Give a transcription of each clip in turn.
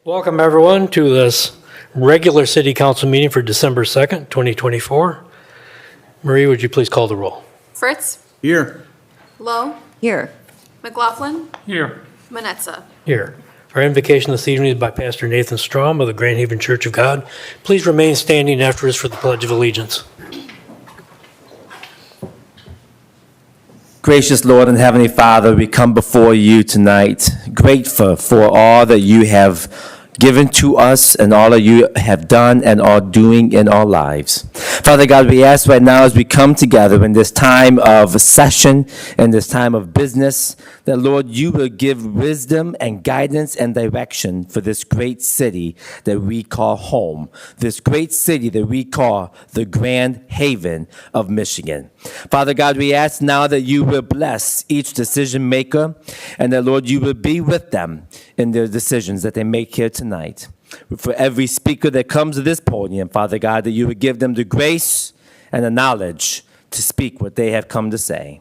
Welcome, everyone, to this regular City Council meeting for December 2nd, 2024. Marie, would you please call the roll? Fritz, Here. Lowe, Here. McLaughlin, Here. Manetza. Here. Our invocation this evening is by Pastor Nathan Strom of the Grand Haven Church of God. Please remain standing afterwards for the Pledge of Allegiance. Gracious Lord and Heavenly Father, we come before you tonight, grateful for all that you have given to us and all that you have done and are doing in our lives. Father God, we ask right now as we come together in this time of session, in this time of business, that Lord, you will give wisdom and guidance and direction for this great city that we call home, this great city that we call the Grand Haven of Michigan. Father God, we ask now that you will bless each decision maker and that, Lord, you will be with them in their decisions that they make here tonight. For every speaker that comes to this podium, Father God, that you would give them the grace and the knowledge to speak what they have come to say.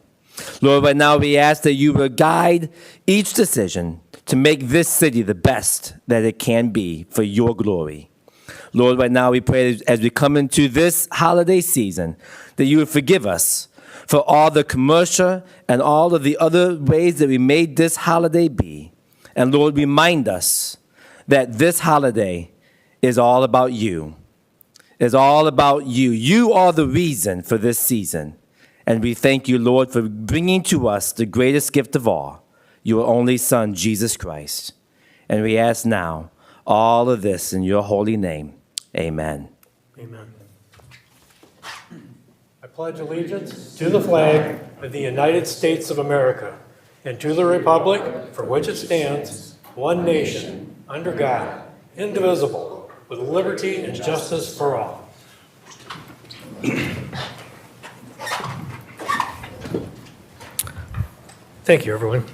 Lord, right now we ask that you will guide each decision to make this city the best that it can be for your glory. Lord, right now we pray as we come into this holiday season that you would forgive us for all the commercial and all of the other ways that we made this holiday be. And Lord, remind us that this holiday is all about you. It's all about you. You are the reason for this season. And we thank you, Lord, for bringing to us the greatest gift of all, your only Son, Jesus Christ. And we ask now all of this in your holy name. Amen. Amen. I pledge allegiance to the flag of the United States of America and to the republic for which it stands, one nation, under God, indivisible, with liberty and justice for all. Thank you, everyone.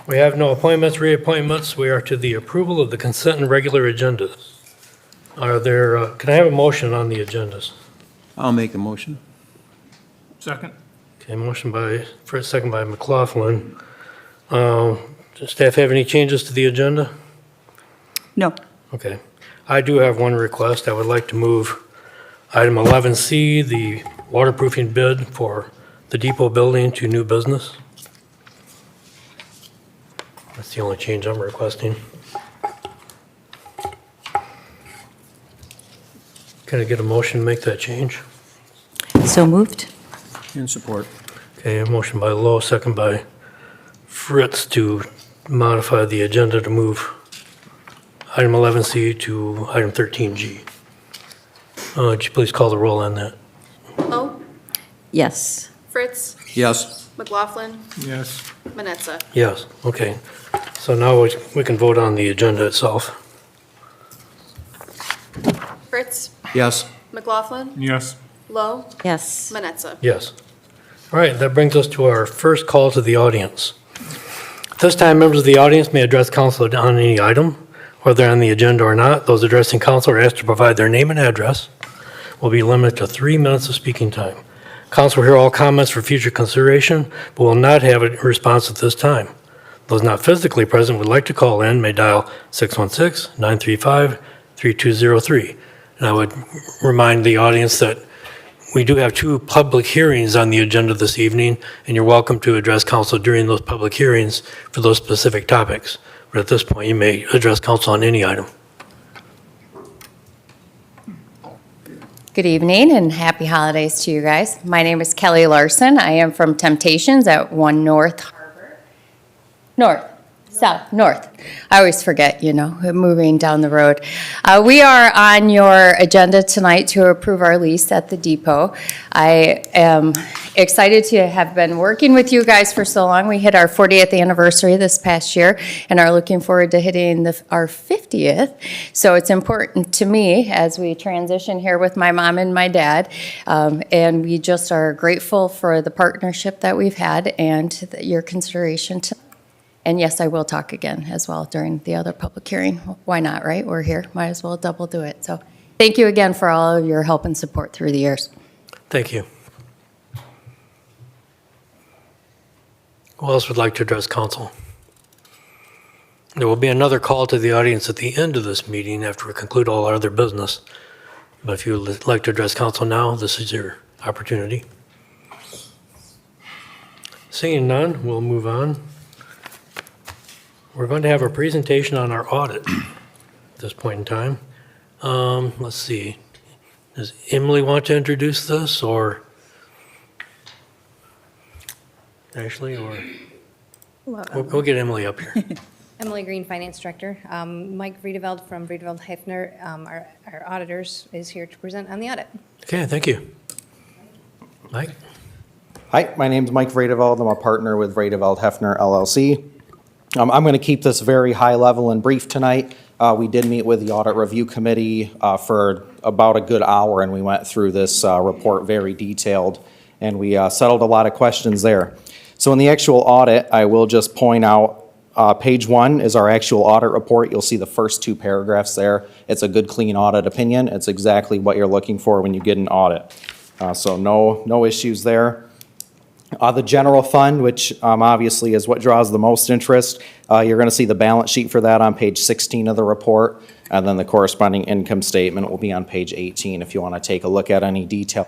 We have no appointments, reappointments. We are to the approval of the consent and regular agendas. Can I have a motion on the agendas? I'll make a motion. Second. Okay, motion by Fritz, second by McLaughlin. Does staff have any changes to the agenda? No. Okay. I do have one request. I would like to move item 11C, the waterproofing bid for the depot building, to new business. That's the only change I'm requesting. Can I get a motion to make that change? So moved. In support. Okay, a motion by Lowe, second by Fritz to modify the agenda to move item 11C to item 13G. Would you please call the roll on that? Lowe, Yes. Fritz, Yes. McLaughlin, Yes. Manetza. Yes, okay. So now we can vote on the agenda itself. Fritz, Yes. McLaughlin, Yes. Lowe, Yes. Manetza. Yes. All right, that brings us to our first call to the audience. At this time, members of the audience may address council on any item, whether on the agenda or not. Those addressing council are asked to provide their name and address. Will be limited to 3 minutes of speaking time. Council will hear all comments for future consideration, but will not have a response at this time. Those not physically present would like to call in may dial 616-935-3203. And I would remind the audience that we do have 2 public hearings on the agenda this evening, and you're welcome to address council during those public hearings for those specific topics. But at this point, you may address council on any item. Good evening and happy holidays to you guys. My name is Kelly Larson. I am from Temptations at 1 North Harbor. North. I always forget, moving down the road. We are on your agenda tonight to approve our lease at the depot. I am excited to have been working with you guys for so long. We hit our 40th anniversary this past year and are looking forward to hitting our 50th. So it's important to me as we transition here with my mom and my dad. And we just are grateful for the partnership that we've had and your consideration tonight. And yes, I will talk again as well during the other public hearing. Why not, right? We're here. Might as well double do it. So thank you again for all of your help and support through the years. Thank you. Who else would like to address council? There will be another call to the audience at the end of this meeting after we conclude all our other business. But if you would like to address council now, this is your opportunity. Seeing none, we'll move on. We're going to have a presentation on our audit at this point in time. Let's see. Does Emily want to introduce this, or Ashley, or we'll get Emily up here. Emily Green, Finance Director. Mike Vriedeveld from Vriedeveld Hefner, our auditors, is here to present on the audit. Okay, thank you. Mike? Hi, my name's Mike Vriedeveld. I'm a partner with Vriedeveld Hefner LLC. I'm going to keep this very high level and brief tonight. We did meet with the Audit Review Committee for about a good hour, and we went through this report very detailed, and we settled a lot of questions there. So in the actual audit, I will just point out page 1 is our actual audit report. You'll see the first 2 paragraphs there. It's a good, clean audit opinion. It's exactly what you're looking for when you get an audit. So no issues there. The general fund, which obviously is what draws the most interest, you're going to see the balance sheet for that on page 16 of the report, and then the corresponding income statement will be on page 18 if you want to take a look at any detail.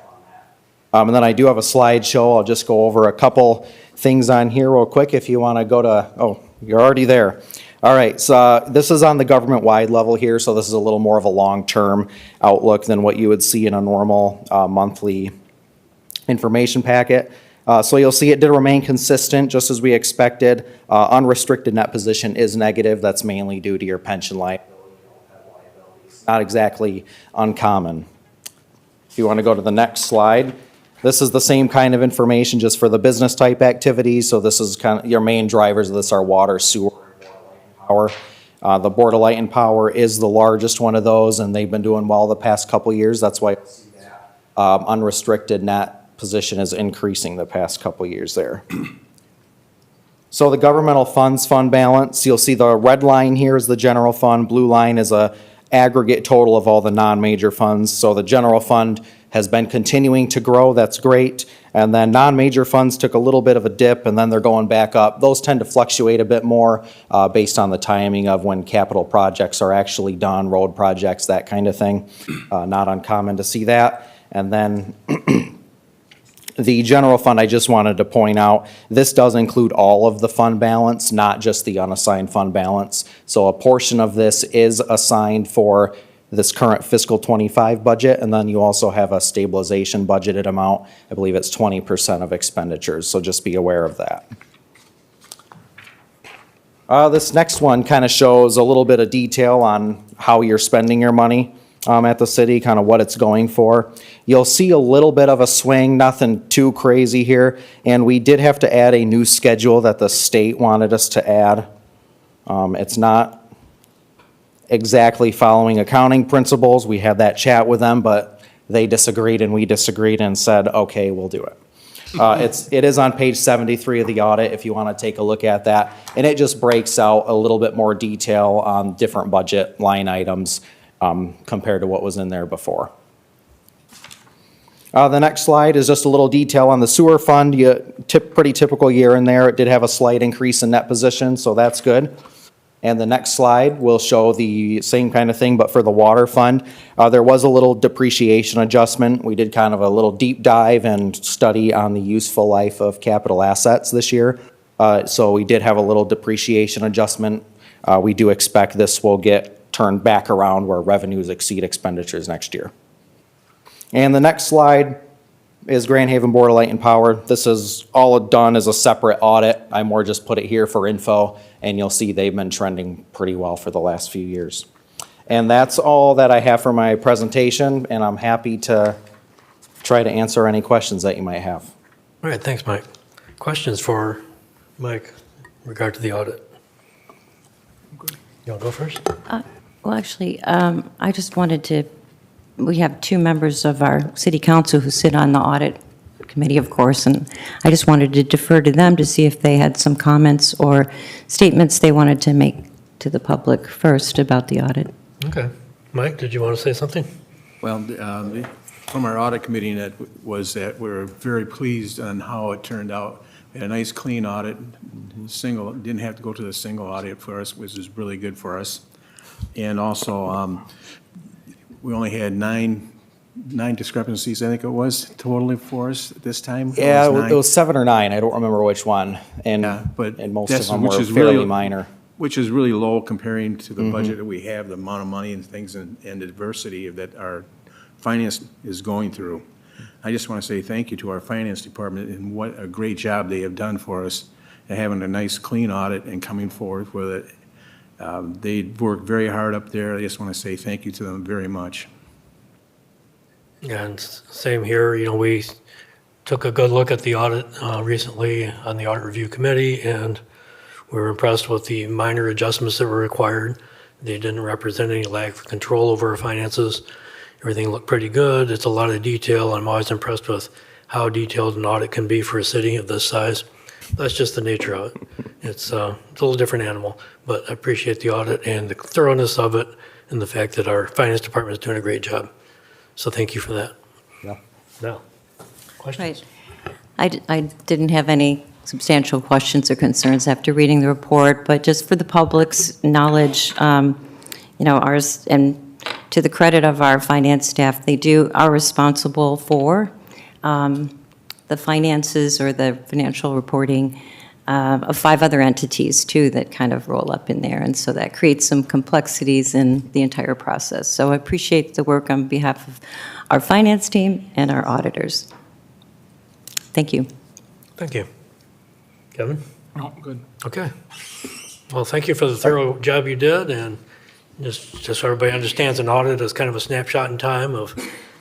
And then I do have a slideshow. I'll just go over a couple things on here real quick if you want to go to, oh, you're already there. All right, so this is on the government-wide level here, so this is a little more of a long-term outlook than what you would see in a normal monthly information packet. So you'll see it did remain consistent, just as we expected. Unrestricted net position is negative. That's mainly due to your pension liability. Not exactly uncommon. If you want to go to the next slide, this is the same kind of information just for the business type activities. So this is kind of your main drivers of this are water, sewer, and power. The Board of Light and Power is the largest one of those, and they've been doing well the past couple years. That's why unrestricted net position is increasing the past couple years there. So the governmental funds fund balance, you'll see the red line here is the general fund, blue line is a aggregate total of all the non-major funds. So the general fund has been continuing to grow, that's great. And then non-major funds took a little bit of a dip and then they're going back up. Those tend to fluctuate a bit more based on the timing of when capital projects are actually done, road projects, that kind of thing. Not uncommon to see that. And then the general fund, I just wanted to point out, this does include all of the fund balance, not just the unassigned fund balance. So a portion of this is assigned for this current fiscal 25 budget, and then you also have a stabilization budgeted amount. I believe it's 20% of expenditures, so just be aware of that. This next one kind of shows a little bit of detail on how you're spending your money at the city, kind of what it's going for. You'll see a little bit of a swing, nothing too crazy here, and we did have to add a new schedule that the state wanted us to add. It's not exactly following accounting principles. We had that chat with them, but they disagreed and we disagreed and said, okay, we'll do it. It is on page 73 of the audit if you want to take a look at that. And it just breaks out a little bit more detail on different budget line items compared to what was in there before. The next slide is just a little detail on the sewer fund. Pretty typical year in there. It did have a slight increase in net position, so that's good. And the next slide will show the same kind of thing, but for the water fund. There was a little depreciation adjustment. We did kind of a little deep dive and study on the useful life of capital assets this year. So we did have a little depreciation adjustment. We do expect this will get turned back around where revenues exceed expenditures next year. And the next slide is Grand Haven Board of Light and Power. This is all done as a separate audit. I more just put it here for info, and you'll see they've been trending pretty well for the last few years. And that's all that I have for my presentation, and I'm happy to try to answer any questions that you might have. All right, thanks, Mike. Questions for Mike in regard to the audit? You want to go first? Well, actually, I just wanted to, we have 2 members of our city council who sit on the audit committee, of course, and I just wanted to defer to them to see if they had some comments or statements they wanted to make to the public first about the audit. Okay. Mike, did you want to say something? Well, from our audit committee, that was that we're very pleased on how it turned out We had a nice clean audit, didn't have to go to the single audit for us, which is really good for us. And also, we only had nine discrepancies, I think it was, totally for us this time. Yeah, nine. it was 7 or 9. I don't remember which one. And, Yeah, but and most of that's- them which were is fairly really- minor. Which is really low comparing to the budget that we have, the amount of money and things and the diversity that our finance is going through. I just want to say thank you to our finance department and what a great job they have done for us and having a nice clean audit and coming forward with it. They worked very hard up there. I just want to say thank you to them very much. And same here, we took a good look at the audit recently on the Audit Review Committee, and we were impressed with the minor adjustments that were required. They didn't represent any lack of control over our finances. Everything looked pretty good. It's a lot of detail. I'm always impressed with how detailed an audit can be for a city of this size. That's just the nature of it. It's a little different animal, but I appreciate the audit and the thoroughness of it and the fact that our finance department is doing a great job. So thank you for that. Yeah. Now, questions? Right. I didn't have any substantial questions or concerns after reading the report, but just for the public's knowledge, ours, and to the credit of our finance staff, are responsible for the finances or the financial reporting of 5 other entities, too, that kind of roll up in there. And so that creates some complexities in the entire process. So I appreciate the work on behalf of our finance team and our auditors. Thank you. Thank you. Kevin? Oh, good. Okay. Well, thank you for the thorough job you did, and just so everybody understands, an audit is kind of a snapshot in time of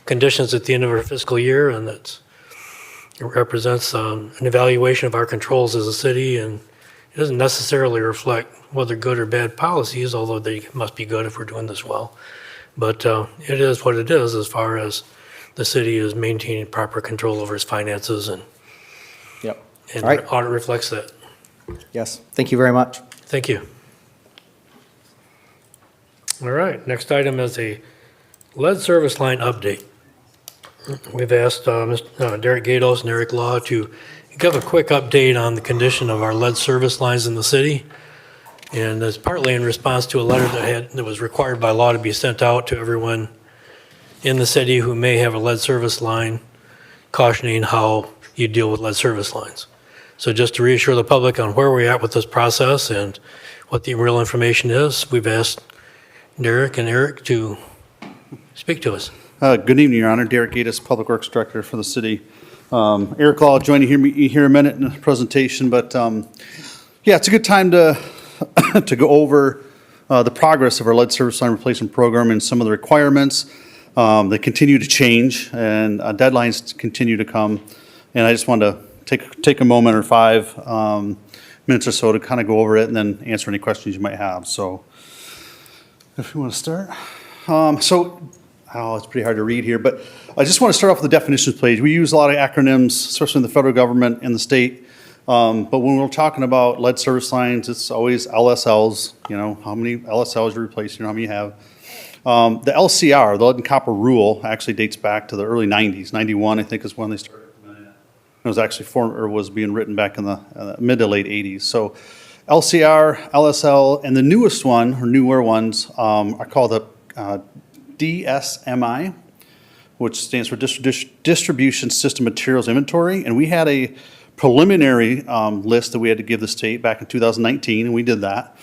conditions at the end of our fiscal year, and it represents an evaluation of our controls as a city, and it doesn't necessarily reflect whether good or bad policies, although they must be good if we're doing this well. But it is what it is as far as the city is maintaining proper control over its finances, and Yep. and All right. our audit reflects that. Yes. Thank you very much. Thank you. All right, next item is a lead service line update. We've asked Derek Gatos and Eric Law to give a quick update on the condition of our lead service lines in the city. And that's partly in response to a letter that was required by law to be sent out to everyone in the city who may have a lead service line, cautioning how you deal with lead service lines. So just to reassure the public on where we're at with this process and what the real information is, we've asked Derek and Eric to speak to us. Good evening, Your Honor. Derek Gatos, Public Works Director for the city. Eric Law, join you here a minute in the presentation, but yeah, it's a good time to to go over the progress of our lead service line replacement program and some of the requirements. They continue to change, and deadlines continue to come. And I just wanted to take a moment or 5 minutes or so to kind of go over it and then answer any questions you might have. So if you want to start. It's pretty hard to read here, but I just want to start off with the definitions page. We use a lot of acronyms, especially in the federal government and the state. But when we're talking about lead service lines, it's always LSLs, how many LSLs you're replacing, how many you have. The LCR, the lead and copper rule, actually dates back to the early 90s. 91, I think, is when they started. It was actually was being written back in the mid to late 80s. So LCR, LSL, and the newest one, or newer ones, are called the DSMI, which stands for Distribution System Materials Inventory. And we had a preliminary list that we had to give the state back in 2019, and we did that.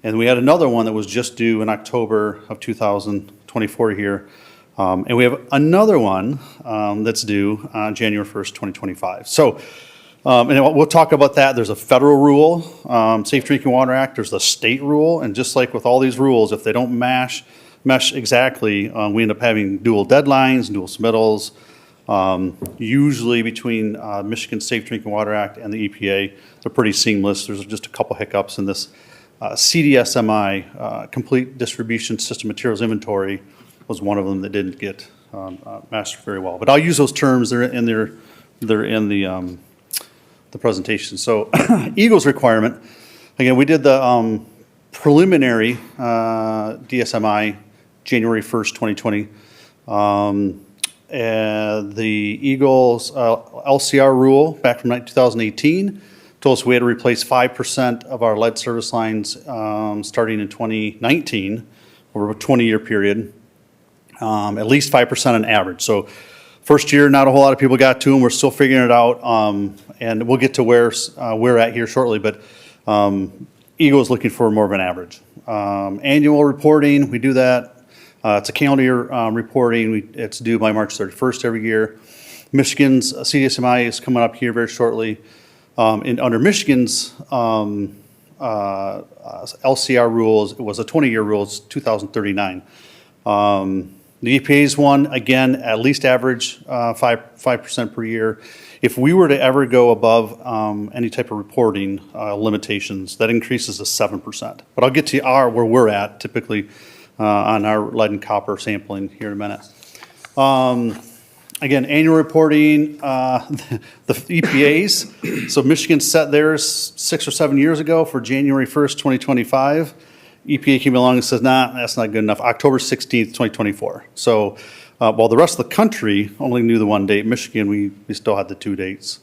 And we had another one that was just due in October of 2024 here. And we have another one that's due on January 1st, 2025. So, and we'll talk about that. There's a federal rule, Safe Drinking Water Act. There's the state rule. And just like with all these rules, if they don't mesh exactly, we end up having dual deadlines, dual submittals. Usually between Michigan Safe Drinking Water Act and the EPA, they're pretty seamless. There's just a couple hiccups in this. CDSMI, Complete Distribution System Materials Inventory, was one of them that didn't get mastered very well. But I'll use those terms. They're in the presentation. So Eagle's requirement. Again, we did the preliminary DSMI January 1st, 2020. The Eagles LCR rule back from 2018 told us we had to replace 5% of our lead service lines starting in 2019 over a 20-year period, at least 5% on average. So first year, not a whole lot of people got to them. We're still figuring it out, and we'll get to where we're at here shortly, but Eagle is looking for more of an average. Annual reporting, we do that. It's a calendar year reporting. It's due by March 31st every year. Michigan's CDSMI is coming up here very shortly. Under Michigan's LCR rules, it was a 20-year rule, it's 2039. The EPA's one, again, at least average 5% per year. If we were to ever go above any type of reporting limitations, that increases to 7%. But I'll get to where we're at typically on our lead and copper sampling here in a minute. Again, annual reporting, the EPA's. So Michigan set theirs 6 or 7 years ago for January 1st, 2025. EPA came along and says, nah, that's not good enough. October 16th, 2024. So while the rest of the country only knew the one date, Michigan, we still had the 2 dates.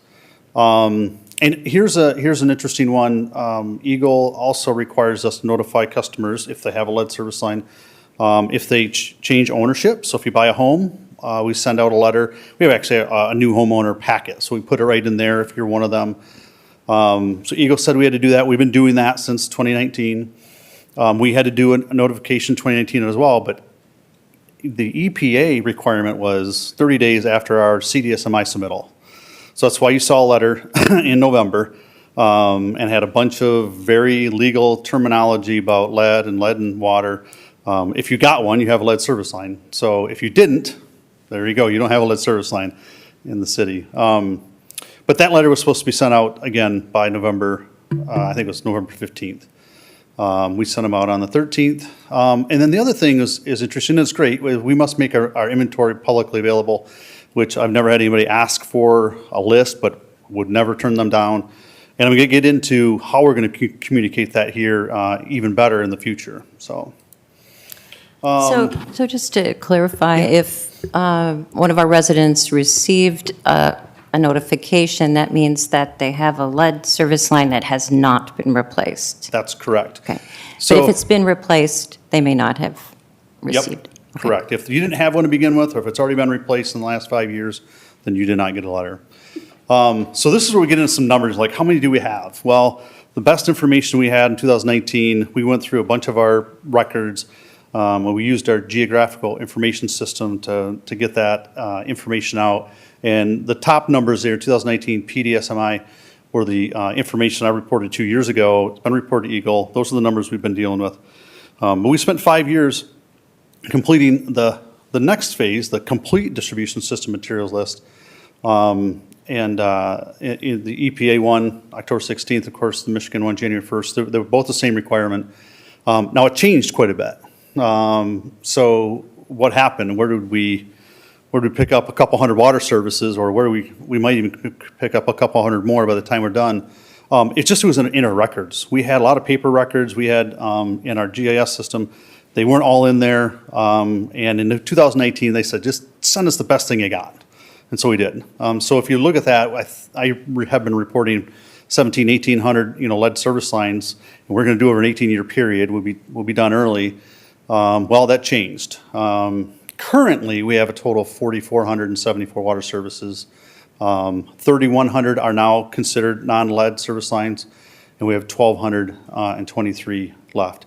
And here's an interesting one. Eagle also requires us to notify customers if they have a lead service line, if they change ownership. So if you buy a home, we send out a letter. We have actually a new homeowner packet, so we put it right in there if you're one of them. So Eagle said we had to do that. We've been doing that since 2019. We had to do a notification 2019 as well, but the EPA requirement was 30 days after our CDSMI submittal. So that's why you saw a letter in November and had a bunch of very legal terminology about lead and water. If you got one, you have a lead service line. So if you didn't, there you go. You don't have a lead service line in the city. But that letter was supposed to be sent out again by November, I think it was November 15th. We sent them out on the 13th. And then the other thing is interesting, it's great. We must make our inventory publicly available, which I've never had anybody ask for a list, but would never turn them down. And I'm going to get into how we're going to communicate that here even better in the future. So just to clarify, if one of our residents received a notification, that means that they have a lead service line that has not been replaced. that's correct. Okay. So But if it's been replaced, they may not have received. Yep, correct. If you didn't have one to begin with, or if it's already been replaced in the last 5 years, then you did not get a letter. So this is where we get into some numbers, like how many do we have? Well, the best information we had in 2019, we went through a bunch of our records. We used our geographical information system to get that information out. And the top numbers there, 2019 PDSMI, were the information I reported 2 years ago. It's been reported to Eagle. Those are the numbers we've been dealing with. But we spent 5 years completing the next phase, the complete distribution system materials list. In the EPA one, October 16th, of course, the Michigan one, January 1st, they were both the same requirement. Now it changed quite a bit. So what happened? Where did we pick up a couple hundred water services, or where we might even pick up a couple hundred more by the time we're done? It was in our records. We had a lot of paper records. We had in our GIS system. They weren't all in there. And in 2019, they said, just send us the best thing you got. And so we did. So if you look at that, I have been reporting 1,800 lead service lines, and we're going to do over an 18-year period. We'll be done early. Well, that changed. Currently, we have a total of 4,474 water services. 3,100 are now considered non-lead service lines, and we have 1,223 left.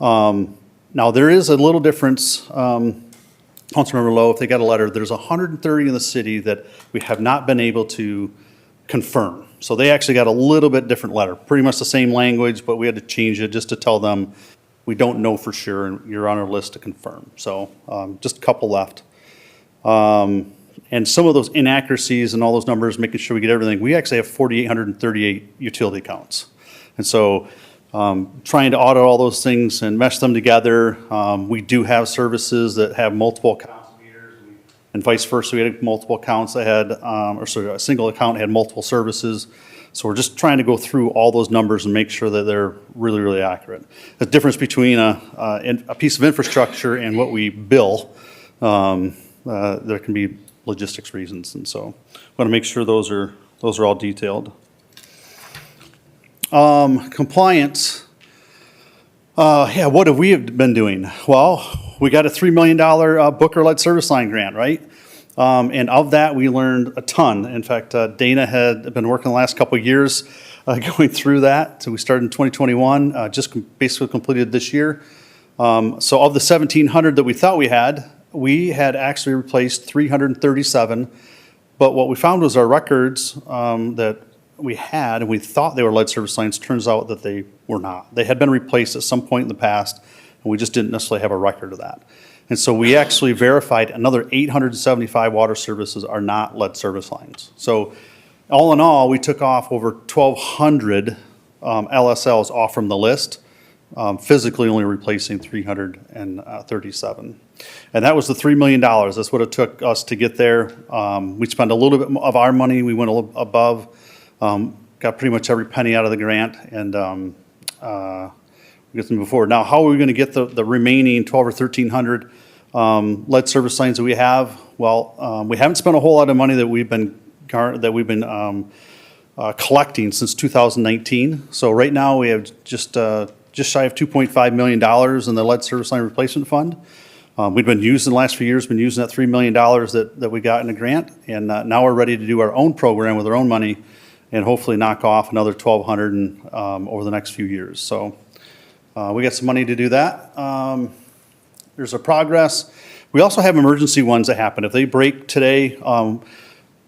Now, there is a little difference. Councilmember Lowe, if they got a letter, there's 130 in the city that we have not been able to confirm. So they actually got a little bit different letter, pretty much the same language, but we had to change it just to tell them we don't know for sure, and you're on our list to confirm. So just a couple left. And some of those inaccuracies and all those numbers, making sure we get everything, we actually have 4,838 utility accounts. And so trying to audit all those things and mesh them together. We do have services that have multiple accounts and vice versa. We had multiple accounts that had, a single account had multiple services. So we're just trying to go through all those numbers and make sure that they're really, really accurate. The difference between a piece of infrastructure and what we bill, there can be logistics reasons. And so I want to make sure those are all detailed. Compliance. Yeah, what have we been doing? Well, we got a $3 million Booker Lead Service Line grant, right? And of that, we learned a ton. In fact, Dana had been working the last couple of years going through that. So we started in 2021, basically completed this year. So of the 1,700 that we thought we had actually replaced 337. But what we found was our records that we had, and we thought they were lead service lines, turns out that they were not. They had been replaced at some point in the past, and we just didn't necessarily have a record of that. And so we actually verified another 875 water services are not lead service lines. So all in all, we took off over 1,200 LSLs off from the list, physically only replacing 337. And that was the $3 million. That's what it took us to get there. We spent a little bit of our money. We went a little above, got pretty much every penny out of the grant, and we get them before. Now, how are we going to get the remaining 1,200 or 1,300 lead service lines that we have? Well, we haven't spent a whole lot of money that we've been collecting since 2019. So right now we have just shy of $2.5 million in the lead service line replacement fund. We've been using the last few years, been using that $3 million that we got in a grant, and now we're ready to do our own program with our own money, and hopefully knock off another 1,200 over the next few years. So we got some money to do that. There's a progress. We also have emergency ones that happen. If they break today,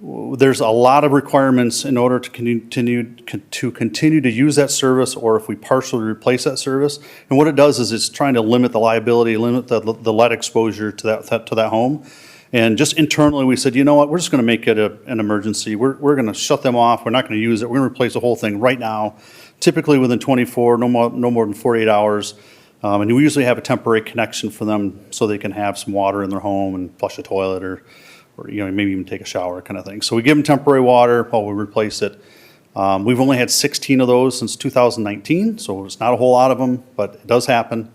there's a lot of requirements in order to continue to use that service, or if we partially replace that service. And what it does is it's trying to limit the liability, limit the lead exposure to that home. And just internally, we said, you know what, we're just going to make it an emergency. We're going to shut them off. We're not going to use it. We're going to replace the whole thing right now, typically within 24, no more than 48 hours. And we usually have a temporary connection for them so they can have some water in their home and flush a toilet or maybe even take a shower kind of thing. So we give them temporary water while we replace it. We've only had 16 of those since 2019, so it's not a whole lot of them, but it does happen.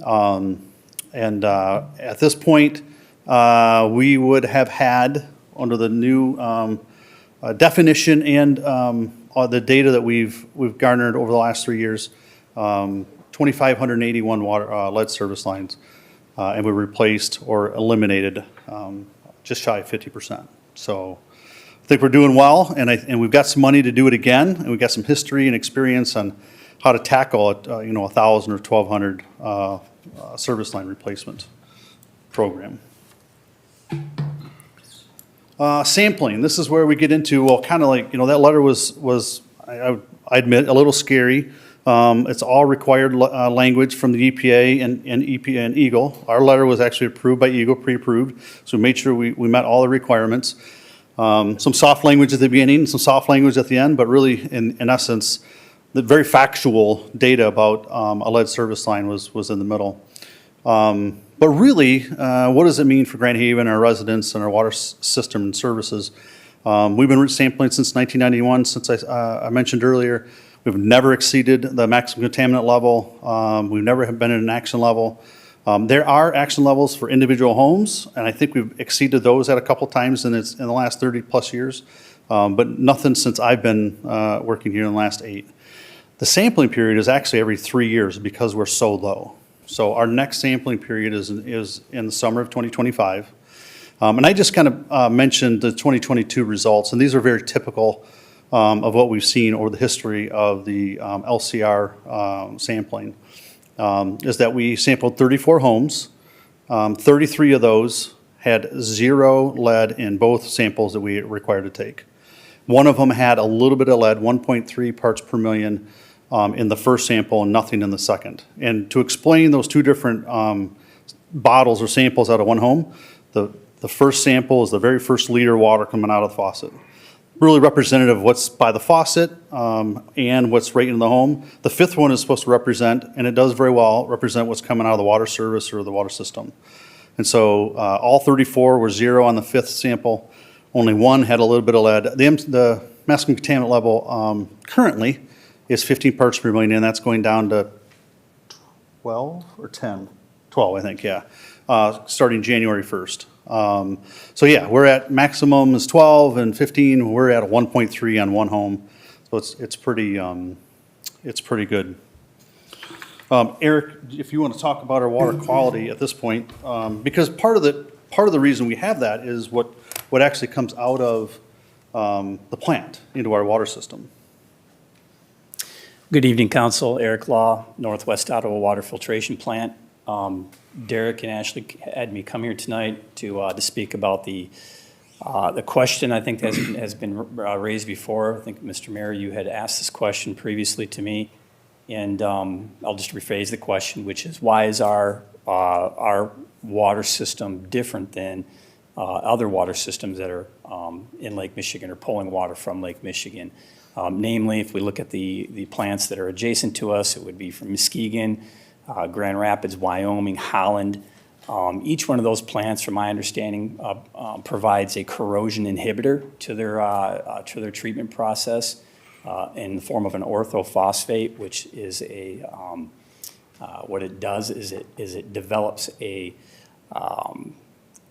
And at this point, we would have had, under the new definition and the data that we've garnered over the last 3 years, 2,581 water lead service lines, and we replaced or eliminated just shy of 50%. So I think we're doing well, and we've got some money to do it again, and we've got some history and experience on how to tackle it, 1,000 or 1,200 service line replacement program. Sampling, this is where we get into, well, kind of like, that letter was I admit, a little scary. It's all required language from the EPA and EPA and Eagle. Our letter was actually approved by Eagle, pre-approved, so we made sure we met all the requirements. Some soft language at the beginning, some soft language at the end, but really, in essence, the very factual data about a lead service line was in the middle. But really, what does it mean for Grand Haven, our residents, and our water system and services? We've been sampling since 1991, since I mentioned earlier. We've never exceeded the maximum contaminant level. We've never been at an action level. There are action levels for individual homes, and I think we've exceeded those at a couple times in the last 30 plus years, but nothing since I've been working here in the last 8. The sampling period is actually every 3 years because we're so low. So our next sampling period is in the summer of 2025. And I just kind of mentioned the 2022 results, and these are very typical of what we've seen over the history of the LCR sampling, is that we sampled 34 homes. 33 of those had 0 lead in both samples that we required to take. One of them had a little bit of lead, 1.3 parts per million in the first sample and nothing in the second. And to explain those two different bottles or samples out of one home, the first sample is the very first liter of water coming out of the faucet. Really representative of what's by the faucet and what's right in the home. The fifth one is supposed to represent, and it does very well, represent what's coming out of the water service or the water system. And so all 34 were 0 on the fifth sample. Only one had a little bit of lead. The maximum contaminant level currently is 15 parts per million, and that's going down to 12 or 10? 12, I think, yeah. starting January 1st. So yeah, we're at maximum is 12 and 15. We're at a 1.3 on one home. So it's pretty good. Eric, if you want to talk about our water quality at this point, because part of the reason we have that is what actually comes out of the plant into our water system. Good evening, Council. Eric Law, Northwest Ottawa Water Filtration Plant. Derek and Ashley had me come here tonight to speak about the question I think that has been raised before. I think, Mr. Mayor, you had asked this question previously to me, and I'll just rephrase the question, which is, why is our water system different than other water systems that are in Lake Michigan or pulling water from Lake Michigan? Namely, if we look at the plants that are adjacent to us, it would be from Muskegon, Grand Rapids, Wyoming, Holland. Each one of those plants, from my understanding, provides a corrosion inhibitor to their treatment process in the form of an orthophosphate, which is what it does is it develops a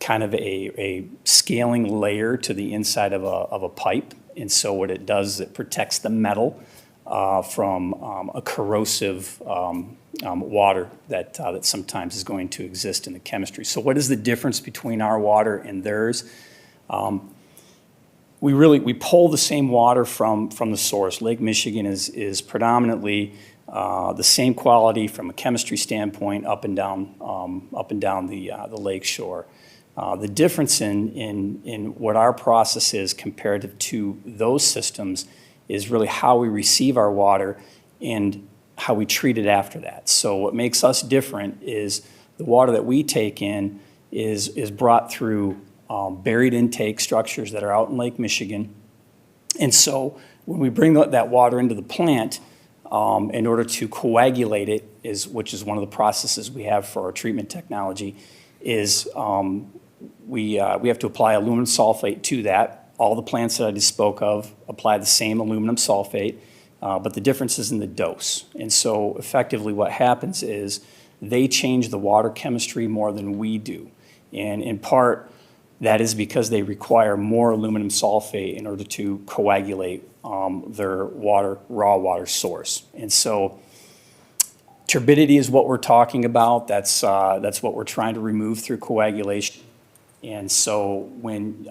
kind of a scaling layer to the inside of a pipe. And so what it does is it protects the metal from a corrosive water that sometimes is going to exist in the chemistry. So what is the difference between our water and theirs? We pull the same water from the source. Lake Michigan is predominantly the same quality from a chemistry standpoint up and down the lake shore. The difference in what our process is comparative to those systems is really how we receive our water and how we treat it after that. So what makes us different is the water that we take in is brought through buried intake structures that are out in Lake Michigan. And so when we bring that water into the plant, in order to coagulate it, which is one of the processes we have for our treatment technology, is we have to apply aluminum sulfate to that. All the plants that I just spoke of apply the same aluminum sulfate, but the difference is in the dose. And so effectively what happens is they change the water chemistry more than we do. And in part, that is because they require more aluminum sulfate in order to coagulate their raw water source. And so turbidity is what we're talking about. That's what we're trying to remove through coagulation. And so when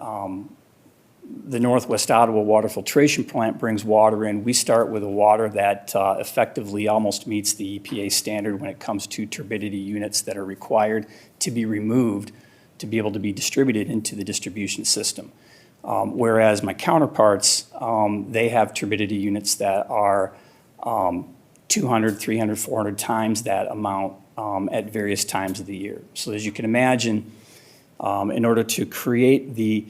the Northwest Ottawa Water Filtration Plant brings water in, we start with a water that effectively almost meets the EPA standard when it comes to turbidity units that are required to be removed to be able to be distributed into the distribution system. Whereas my counterparts, they have turbidity units that are 200, 300, 400 times that amount at various times of the year. So as you can imagine, in order to create the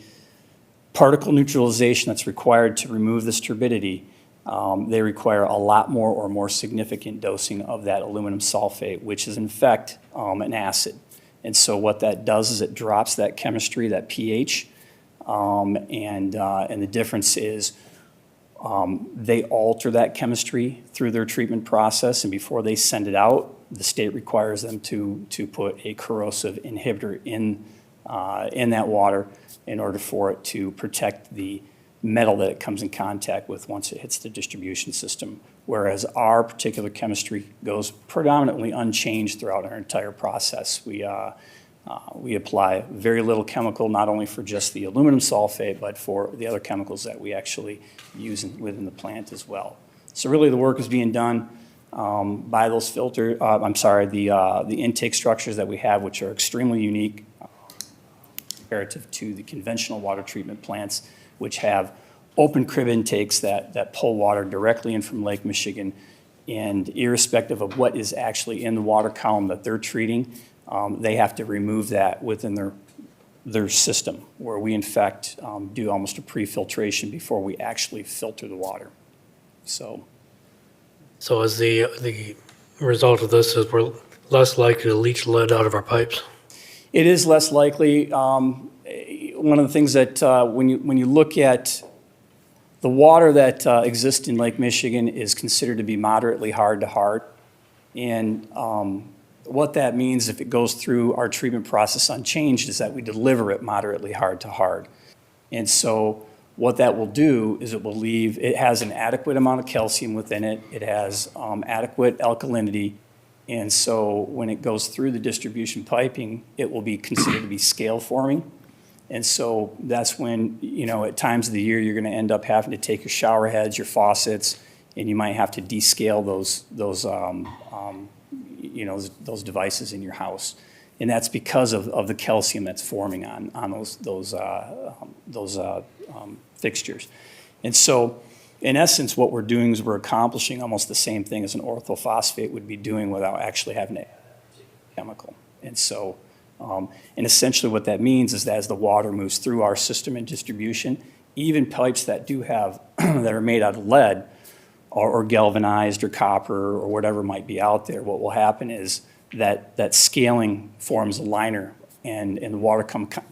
particle neutralization that's required to remove this turbidity, they require a lot more or more significant dosing of that aluminum sulfate, which is in fact an acid. And so what that does is it drops that chemistry, that pH, and the difference is they alter that chemistry through their treatment process, and before they send it out, the state requires them to put a corrosive inhibitor in that water in order for it to protect the metal that it comes in contact with once it hits the distribution system. Whereas our particular chemistry goes predominantly unchanged throughout our entire process. We apply very little chemical, not only for just the aluminum sulfate, but for the other chemicals that we actually use within the plant as well. So really the work is being done by those the intake structures that we have, which are extremely unique comparative to the conventional water treatment plants, which have open crib intakes that pull water directly in from Lake Michigan. And irrespective of what is actually in the water column that they're treating, they have to remove that within their system, where we in fact do almost a pre-filtration before we actually filter the water. So as the result of this is we're less likely to leach lead out of our pipes? it is less likely. One of the things that when you look at the water that exists in Lake Michigan is considered to be moderately hard to hard. And what that means if it goes through our treatment process unchanged is that we deliver it moderately hard to hard. And so what that will do is it has an adequate amount of calcium within it. It has adequate alkalinity. And so when it goes through the distribution piping, it will be considered to be scale forming. And so that's when, at times of the year, you're going to end up having to take your shower heads, your faucets, and you might have to descale those devices in your house. And that's because of the calcium that's forming on those fixtures. And so, in essence, what we're doing is we're accomplishing almost the same thing as an orthophosphate would be doing without actually having to add a chemical. And so, and essentially what that means is that as the water moves through our system and distribution, even pipes that do have, that are made out of lead or galvanized or copper or whatever might be out there, what will happen is that scaling forms a liner and the water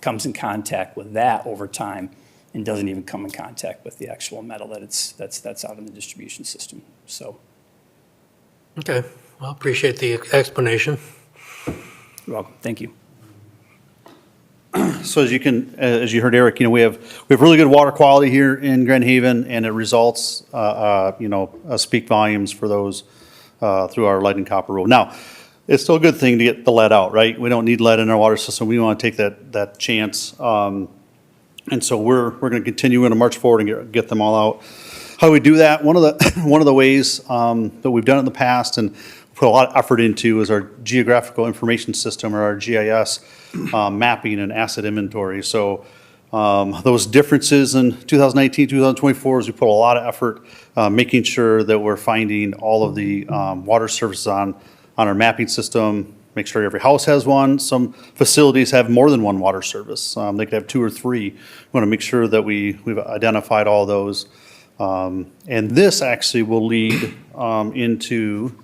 comes in contact with that over time and doesn't even come in contact with the actual metal that's out in the distribution system. So, Okay, well, appreciate the explanation. you're welcome. Thank you. So as you heard Eric, we have really good water quality here in Grand Haven, and it results, speak volumes for those through our lead and copper rule. Now, it's still a good thing to get the lead out, right? We don't need lead in our water system. We want to take that chance. And so we're going to continue to march forward and get them all out. How do we do that? One of the ways that we've done it in the past and put a lot of effort into is our Geographical Information System, or our GIS, mapping and asset inventory. So those differences in 2019, 2024 is we put a lot of effort making sure that we're finding all of the water services on our mapping system. Make sure every house has one. Some facilities have more than one water service. They could have 2 or 3. We want to make sure that we've identified all those. And this actually will lead into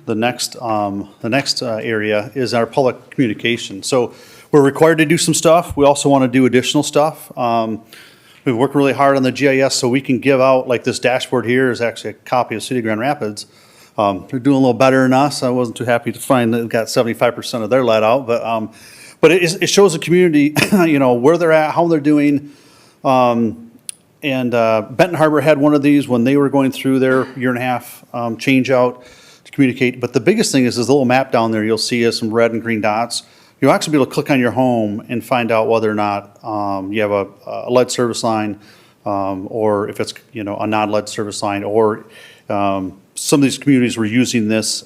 the next area is our public communication. So we're required to do some stuff. We also want to do additional stuff. We've worked really hard on the GIS so we can give out, like this dashboard here is actually a copy of City of Grand Rapids. They're doing a little better than us. I wasn't too happy to find that they've got 75% of their lead out, but it shows the community, where they're at, how they're doing. And Benton Harbor had one of these when they were going through their 1.5 year change out to communicate. But the biggest thing is this little map down there. You'll see some red and green dots. You'll actually be able to click on your home and find out whether or not you have a lead service line, or if it's a non-lead service line, or some of these communities were using this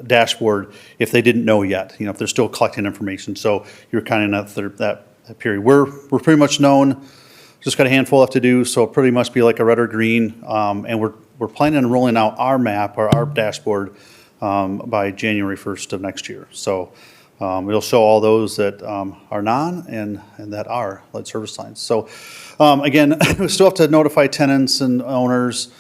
dashboard if they didn't know yet, if they're still collecting information. So you're kind of in that period. We're pretty much known, just got a handful left to do, so it'll pretty much be like a red or green. And we're planning on rolling out our map, or our dashboard, by January 1st of next year. So it'll show all those that are non and that are lead service lines. So again, we still have to notify tenants and owners.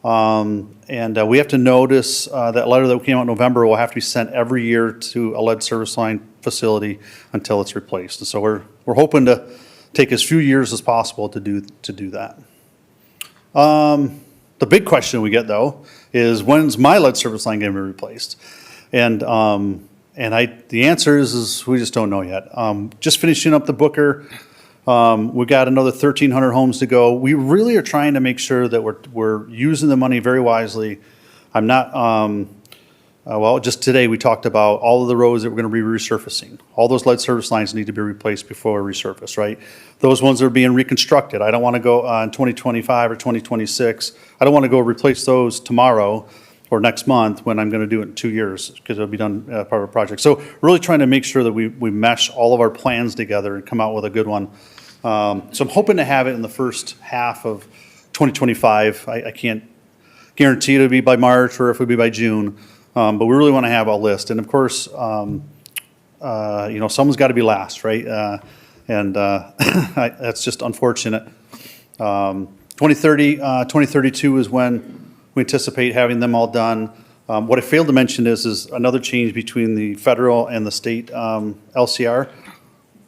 And we have to notice that letter that came out in November will have to be sent every year to a lead service line facility until it's replaced. And so we're hoping to take as few years as possible to do that. The big question we get though is, when's my lead service line going to be replaced? And the answer is we just don't know yet. Just finishing up the Booker. We've got another 1,300 homes to go. We really are trying to make sure that we're using the money very wisely. I'm not, just today we talked about all of the roads that we're going to be resurfacing. All those lead service lines need to be replaced before we resurface, right? Those ones that are being reconstructed. I don't want to go in 2025 or 2026. I don't want to go replace those tomorrow or next month when I'm going to do it in 2 years, because it'll be done part of a project. So really trying to make sure that we mesh all of our plans together and come out with a good one. So I'm hoping to have it in the first half of 2025. I can't guarantee it'll be by March or if it'll be by June, but we really want to have a list. And of course, someone's got to be last, right? That's just unfortunate. 2032 is when we anticipate having them all done. What I failed to mention is another change between the federal and the state LCR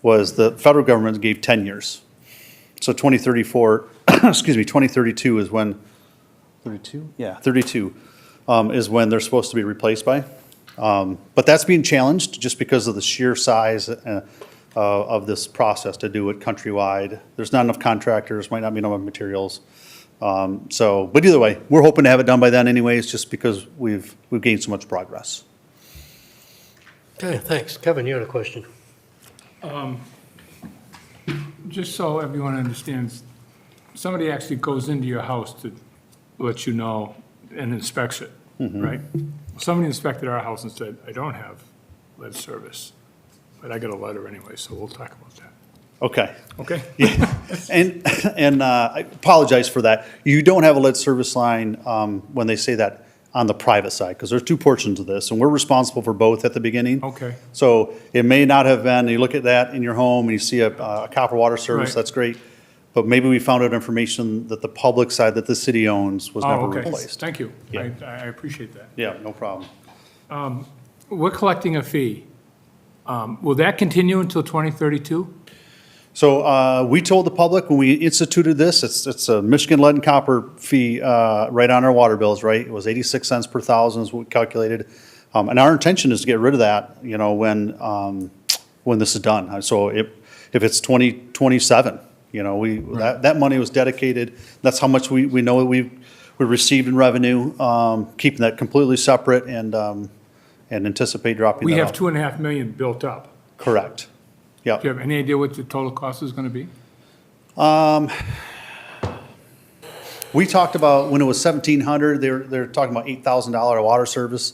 was the federal government gave 10 years. So 2032 is when, 32? Yeah, 32 is when they're supposed to be replaced by. But that's being challenged just because of the sheer size of this process to do it countrywide. There's not enough contractors, might not be enough materials. But either way, we're hoping to have it done by then anyways, just because we've gained so much progress. Okay, thanks. Kevin, you had a question? Just so everyone understands, somebody actually goes into your house to let you know and inspects it, right? Somebody inspected our house and said, I don't have lead service, but I got a letter anyway, so we'll talk about that. Okay. Okay? And I apologize for that. You don't have a lead service line when they say that on the private side, because there's two portions of this, and we're responsible for both at the beginning. Okay. So it may not have been, you look at that in your home and you see a copper water service, Right. that's great. But maybe we found out information that the public side that the city owns was never Oh, okay. replaced. Thank you. Yeah. I appreciate that. Yeah, no problem. We're collecting a fee. Will that continue until 2032? So we told the public when we instituted this, it's a Michigan lead and copper fee right on our water bills, right? It was 86 cents per thousand is what we calculated. And our intention is to get rid of that, when this is done. So if it's 2027, that money was dedicated. That's how much we know we received in revenue, keeping that completely separate and anticipate dropping We that have out. 2.5 million built up. Correct. Yep. Do you have any idea what the total cost is going to be? We talked about, when it was 1,700, they're talking about $8,000 water service.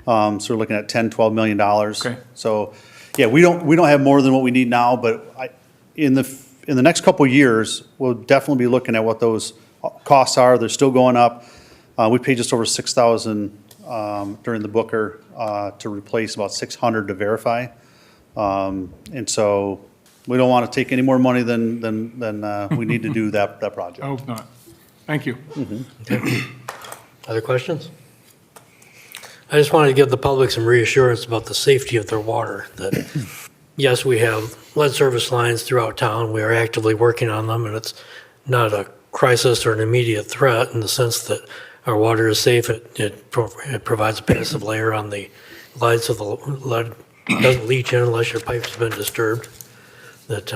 So we're looking at $10, $12 million. Okay. So, yeah, we don't have more than what we need now, but in the next couple of years, we'll definitely be looking at what those costs are. They're still going up. We paid just over $6,000 during the Booker to replace about 600 to verify. And so we don't want to take any more money than we need to do that project. I hope not. Thank you. Other questions? I just wanted to give the public some reassurance about the safety of their water, that yes, we have lead service lines throughout town. We are actively working on them, and it's not a crisis or an immediate threat in the sense that our water is safe. It provides a passive layer on the lead, so the lead doesn't leach in unless your pipes have been disturbed. That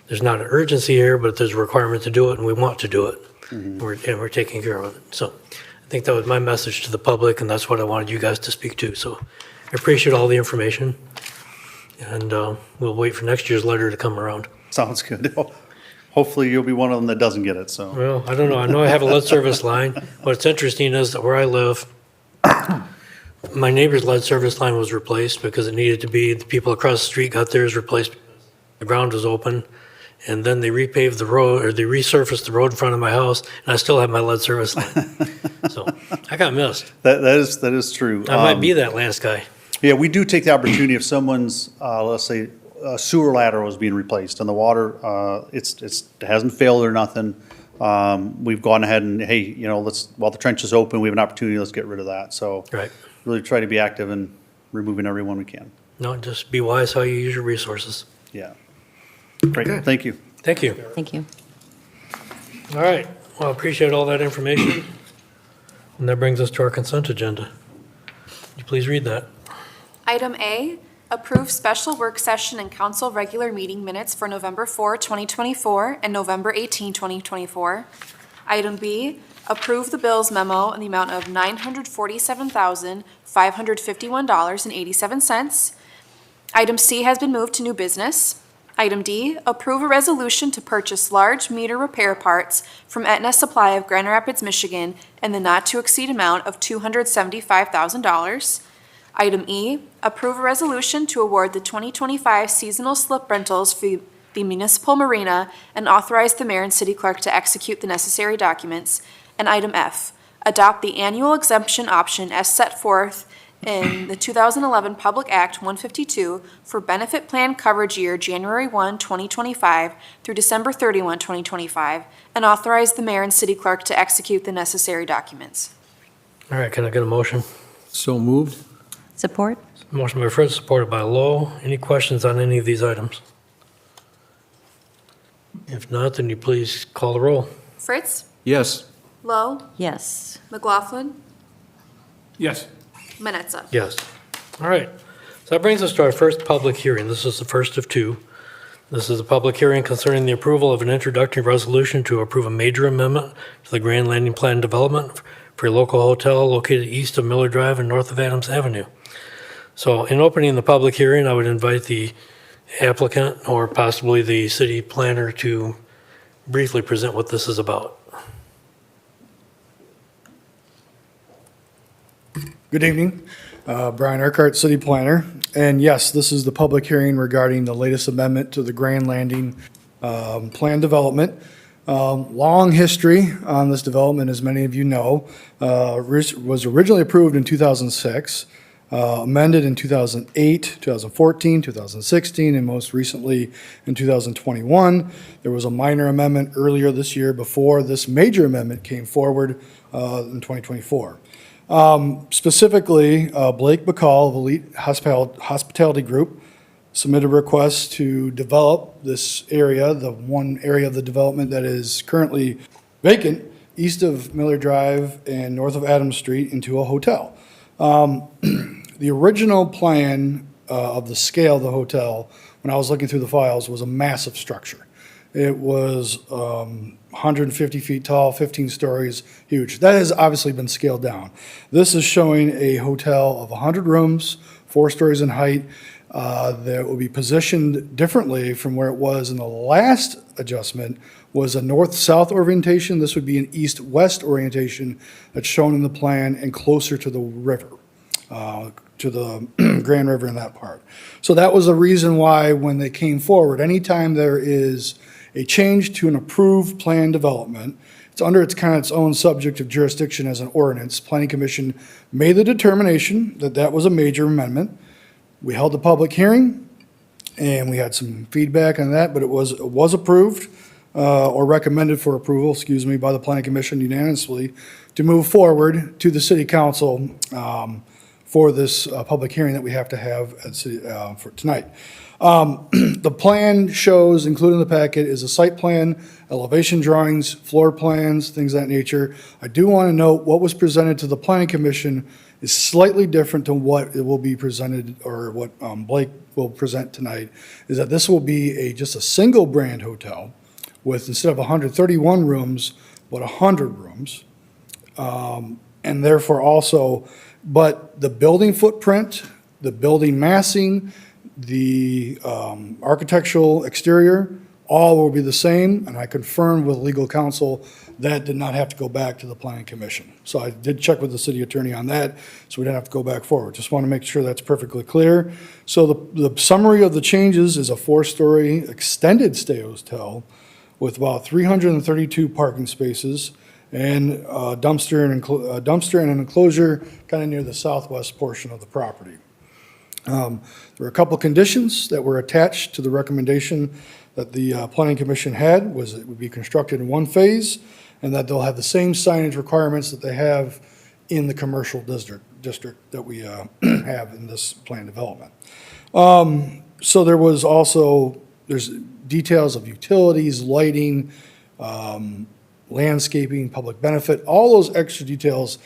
there's not an urgency here, but there's a requirement to do it, and we want to do it. And we're taking care of it. So I think that was my message to the public, and that's what I wanted you guys to speak to. So I appreciate all the information, and we'll wait for next year's letter to come around. Sounds good. Hopefully you'll be one of them that doesn't get it, so. Well, I don't know. I know I have a lead service line. What's interesting is that where I live, my neighbor's lead service line was replaced because it needed to be. The people across the street got theirs replaced. The ground was open, and then they repaved the road, or they resurfaced the road in front of my house, and I still have my lead service line. So I got missed. That is true. I might be that last guy. Yeah, we do take the opportunity if someone's, let's say, a sewer lateral is being replaced and the water, it hasn't failed or nothing. We've gone ahead and, hey, while the trench is open, we have an opportunity, let's get rid of that. So Right. really try to be active in removing everyone we can. No, just be wise how you use your resources. Yeah. Great, thank you. Thank you. Thank you. All right. Well, I appreciate all that information. And that brings us to our consent agenda. Would you please read that? Item A, approve special work session and council regular meeting minutes for November 4, 2024 and November 18, 2024. Item B, approve the bills memo in the amount of $947,551.87. Item C has been moved to new business. Item D, approve a resolution to purchase large meter repair parts from Aetna Supply of Grand Rapids, Michigan in the not-to-exceed amount of $275,000. Item E, approve a resolution to award the 2025 seasonal slip rentals for the municipal marina and authorize the mayor and city clerk to execute the necessary documents. And item F, adopt the annual exemption option as set forth in the 2011 Public Act 152 for benefit plan coverage year January 1, 2025 through December 31, 2025, and authorize the mayor and city clerk to execute the necessary documents. All right, can I get a motion? So moved? Support? Motion by Fritz, supported by Lowe. Any questions on any of these items? If not, then you please call the roll. Fritz? Yes. Lowe? Yes. McLaughlin? Yes. Manetza? Yes. All right. So that brings us to our first public hearing. This is the first of two. This is a public hearing concerning the approval of an introductory resolution to approve a major amendment to the Grand Landing Plan development for a local hotel located east of Miller Drive and north of Adams Avenue. So in opening the public hearing, I would invite the applicant or possibly the city planner to briefly present what this is about. Good evening. Brian Urquhart, City Planner. And yes, this is the public hearing regarding the latest amendment to the Grand Landing Plan Development. Long history on this development, as many of you know. Was originally approved in 2006, amended in 2008, 2014, 2016, and most recently in 2021. There was a minor amendment earlier this year before this major amendment came forward in 2024. Specifically, Blake Bacall of Elite Hospitality Group submitted a request to develop this area, the one area of the development that is currently vacant, east of Miller Drive and north of Adams Street, into a hotel. The original plan of the scale of the hotel, when I was looking through the files, was a massive structure. It was 150 feet tall, 15 stories, huge. That has obviously been scaled down. This is showing a hotel of 100 rooms, 4 stories in height, that will be positioned differently from where it was in the last adjustment, was a north-south orientation. This would be an east-west orientation that's shown in the plan and closer to the river, to the Grand River in that part. So that was the reason why when they came forward, anytime there is a change to an approved plan development, it's under its own subject of jurisdiction as an ordinance. Planning Commission made the determination that that was a major amendment. We held a public hearing, and we had some feedback on that, but it was approved, or recommended for approval, by the Planning Commission unanimously to move forward to the City Council for this public hearing that we have to have for tonight. The plan shows, included in the packet, is a site plan, elevation drawings, floor plans, things of that nature. I do want to note what was presented to the Planning Commission is slightly different than what it will be presented, or what Blake will present tonight, is that this will be just a single brand hotel with, instead of 131 rooms, but 100 rooms. And therefore also, but the building footprint, the building massing, the architectural exterior, all will be the same, and I confirmed with legal counsel that did not have to go back to the Planning Commission. So I did check with the city attorney on that, so we didn't have to go back forward. Just want to make sure that's perfectly clear. So the summary of the changes is a 4-story extended stay hotel with about 332 parking spaces and a dumpster and an enclosure kind of near the southwest portion of the property. There were a couple conditions that were attached to the recommendation that the Planning Commission had, was it would be constructed in one phase, and that they'll have the same signage requirements that they have in the commercial district that we have in this plan development. So there was also, there's details of utilities, lighting, landscaping, public benefit, all those extra details.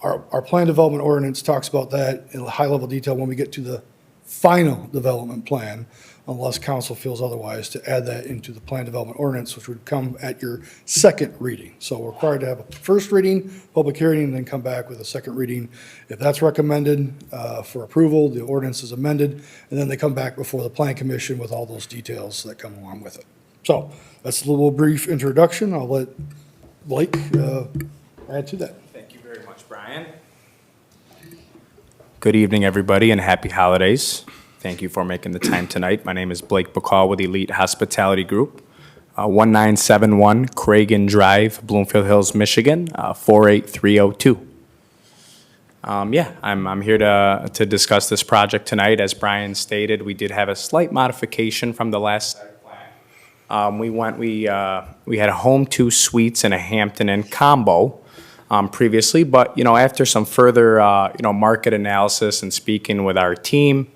Our plan development ordinance talks about that in high-level detail when we get to the final development plan, unless council feels otherwise, to add that into the plan development ordinance, which would come at your second reading. So we're required to have a first reading, public hearing, and then come back with a second reading. If that's recommended for approval, the ordinance is amended, and then they come back before the Planning Commission with all those details that come along with it. So that's a little brief introduction. I'll let Blake add to that. Thank you very much, Brian. Good evening, everybody, and happy holidays. Thank you for making the time tonight. My name is Blake Bacall with Elite Hospitality Group, 1971 Cragen Drive, Bloomfield Hills, Michigan, 48302. I'm here to discuss this project tonight. As Brian stated, we did have a slight modification from the last site plan. We had a Home 2 Suites and a Hampton Inn combo previously, but after some further market analysis and speaking with our team,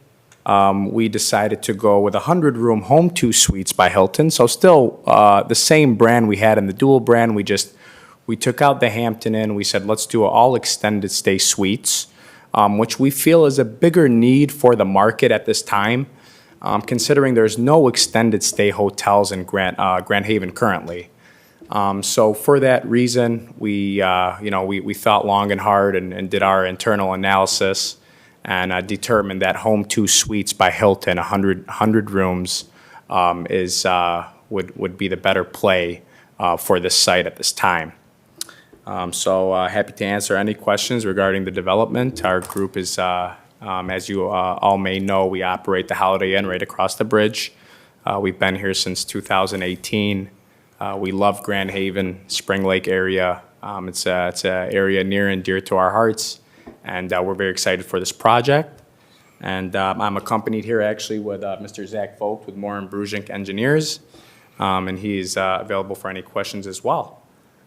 we decided to go with a 100-room Home 2 Suites by Hilton. So still the same brand we had in the dual brand. We took out the Hampton Inn. We said, let's do all extended stay suites. which we feel is a bigger need for the market at this time, considering there's no extended stay hotels in Grand Haven currently. So for that reason, we thought long and hard and did our internal analysis and determined that Home 2 Suites by Hilton, 100 rooms, would be the better play for this site at this time. So happy to answer any questions regarding the development. Our group is, as you all may know, we operate the Holiday Inn right across the bridge. We've been here since 2018. We love Grand Haven, Spring Lake area. It's an area near and dear to our hearts, and we're very excited for this project. And I'm accompanied here actually with Mr. Zach Vogt with Moore and Bruzink Engineers, and he's available for any questions as well.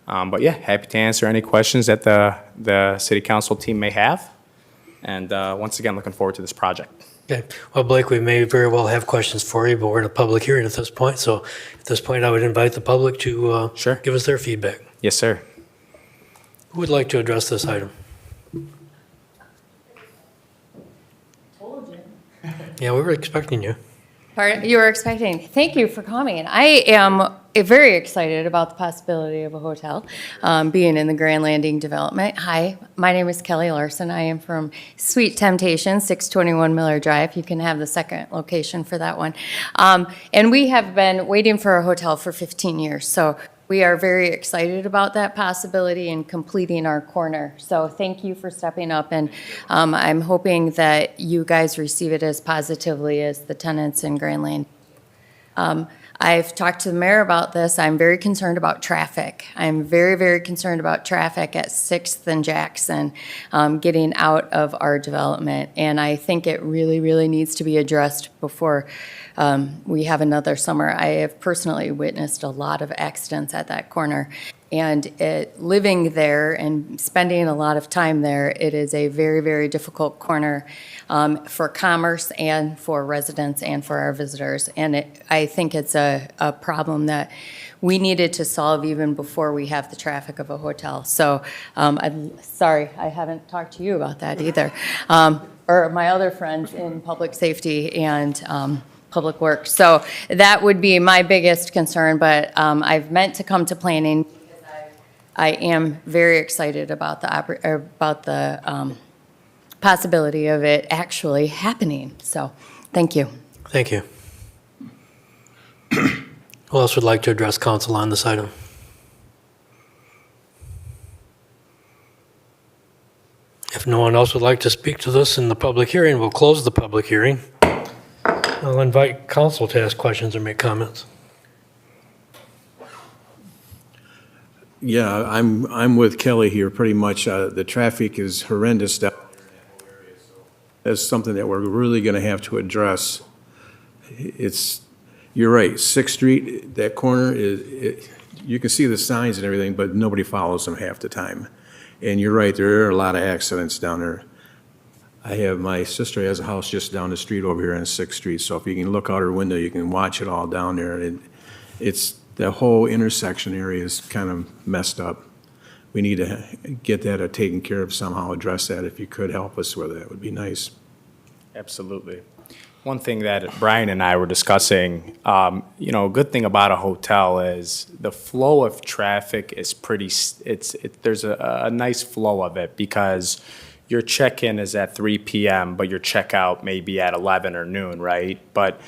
But yeah, happy to answer any questions that the City Council team may have. And once again, looking forward to this project. Okay. Well, Blake, we may very well have questions for you, but we're in a public hearing at this point. So at this point, I would invite the public to Sure. give us their feedback. Yes, sir. Who would like to address this item? Yeah, we were expecting you. Pardon? You were expecting. Thank you for coming. I am very excited about the possibility of a hotel being in the Grand Landing development. Hi, my name is Kelly Larson. I am from Sweet Temptation, 621 Miller Drive. You can have the second location for that one. And we have been waiting for a hotel for 15 years. So we are very excited about that possibility and completing our corner. So thank you for stepping up, and I'm hoping that you guys receive it as positively as the tenants in Grand Lane. I've talked to the mayor about this. I'm very concerned about traffic. I'm very, very concerned about traffic at 6th and Jackson getting out of our development. And I think it really, really needs to be addressed before we have another summer. I have personally witnessed a lot of accidents at that corner. And living there and spending a lot of time there, it is a very, very difficult corner for commerce and for residents and for our visitors. And I think it's a problem we needed to solve even before we have the traffic of a hotel. So I'm sorry, I haven't talked to you about that either. Or my other friends in public safety and public works. So that would be my biggest concern, but I've meant to come to planning. I am very excited about the possibility of it actually happening. So, thank you. Thank you. Who else would like to address council on this item? If no one else would like to speak to this in the public hearing, we'll close the public hearing. I'll invite council to ask questions or make comments. Yeah, I'm with Kelly here, pretty much. The traffic is horrendous down there in that whole area, so that's something that we're really going to have to address. You're right, 6th Street, that corner, you can see the signs and everything, but nobody follows them half the time. And you're right, there are a lot of accidents down there. My sister has a house just down the street over here on 6th Street, so if you can look out her window, you can watch it all down there. The whole intersection area is kind of messed up. We need to get that taken care of somehow, address that. If you could help us with it, would be nice. Absolutely. One thing that Brian and I were discussing, a good thing about a hotel is the flow of traffic is there's a nice flow of it because your check-in is at 3 p.m., but your checkout may be at 11 or noon, right? But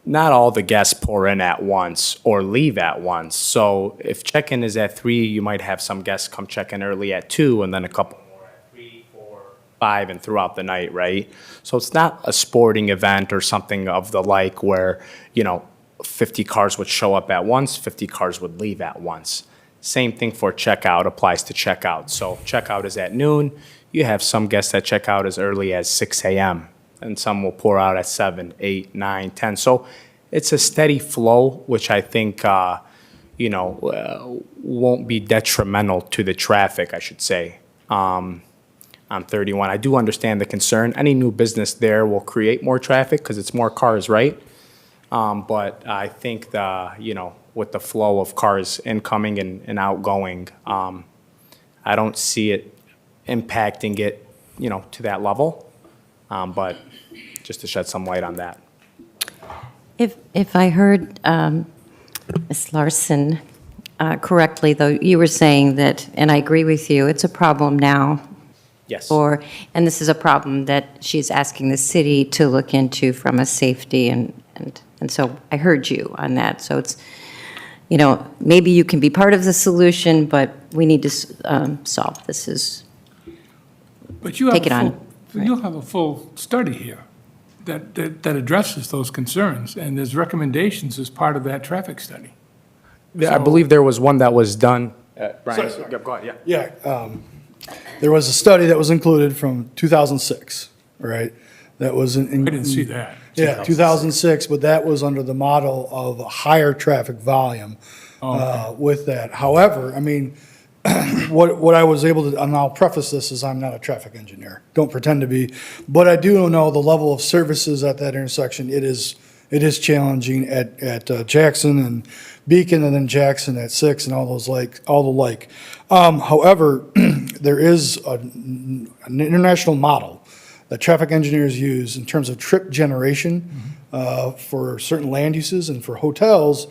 not all the guests pour in at once or leave at once. So if check-in is at 3, you might have some guests come check in early at 2 and then a couple more at 3, 4, 5 and throughout the night, right? So it's not a sporting event or something of the like where, 50 cars would show up at once, 50 cars would leave at once. Same thing for checkout applies to checkout. So checkout is at noon. You have some guests that check out as early as 6 a.m. and some will pour out at 7, 8, 9, 10. So it's a steady flow, which I think, won't be detrimental to the traffic, I should say, on 31. I do understand the concern. Any new business there will create more traffic because it's more cars, right? But I think with the flow of cars incoming and outgoing, I don't see it impacting it to that level. But just to shed some light on that. If I heard Ms. Larson correctly, though, you were saying that, and I agree with you, it's a problem now, Yes. and this is a problem that she's asking the city to look into from a safety, and so I heard you on that. So it's, maybe you can be part of the solution, but we need to solve this. But you have Take it on. You'll have a full study here that addresses those concerns, and there's recommendations as part of that traffic study. I believe there was one that was done. Brian, Sorry. go ahead, yeah. Yeah, there was a study that was included from 2006, right? That was in. I didn't see that. Yeah, 2006, but that was under the model of a higher traffic volume with that. However, I mean, what I was able to, and I'll preface this as I'm not a traffic engineer, don't pretend to be, but I do know the level of services at that intersection. It is challenging at Jackson and Beacon, and then Jackson at 6 and all the like. However, there is an international model that traffic engineers use in terms of trip generation for certain land uses and for hotels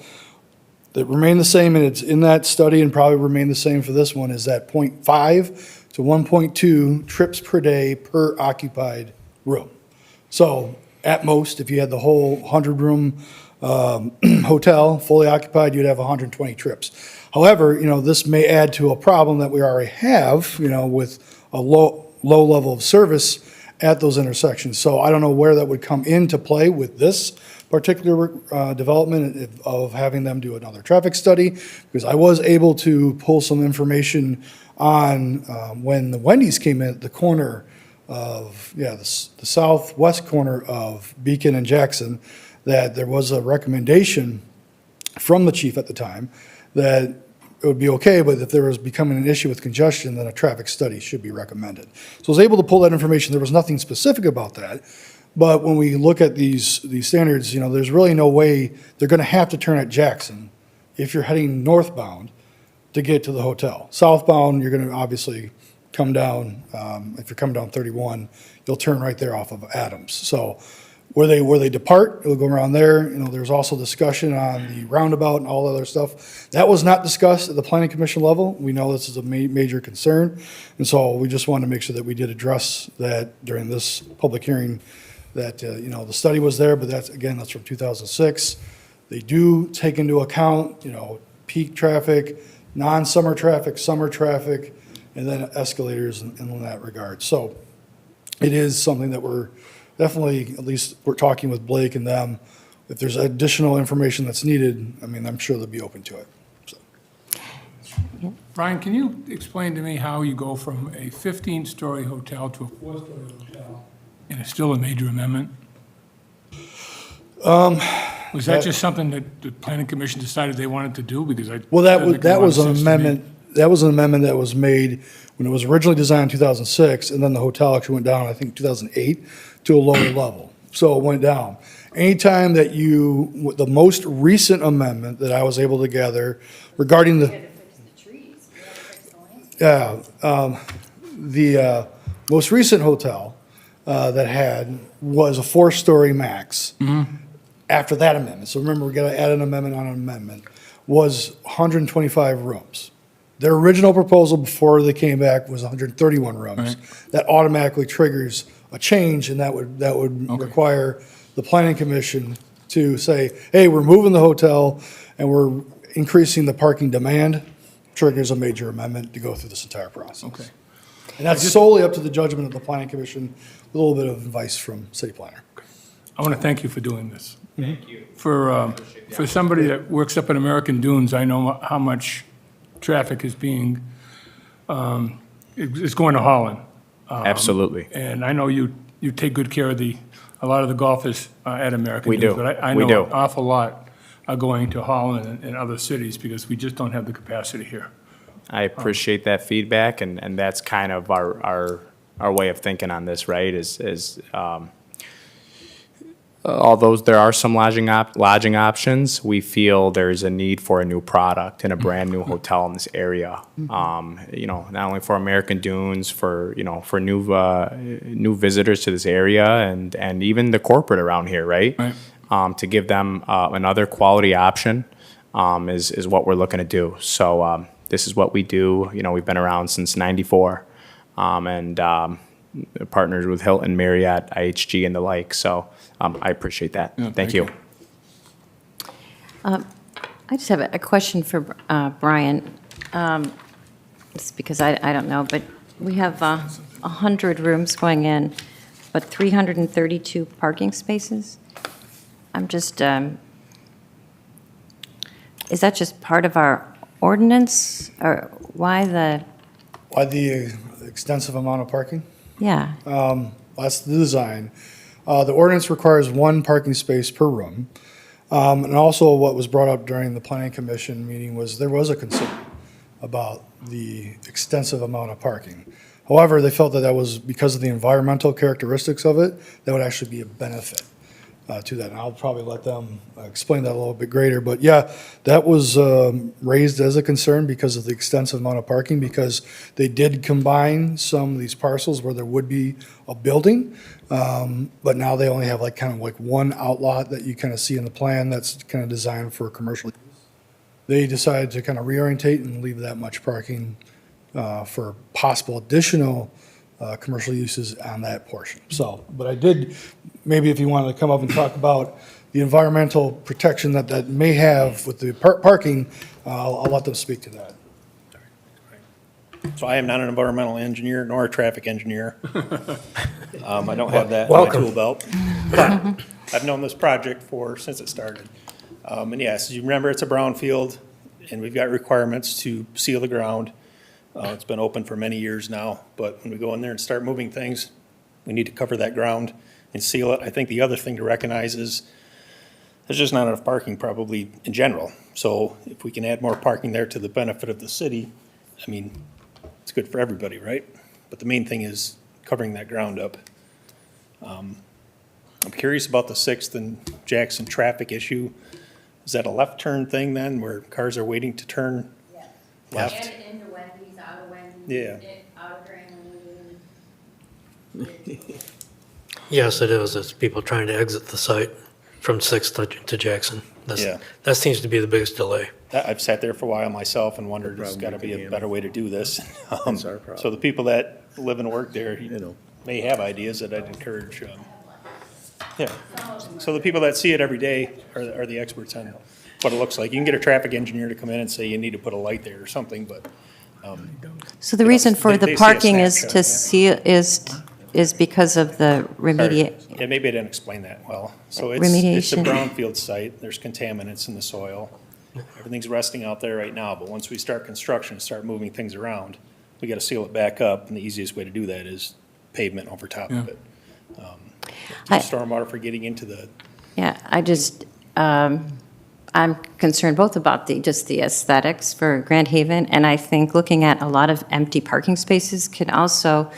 that remain the same, and it's in that study and probably remain the same for this one, is that 0.5 to 1.2 trips per day per occupied room. So at most, if you had the whole 100-room hotel fully occupied, you'd have 120 trips. However, this may add to a problem that we already have, with a low level of service at those intersections. So I don't know where that would come into play with this particular development of having them do another traffic study, because I was able to pull some information on when the Wendy's came in at the corner of, the southwest corner of Beacon and Jackson, that there was a recommendation from the chief at the time that it would be okay, but if there was becoming an issue with congestion, then a traffic study should be recommended. So I was able to pull that information. There was nothing specific about that. But when we look at these standards, there's really no way they're going to have to turn at Jackson if you're heading northbound to get to the hotel. Southbound, you're going to obviously come down, if you're coming down 31, you'll turn right there off of Adams. So where they depart, it'll go around there. There's also discussion on the roundabout and all other stuff. That was not discussed at the planning commission level. We know this is a major concern. And so we just wanted to make sure that we did address that during this public hearing, that, the study was there, but that's from 2006. They do take into account, peak traffic, non-summer traffic, summer traffic, and then escalators in that regard. So it is something that we're definitely, at least we're talking with Blake and them. If there's additional information that's needed, I'm sure they'll be open to it. So. Brian, can you explain to me how you go from a 15-story hotel to a 4-story hotel and it's still a major amendment? Was that just something that the planning commission decided they wanted to do? Because that was an amendment. That was an amendment that was made when it was originally designed in 2006, and then the hotel actually went down, I think, 2008 to a lower level. So it went down. Anytime that the most recent amendment that I was able to gather regarding the most recent hotel that was a 4-story max. After that amendment, so remember, we got to add an amendment on an amendment, was 125 rooms. Their original proposal before they came back was 131 rooms. Right. That automatically triggers a change, and that would require the planning commission to say, hey, we're moving the hotel and we're increasing the parking demand, triggers a major amendment to go through this entire process. Okay. And that's solely up to the judgment of the planning commission, with a little bit of advice from city planner. I want to thank you for doing this. Thank you. For somebody that works up in American Dunes, I know how much traffic is being, it's going to Holland. Absolutely. And I know you take good care of a lot of the golfers at American We Dunes. do. But I We know do. an awful lot are going to Holland and other cities because we just don't have the capacity here. I appreciate that feedback, and that's kind of our way of thinking on this, right? although there are some lodging options, we feel there's a need for a new product and a brand-new hotel in this area. Not only for American Dunes, for new visitors to this area, and even the corporate around here, right? To give them another quality option is what we're looking to do. So this is what we do. We've been around since '94, and partners with Hilton, Marriott, IHG, and the like. So I appreciate that. Yeah, Thank you. I just have a question for Brian. It's because I don't know, but we have 100 rooms going in, but 332 parking spaces? I'm just, is that just part of our ordinance, or why the, Extensive amount of parking? yeah, That's the design. The ordinance requires one parking space per room. And also what was brought up during the planning commission meeting was there was a concern about the extensive amount of parking. However, they felt that that was because of the environmental characteristics of it, that would actually be a benefit to that. And I'll probably let them explain that a little bit greater. But yeah, that was raised as a concern because of the extensive amount of parking, because they did combine some of these parcels where there would be a building. But now they only have kind of one outlot that you kind of see in the plan that's kind of designed for commercial use. They decided to kind of reorientate and leave that much parking for possible additional commercial uses on that portion. So, but I did, maybe if you wanted to come up and talk about the environmental protection that may have with the parking, I'll let them speak to that. So I am not an environmental engineer nor a traffic engineer. I don't have that in my Welcome. tool belt. But I've known this project since it started. And yes, as you remember, it's a brownfield, and we've got requirements to seal the ground. It's been open for many years now, but when we go in there and start moving things, we need to cover that ground and seal it. I think the other thing to recognize is there's just not enough parking probably in general. So if we can add more parking there to the benefit of the city, I mean, it's good for everybody, right? But the main thing is covering that ground up. I'm curious about the 6th and Jackson traffic issue. Is that a left turn thing then, where cars are waiting to turn left? And into Wendy's, out of Wendy's. Yeah. Out of Grand Union. Yes, it is. It's people trying to exit the site from 6th to Jackson. Yeah. That seems to be the biggest delay. I've sat there for a while myself and wondered, there's got to be a better way to do this. That's our problem. So the people that live and work there, may have ideas that I'd encourage. Yeah. So the people that see it every day are the experts on what it looks like. You can get a traffic engineer to come in and say you need to put a light there or something, but. so the reason for they the see a parking is snapshot, to yeah. see, is because of the remediate, Yeah, maybe I didn't explain that well. So it's a Remediation. brownfield site. There's contaminants in the soil. Everything's resting out there right now, but once we start construction, start moving things around, we got to seal it back up, and the easiest way to do that is pavement over top of it. I- Stormwater for getting into the, yeah, I just, I'm concerned both about just the aesthetics for Grand Haven, and I think looking at a lot of empty parking spaces can also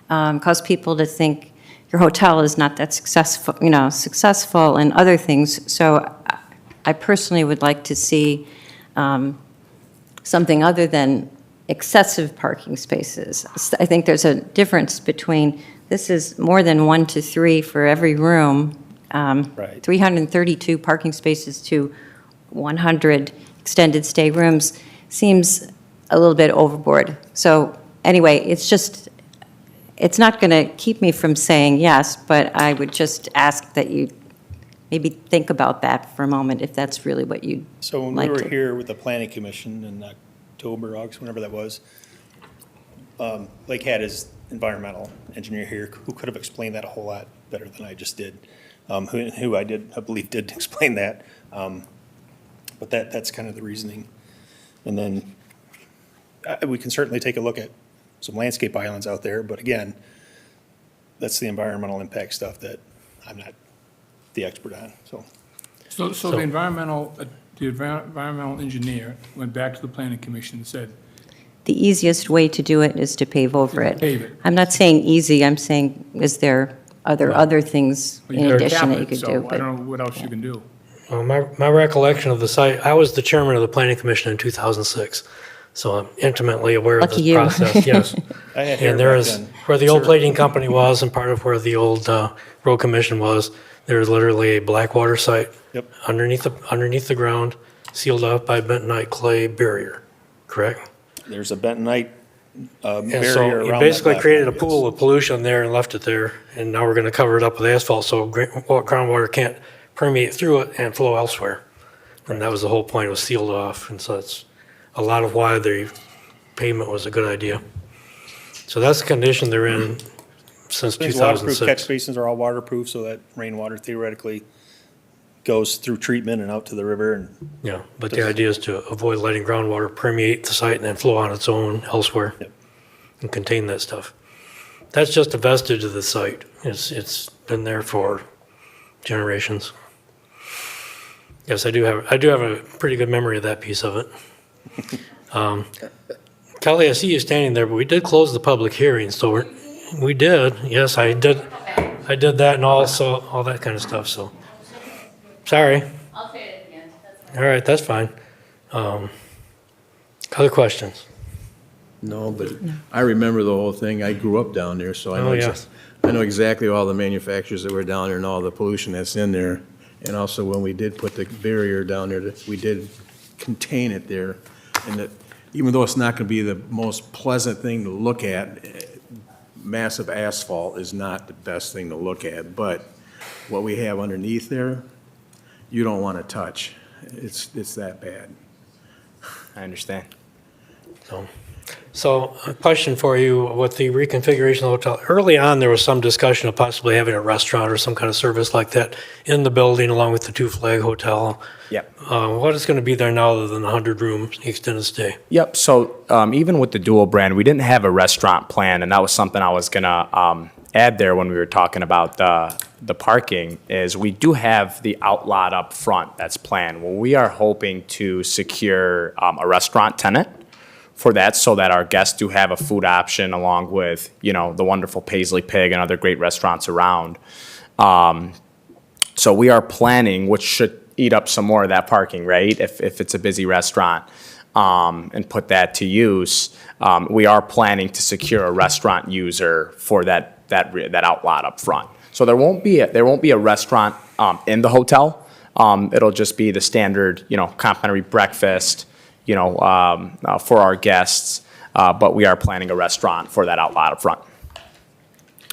cause people to think your hotel is not that successful and other things. So I personally would like to see something other than excessive parking spaces. I think there's a difference between, this is more than 1 to 3 for every room. Right. 332 parking spaces to 100 extended stay rooms seems a little bit overboard. So anyway, it's not going to keep me from saying yes, but I would just ask that you maybe think about that for a moment, if that's really what you'd so when like we were to. here with the planning commission in October, August, whenever that was, Lake had his environmental engineer here who could have explained that a whole lot better than I just did. Who I believe did explain that. But that's kind of the reasoning. And then we can certainly take a look at some landscape islands out there, but again, that's the environmental impact stuff that I'm not the expert on, so. So the environmental engineer went back to the planning commission and said, The easiest way to do it is to pave over it. Pave it. I'm not saying easy, I'm saying, is there are there other things You in gotta addition cap that you it, could so do? I But don't know what else you can do. Well, my recollection of the site, I was the chairman of the planning commission in 2006, so I'm intimately aware of Lucky this you. process, yes. I had hair And there back is, then. where the old Sir. plating company was and part of where the old road commission was, there's literally a black water site. Yep. Underneath the ground, sealed off by bentonite clay barrier, correct? There's a bentonite And barrier so around you that basically black created a line, pool yes. of pollution there and left it there, and now we're gonna cover it up with asphalt, so groundwater can't permeate through it and flow elsewhere. And that was the whole point, it was sealed off, and so it's a lot of why the pavement was a good idea. So that's the condition they're in since These waterproof catch 2006. basins are all waterproof, so that rainwater theoretically goes through treatment and out to the river, and Yeah, but the idea is to avoid letting groundwater permeate the site and then flow on its own elsewhere Yep. and contain that stuff. That's just a vestige of the site. It's been there for generations. Yes, I do have a pretty good memory of that piece of it. Kelly, I see you standing there, but we did close the public hearing, so we did, yes, I did that and also all that kind of stuff, so. Sorry. I'll say it at the end. All right, that's fine. Other questions? No, but I remember the whole thing. I grew up down there, so I know, Oh, yeah. I know exactly all the manufacturers that were down there and all the pollution that's in there. And also when we did put the barrier down there, that we did contain it there. And that even though it's not going to be the most pleasant thing to look at, massive asphalt is not the best thing to look at. But what we have underneath there, you don't want to touch. It's that bad. I understand. So a question for you, with the reconfiguration of the hotel, early on, there was some discussion of possibly having a restaurant or some kind of service like that in the building along with the Two Flag Hotel. Yep. What is going to be there now other than 100 rooms, extended stay? Yep. So even with the dual brand, we didn't have a restaurant plan, and that was something I was gonna add there when we were talking about the parking. Is we do have the outlot up front that's planned. Well, we are hoping to secure a restaurant tenant for that, so that our guests do have a food option along with the wonderful Paisley Pig and other great restaurants around. So we are planning, which should eat up some more of that parking, right? If it's a busy restaurant, and put that to use. We are planning to secure a restaurant user for that outlot up front. So there won't be a restaurant in the hotel. It'll just be the standard, complimentary breakfast, for our guests. But we are planning a restaurant for that outlot up front.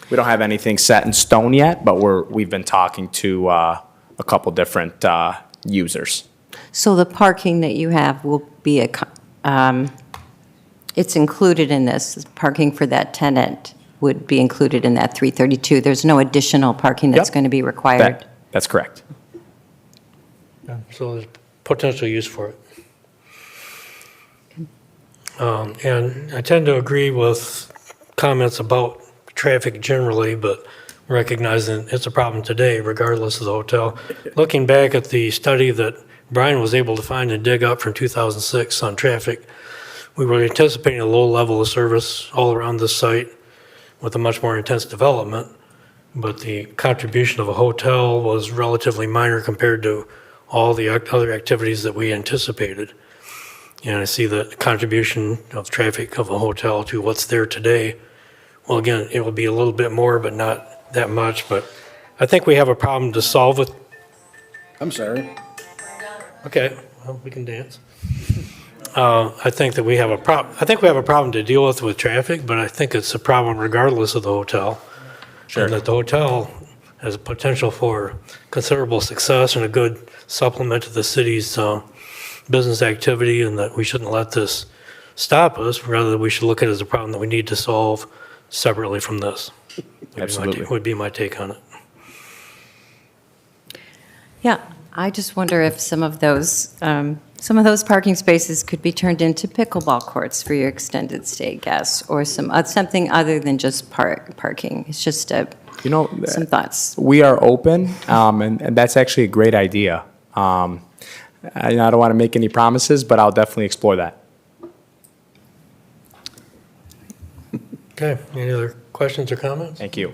We don't have anything set in stone yet, but we've been talking to a couple different users. So the parking that you have will be it's included in this, parking for that tenant would be included in that 332. There's no additional parking that's Yep. going to be required. That's correct. So there's potential use for it. And I tend to agree with comments about traffic generally, but recognizing it's a problem today regardless of the hotel. Looking back at the study that Brian was able to find and dig up from 2006 on traffic, we were anticipating a low level of service all around this site with a much more intense development, but the contribution of a hotel was relatively minor compared to all the other activities that we anticipated. And I see the contribution of traffic of a hotel to what's there today. Well, again, it will be a little bit more, but not that much. But I think we have a problem to solve with. I'm sorry. Okay, well, we can dance. I think that we have a problem. I think we have a problem to deal with traffic, but I think it's a problem regardless of the hotel. Sure. And that the hotel has a potential for considerable success and a good supplement to the city's business activity, and that we shouldn't let this stop us. Rather, we should look at it as a problem that we need to solve separately from this. Absolutely. Would be my take on it. Yeah, I just wonder if some of those parking spaces could be turned into pickleball courts for your extended stay guests, or something other than just parking. It's just some thoughts. We are open, and that's actually a great idea. I don't want to make any promises, but I'll definitely explore that. Okay, any other questions or comments? Thank you.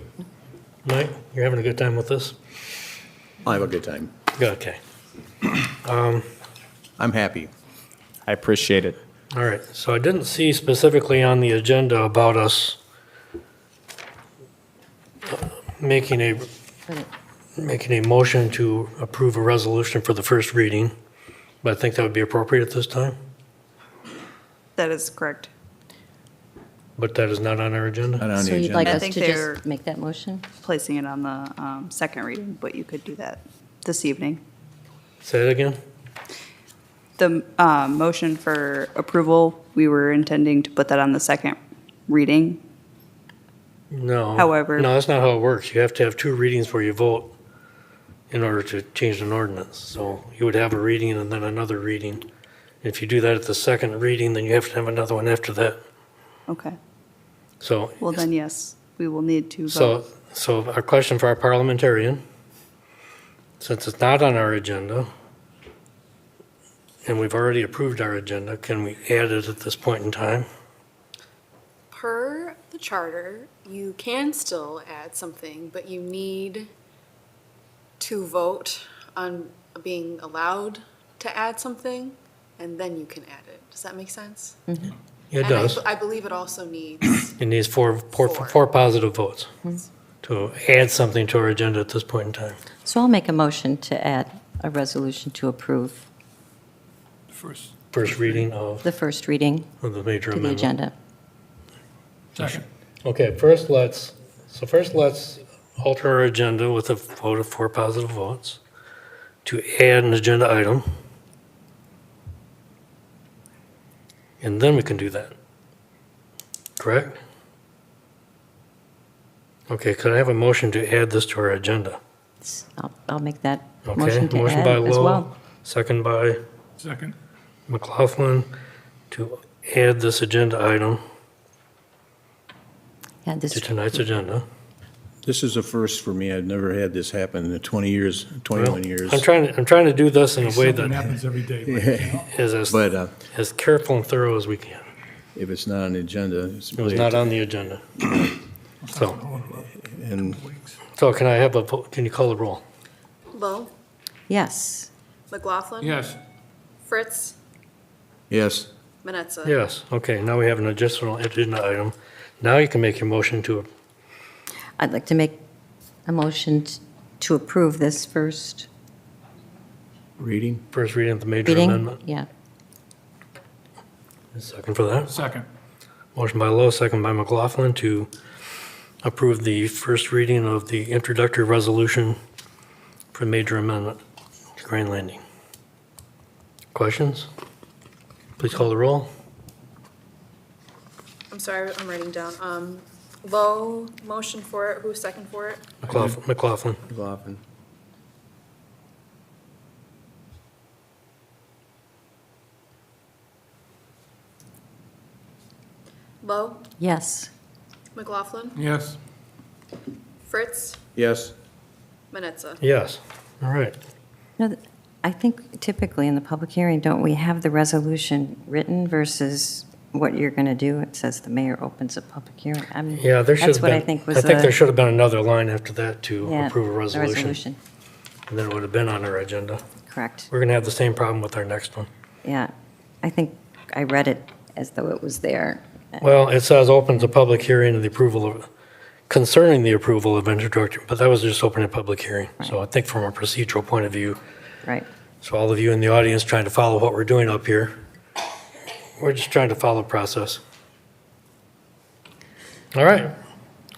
Mike, you're having a good time with this? I'll have a good time. Good, okay. I'm happy. I appreciate it. All right, so I didn't see specifically on the agenda about us making a motion to approve a resolution for the first reading, but I think that would be appropriate at this time, That is correct. but that is not on our agenda. Not on So the you'd like agenda. I us think to they're- just make that motion? Placing it on the second reading, but you could do that this evening. Say it again? The motion for approval, we were intending to put that on the second reading. No. However- No, that's not how it works. You have to have two readings before you vote in order to change an ordinance. So you would have a reading and then another reading. If you do that at the second reading, then you have to have another one after that. Okay, So, well then, yes, we will need to so, vote. so our question for our parliamentarian, since it's not on our agenda, and we've already approved our agenda, can we add it at this point in time? Per the charter, you can still add something, but you need to vote on being allowed to add something, and then you can add it. Does that make sense? It And does. I believe it also needs, It needs four positive votes to add something to our agenda at this point in time. So I'll make a motion to add a resolution to approve First. First reading of the first reading the major to the amendment. agenda. Second. Okay, first let's alter our agenda with a vote of 4 positive votes to add an agenda item. And then we can do that. Correct? Okay, could I have a motion to add this to our agenda? I'll make that Okay, motion to motion add by as Lowe, well. second by Second. McLaughlin to add this agenda item Add this, to tonight's agenda. This is a first for me. I've never had this happen in the 20 years, 21 years. I'm trying to do this in a way Something that happens every day. but- is as, But as careful and thorough as we can. if it's not on the agenda, it's It was really, not on the agenda. So, and so can I have a, can you call the roll? Lowe, yes. McLaughlin. Yes. Fritz, yes, Manetza. Yes, okay, now we have an additional agenda item. Now you can make your motion to, I'd like to make a motion to approve this first reading. first reading of the major reading. amendment. Yeah. A second for that. Second. Motion by Lowe, second by McLaughlin to approve the first reading of the introductory resolution for major amendment to Grand Landing. Questions? Please call the roll. I'm sorry, I'm writing down. Lowe, motion for it. Who's second for it? McLaughlin. McLaughlin. Lowe, Yes. McLaughlin, Yes. Fritz, Yes, Manetza. Yes, all right. No, I think typically in the public hearing, don't we have the resolution written versus what you're going to do? It says the mayor opens a public hearing. I mean, Yeah, there should have that's been. what I think was I think the- there should have been another line after that to yeah, approve a the resolution. And then it would have been on our agenda. Correct. We're going to have the same problem with our next one. Yeah. I think I read it as though it was there. Well, it says opens a public hearing of the approval of, concerning the approval of introductory, but that was just opening a public hearing. So I think from a procedural point of view, Right. so all of you in the audience trying to follow what we're doing up here, we're just trying to follow the process. All right.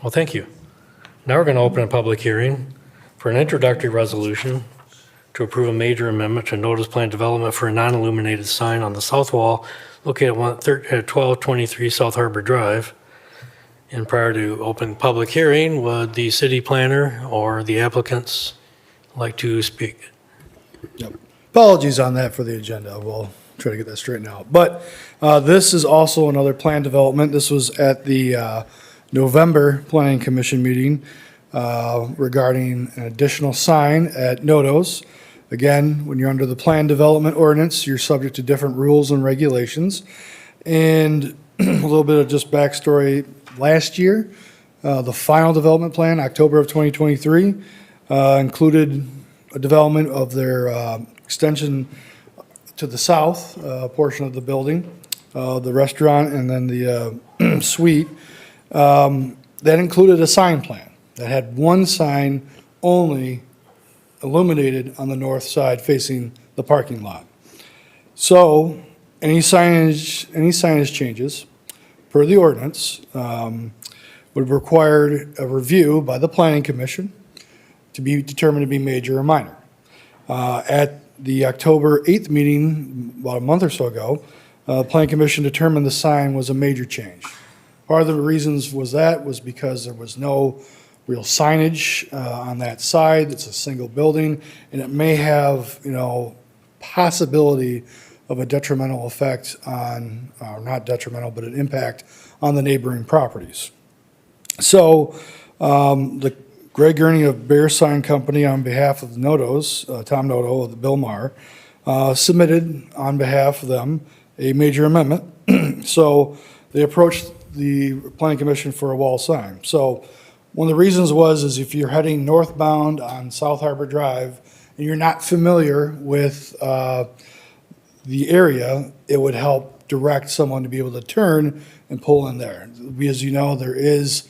Well, thank you. Now we're going to open a public hearing for an introductory resolution to approve a major amendment to notice plan development for a non-illuminated sign on the south wall located at 1223 South Harbor Drive. And prior to open public hearing, would the city planner or the applicants like to speak? Yep. Apologies on that for the agenda. We'll try to get that straightened out. But this is also another plan development. This was at the November Planning Commission meeting regarding an additional sign at Nodos. Again, when you're under the plan development ordinance, you're subject to different rules and regulations. And a little bit of just backstory, last year, The final development plan, October of 2023, included a development of their extension to the south portion of the building, the restaurant and then the suite. That included a sign plan that had one sign only illuminated on the north side facing the parking lot. So any signage changes per the ordinance would require a review by the planning commission to be determined to be major or minor. At the October 8th meeting, about a month or so ago, the planning commission determined the sign was a major change. Part of the reasons was because there was no real signage on that side. It's a single building, and it may have, possibility of a detrimental effect on, or not detrimental, but an impact on the neighboring properties. So the Greg Gurney of Bear Sign Company, on behalf of the Notos, Tom Noto of the Bill Maher, submitted on behalf of them a major amendment. So they approached the planning commission for a wall sign. So one of the reasons is if you're heading northbound on South Harbor Drive and you're not familiar with the area, it would help direct someone to be able to turn and pull in there. As you know, there is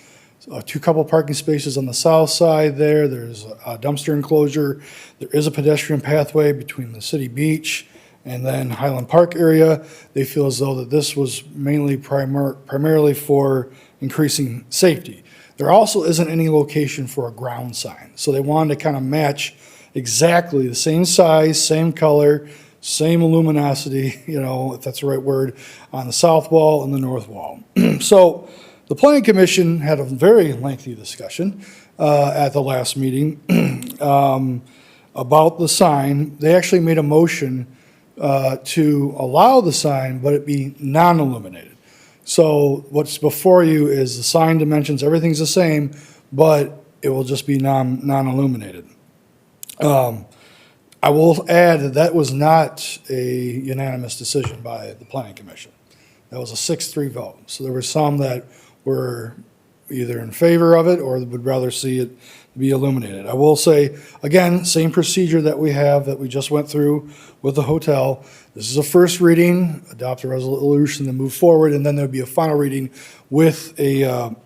couple parking spaces on the south side there. There's a dumpster enclosure. There is a pedestrian pathway between the city beach and then Highland Park area. They feel as though that this was mainly primarily for increasing safety. There also isn't any location for a ground sign. So they wanted to kind of match exactly the same size, same color, same luminosity, if that's the right word, on the south wall and the north wall. So the planning commission had a very lengthy discussion at the last meeting about the sign. They actually made a motion to allow the sign, but it be non-illuminated. So what's before you is the sign dimensions, everything's the same, but it will just be non-illuminated. I will add that was not a unanimous decision by the planning commission. That was a 6-3 vote. So there were some that were either in favor of it or would rather see it be illuminated. I will say, again, same procedure that we just went through with the hotel. This is a first reading, adopt a resolution to move forward, and then there'll be a final reading with an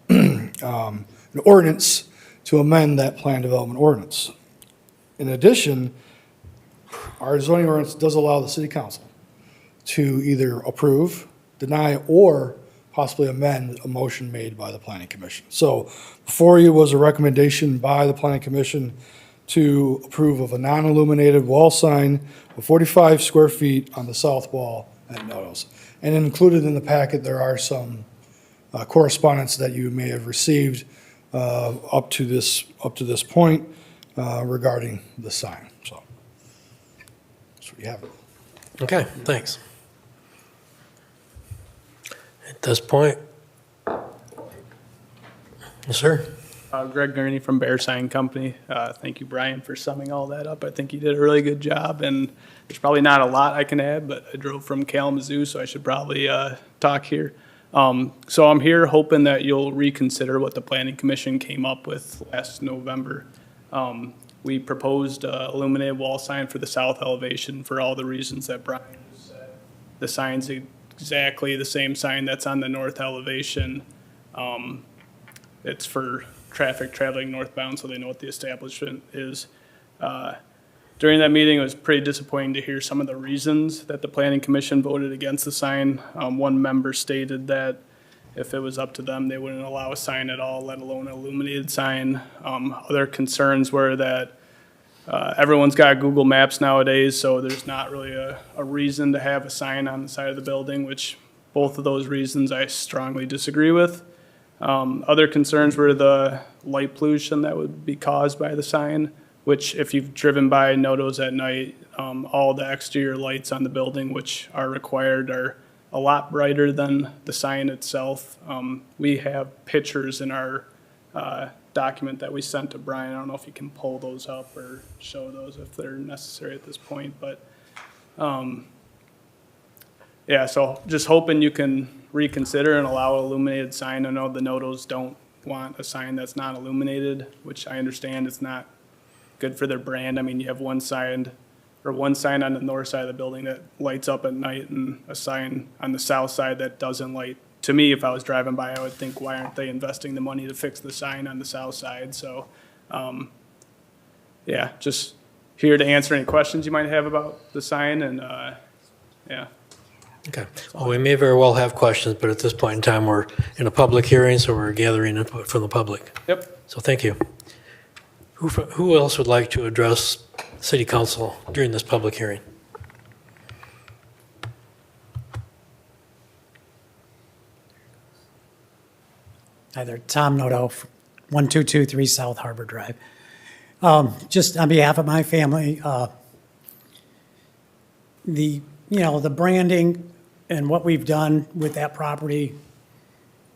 ordinance to amend that plan development ordinance. In addition, our zoning ordinance does allow the city council to either approve, deny, or possibly amend a motion made by the planning commission. So before you was a recommendation by the planning commission to approve of a non-illuminated wall sign of 45 square feet on the south wall at Notos. And included in the packet, there are some correspondence that you may have received up to this point regarding the sign. So that's what you have. Okay, thanks. At this point, yes, sir. Greg Gurney from Bear Sign Company. Thank you, Brian, for summing all that up. I think you did a really good job, and there's probably not a lot I can add, but I drove from Kalamazoo, so I should probably talk here. So I'm here hoping that you'll reconsider what the Planning Commission came up with last November. We proposed illuminated wall sign for the south elevation for all the reasons that Brian just said. The sign's exactly the same sign that's on the north elevation. It's for traffic traveling northbound, so they know what the establishment is. During that meeting, it was pretty disappointing to hear some of the reasons that the Planning Commission voted against the sign. One member stated that if it was up to them, they wouldn't allow a sign at all, let alone an illuminated sign. Other concerns were that everyone's got Google Maps nowadays, so there's not really a reason to have a sign on the side of the building, which both of those reasons I strongly disagree with. Other concerns were the light pollution that would be caused by the sign, which if you've driven by Notos at night, all the exterior lights on the building, which are required, are a lot brighter than the sign itself. We have pictures in our document that we sent to Brian. I don't know if you can pull those up or show those if they're necessary at this point, but yeah, so just hoping you can reconsider and allow an illuminated sign. I know the Notos don't want a sign that's not illuminated, which I understand it's not good for their brand. I mean, you have one sign on the north side of the building that lights up at night and a sign on the south side that doesn't light. To me, if I was driving by, I would think, why aren't they investing the money to fix the sign on the south side? So, yeah, just here to answer any questions you might have about the sign and, yeah. Okay. Well, we may very well have questions, but at this point in time, we're in a public hearing, so we're gathering input from the public. Yep. So thank you. Who else would like to address City Council during this public hearing? Hi there, Tom Noto, 1223 South Harbor Drive. Just on behalf of my family, the branding and what we've done with that property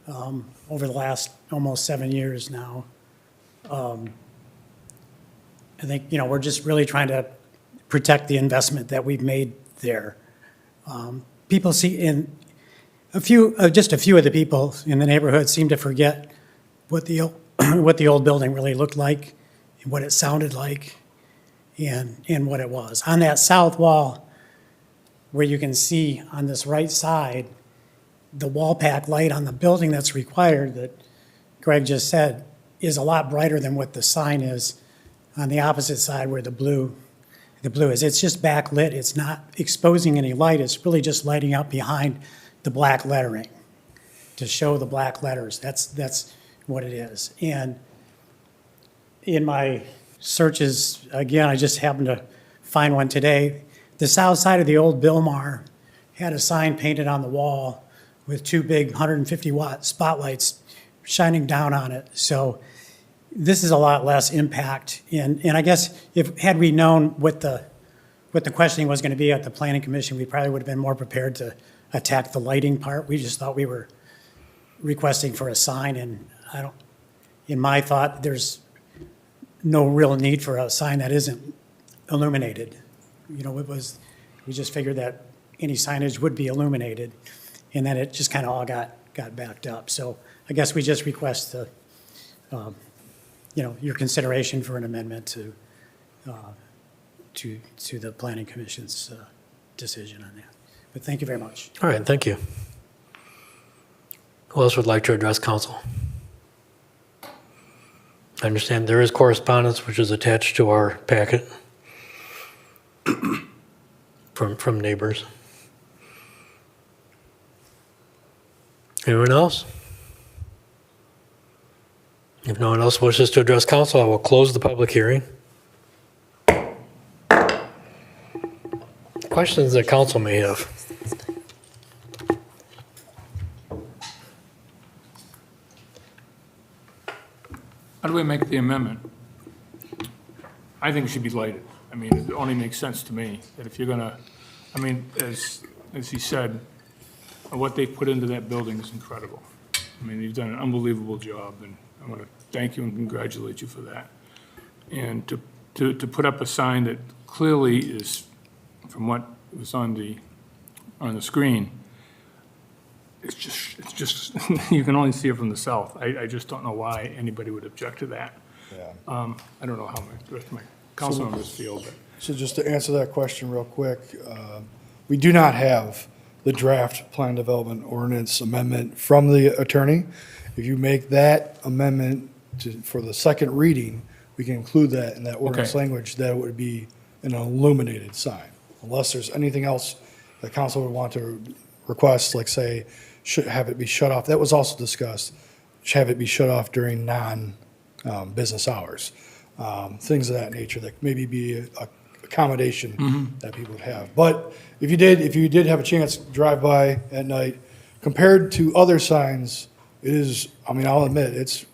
over the last almost 7 years now. I think, we're just really trying to protect the investment that we've made there. People see, just a few of the people in the neighborhood seem to forget what the old building really looked like, and what it sounded like, and what it was. On that south wall, where you can see on this right side, the wall pack light on the building that's required, that Greg just said, is a lot brighter than what the sign is on the opposite side where the blue is. It's just backlit. It's not exposing any light. It's really just lighting up behind the black lettering to show the black letters. That's what it is. And in my searches, again, I just happened to find one today. The south side of the old Bilmar had a sign painted on the wall with two big 150-watt spotlights shining down on it. So this is a lot less impact. And I guess had we known what the questioning was going to be at the Planning Commission, we probably would have been more prepared to attack the lighting part. We just thought we were requesting for a sign, and in my thought, there's no real need for a sign that isn't illuminated. We just figured that any signage would be illuminated, and then it just kind of all got backed up. So I guess we just request your consideration for an amendment to the Planning Commission's decision on that. But thank you very much. All right, thank you. Who else would like to address council? I understand there is correspondence which is attached to our packet from neighbors. Anyone else? If no one else wishes to address council, I will close the public hearing. Questions that council may have? How do we make the amendment? I think it should be lighted. I mean, it only makes sense to me that if you're gonna, as he said, what they put into that building is incredible. I mean, you've done an unbelievable job, and I want to thank you and congratulate you for that. And to put up a sign that clearly is, from what was on the screen, it's just you can only see it from the south. I just don't know why anybody would object to that. Yeah. I don't know how the rest of my council members feel, but. So just to answer that question real quick, we do not have the draft plan development ordinance amendment from the attorney. If you make that amendment for the second reading, we can include that in that ordinance language, that it would be an illuminated sign. Unless there's anything else the council would want to request, like say, should have it be shut off. That was also discussed, should have it be shut off during non-business hours. Things of that nature that maybe be a accommodation that people would have. But if you did have a chance to drive by at night, compared to other signs, it is, I'll admit, it's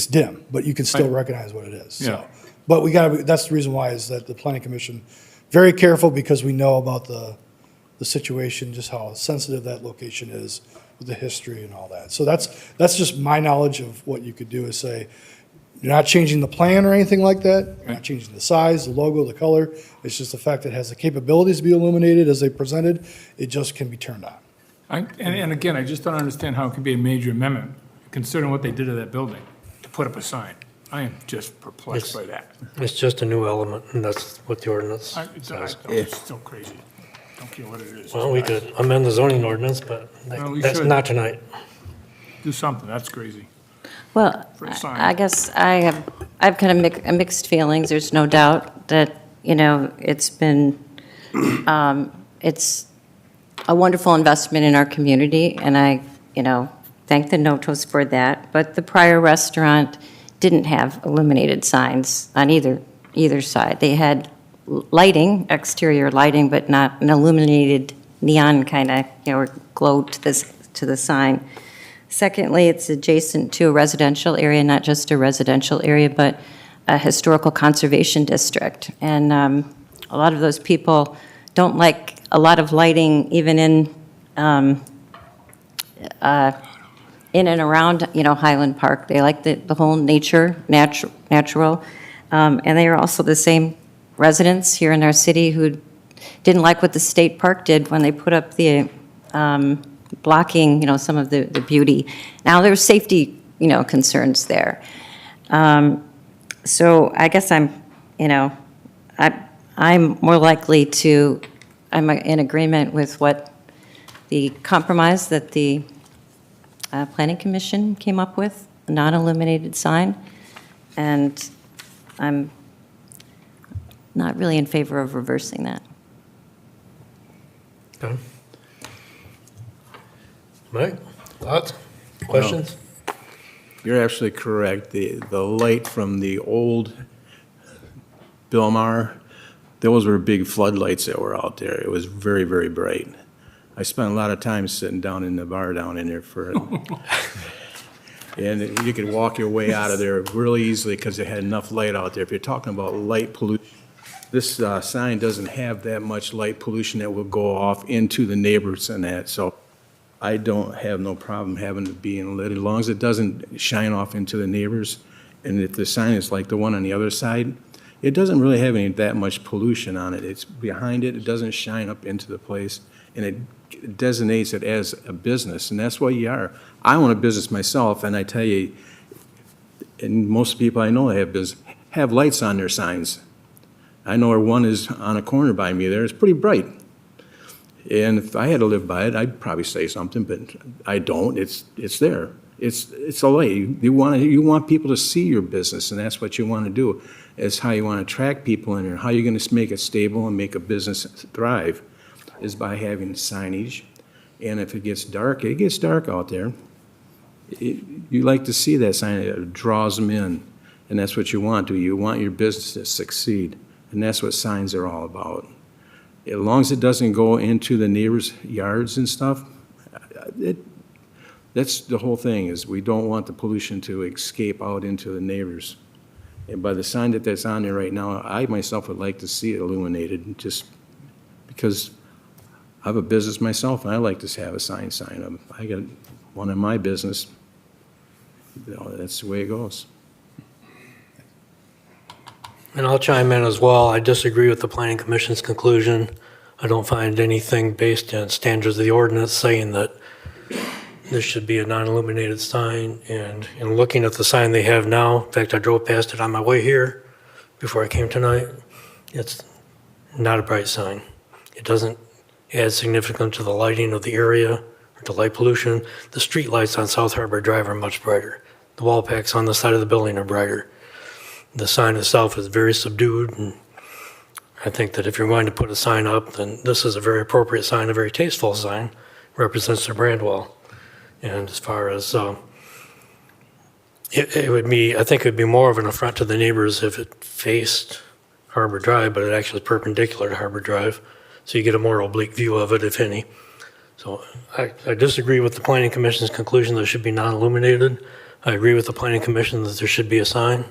dim, but you can still recognize what it is. So, but that's the reason why is that the Planning Commission, very careful because we know about the situation, just how sensitive that location is with the history and all that. So that's just my knowledge of what you could do is say, you're not changing the plan or anything like that. You're not changing the size, the logo, the color. It's just the fact that it has the capabilities to be illuminated as they presented. It just can be turned on. And again, I just don't understand how it could be a major amendment. considering what they did to that building, to put up a sign. I am just perplexed by that. It's just a new element, and that's what the ordinance says. It's still crazy. Don't care what it is. Well, we could amend the zoning ordinance, but Well, we that's should. not tonight. Do something, that's crazy. Well, For a sign. I guess I have kind of mixed feelings. There's no doubt that, it's been, it's a wonderful investment in our community, and I, thank the Notos for that. But the prior restaurant didn't have illuminated signs on either side. They had lighting, exterior lighting, but not an illuminated neon kind of, or glow to the sign. Secondly, it's adjacent to a residential area, not just a residential area, but a historical conservation district. And a lot of those people don't like a lot of lighting even in and around, Highland Park. They like the whole natural. And they are also the same residents here in our city who didn't like what the state park did when they put up the blocking, some of the beauty. Now, there's safety, concerns there. So I guess I'm more likely to, I'm in agreement with what the compromise that the Planning Commission came up with, a non-illuminated sign. And I'm not really in favor of reversing that. Okay. Mike, thoughts, questions? You're absolutely correct. The light from the old Bilmar, those were big floodlights that were out there. It was very, very bright. I spent a lot of time sitting down in the bar down in there for it. And you could walk your way out of there really easily because it had enough light out there. If you're talking about light pollution, this sign doesn't have that much light pollution that will go off into the neighbors and that. So I don't have no problem having it being lit as long as it doesn't shine off into the neighbors. And if the sign is like the one on the other side, it doesn't really have that much pollution on it. It's behind it. It doesn't shine up into the place, and it designates it as a business, and that's what you are. I own a business myself, and I tell you, and most people I know that have lights on their signs. I know where one is on a corner by me there. It's pretty bright. And if I had to live by it, I'd probably say something, but I don't. It's there. It's a light. You want people to see your business, and that's what you want to do. It's how you want to attract people in there. How you're going to make it stable and make a business thrive is by having signage. And if it gets dark out there. You like to see that sign. It draws them in, and that's what you want. You want your business to succeed, and that's what signs are all about. As long as it doesn't go into the neighbors' yards and stuff, that's the whole thing, is we don't want the pollution to escape out into the neighbors. And by the sign that's on there right now, I myself would like to see it illuminated, just because I have a business myself, and I like to have a sign up. I got one in my business. That's the way it goes. And I'll chime in as well. I disagree with the Planning Commission's conclusion. I don't find anything based on standards of the ordinance saying that this should be a non-illuminated sign. And in looking at the sign they have now, in fact, I drove past it on my way here before I came tonight. It's not a bright sign. It doesn't add significance to the lighting of the area or to light pollution. The street lights on South Harbor Drive are much brighter. The wall packs on the side of the building are brighter. The sign itself is very subdued, and I think that if you're going to put a sign up, then this is a very appropriate sign, a very tasteful sign, represents the brand well. And as far as, it would be, I think it would be more of an affront to the neighbors if it faced Harbor Drive, but it actually is perpendicular to Harbor Drive, so you get a more oblique view of it, if any. So I disagree with the Planning Commission's conclusion that it should be non-illuminated. I agree with the Planning Commission that there should be a sign.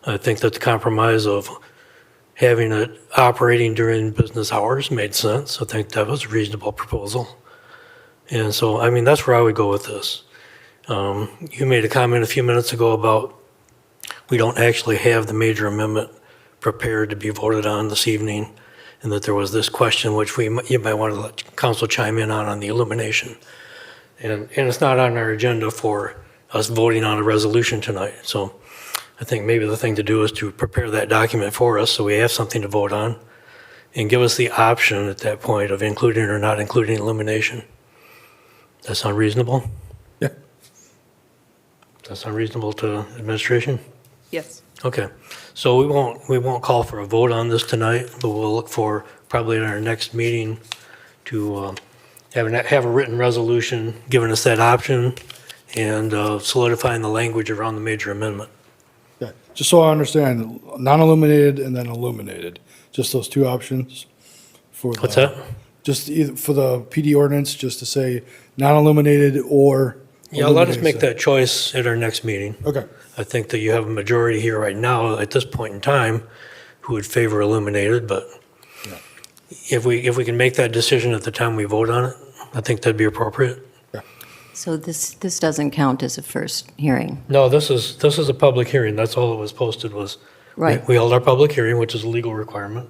I think that the compromise of having it operating during business hours made sense. I think that was a reasonable proposal. And so, I mean, that's where I would go with this. You made a comment a few minutes ago about we don't actually have the major amendment prepared to be voted on this evening, and that there was this question which you might want to let council chime in on the illumination. And it's not on our agenda for us voting on a resolution tonight. So I think maybe the thing to do is to prepare that document for us so we have something to vote on and give us the option at that point of including or not including illumination. That sound reasonable? Yeah. Does that sound reasonable to administration? Yes. Okay, so we won't call for a vote on this tonight, but we'll look for probably at our next meeting to have a written resolution giving us that option and solidifying the language around the major amendment. Yeah, just so I understand, non-illuminated and then illuminated, just those two options for the. What's that? Just either for the PD ordinance, just to say non-illuminated or. Yeah, let us illuminated. make that choice at our next meeting. Okay. I think that you have a majority here right now at this point in time who would favor illuminated, but if we can make that decision at the time we vote on it, I think that'd be appropriate. So this doesn't count as a first hearing? No, this is a public hearing. That's all that was posted was. Right. We held our public hearing, which is a legal requirement.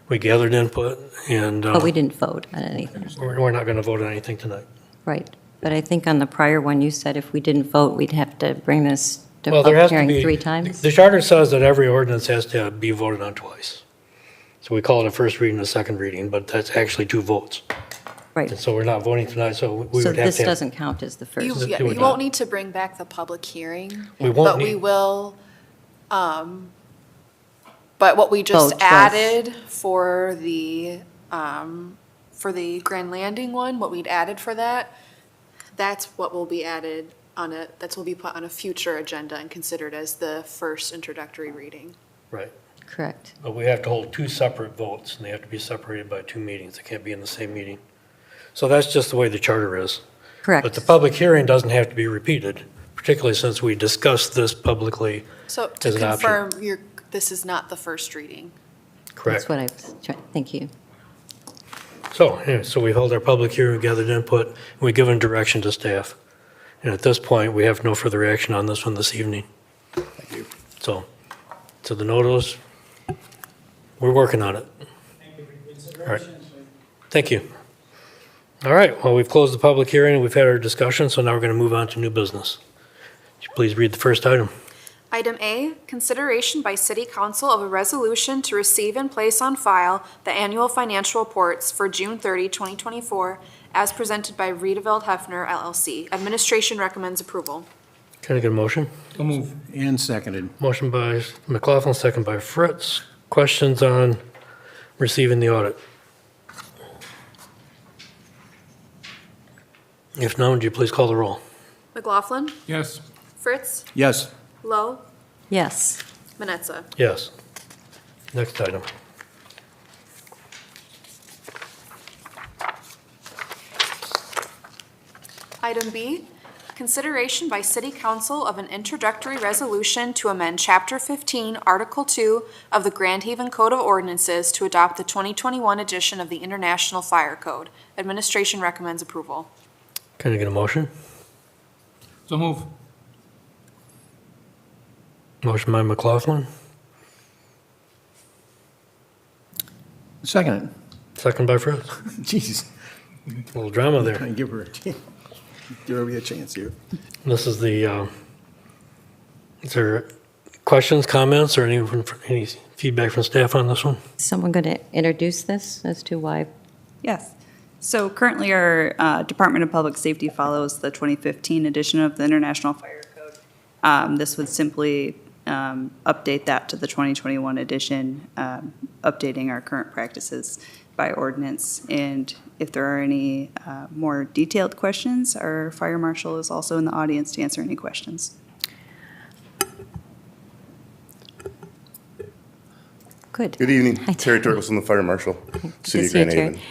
We gathered input and. But we didn't vote on anything? We're not going to vote on anything tonight. Right. But I think on the prior one, you said if we didn't vote, we'd have to bring this to Well, there public has to hearing be. 3 times? The charter says that every ordinance has to be voted on twice. So we call it a first reading, a second reading, but that's actually 2 votes. Right. And so we're not voting tonight, so we So would have this to. doesn't count as the first? You It would won't not. need to bring back the public hearing. We won't But we need- will, but what we just Vote twice. added for the Grand Landing one, what we'd added for that, that's what will be added that's will be put on a future agenda and considered as the first introductory reading. Right. Correct. But we have to hold 2 separate votes, and they have to be separated by 2 meetings. They can't be in the same meeting. So that's just the way the charter is. Correct. But the public hearing doesn't have to be repeated, particularly since we discussed this publicly. So to As an option. confirm, this is not the first reading. Correct. That's what I was trying, thank you. So, anyway, so we held our public hearing, gathered input, and we given direction to staff. And at this point, we have no further action on this one this evening. Thank you. So, to the notice, we're working on it. All right. Thank you. All right, well, we've closed the public hearing, and we've had our discussion, so now we're going to move on to new business. Would you please read the first item? Item A, consideration by City Council of a resolution to receive and place on file the annual financial reports for June 30, 2024, as presented by Riedeveld Hefner LLC. Administration recommends approval. Can I get a motion? So move. And seconded. Motion by McLaughlin, second by Fritz. Questions on receiving the audit? If none, would you please call the roll? McLaughlin, Yes. Fritz, Yes. Lowe, Yes. Manetza. Yes. Next item. Item B, consideration by City Council of an introductory resolution to amend Chapter 15, Article 2 of the Grand Haven Code of Ordinances to adopt the 2021 edition of the International Fire Code. Administration recommends approval. Can I get a motion? So move. Motion by McLaughlin, Seconded. second by Fritz. Jeez. A little drama there. Try and give her a chance. Give her a chance here. This is the, is there questions, comments, or any feedback from staff on this one? Is someone going to introduce this as to why? Yes. So currently, our Department of Public Safety follows the 2015 edition of the International Fire Code. This would simply update that to the 2021 edition, updating our current practices by ordinance. And if there are any more detailed questions, our fire marshal is also in the audience to answer any questions. Good. Good evening, Hi, Terry Torkelson, the Fire Marshal, Good City to of see you, Grand Terry. Haven.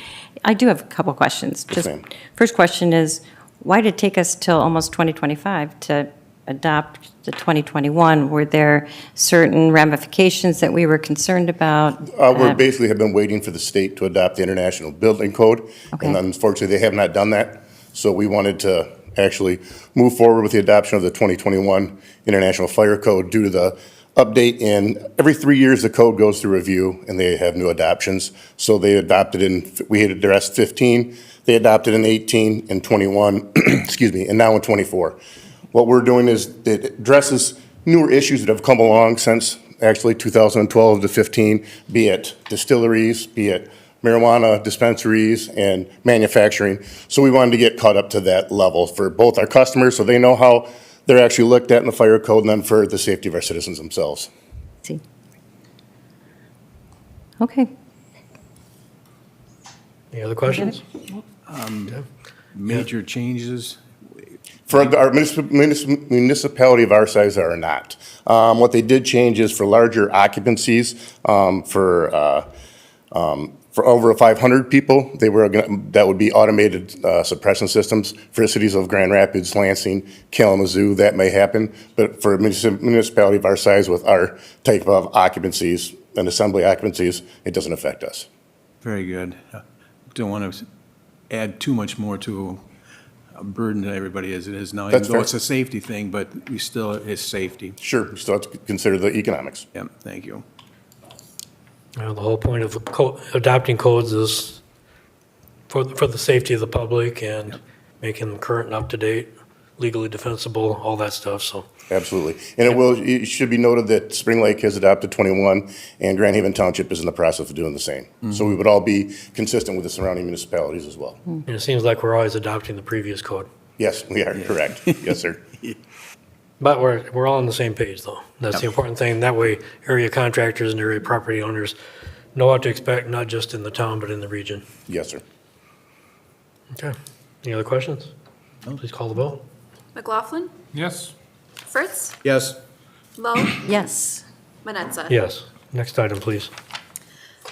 I do have a couple questions. Yes, Just ma'am. First question is, why did it take us till almost 2025 to adopt the 2021? Were there certain ramifications that we were concerned about? We basically have been waiting for the state to adopt the International Building Code, Okay. and unfortunately, they have not done that. So we wanted to actually move forward with the adoption of the 2021 International Fire Code due to the update. And every 3 years, the code goes through review, and they have new adoptions. So they adopted we had addressed 15, they adopted in 18 and 21, excuse me, and now in 24. What we're doing is it addresses newer issues that have come along since actually 2012 to 15, be it distilleries, be it marijuana dispensaries and manufacturing. So we wanted to get caught up to that level for both our customers so they know how they're actually looked at in the fire code, and then for the safety of our citizens themselves. See. Okay. Any other questions? Major changes? For our municipality of our size, there are not. What they did change is for larger occupancies, for over 500 people, that would be automated suppression systems. For cities of Grand Rapids, Lansing, Kalamazoo, that may happen. But for a municipality of our size with our type of occupancies and assembly occupancies, it doesn't affect us. Very good. Don't want to add too much more to a burden to everybody as it is now. That's Even though fair. it's a safety thing, but we still, it's safety. Sure, we still have to consider the economics. Yeah, thank you. The whole point of adopting codes is for the safety of the public and making them current and up to date, legally defensible, all that stuff, so. Absolutely. And it should be noted that Spring Lake has adopted 21, and Grand Haven Township is in the process of doing the same. So we would all be consistent with the surrounding municipalities as well. And it seems like we're always adopting the previous code. Yes, we are, correct. Yes, sir. But we're all on the same page, though. That's the important thing. That way, area contractors and area property owners know what to expect, not just in the town, but in the region. Yes, sir. Okay. Any other questions? Please call the vote. McLaughlin? Yes. Fritz? Yes. Lowe? Yes. Manetza? Yes. Next item, please.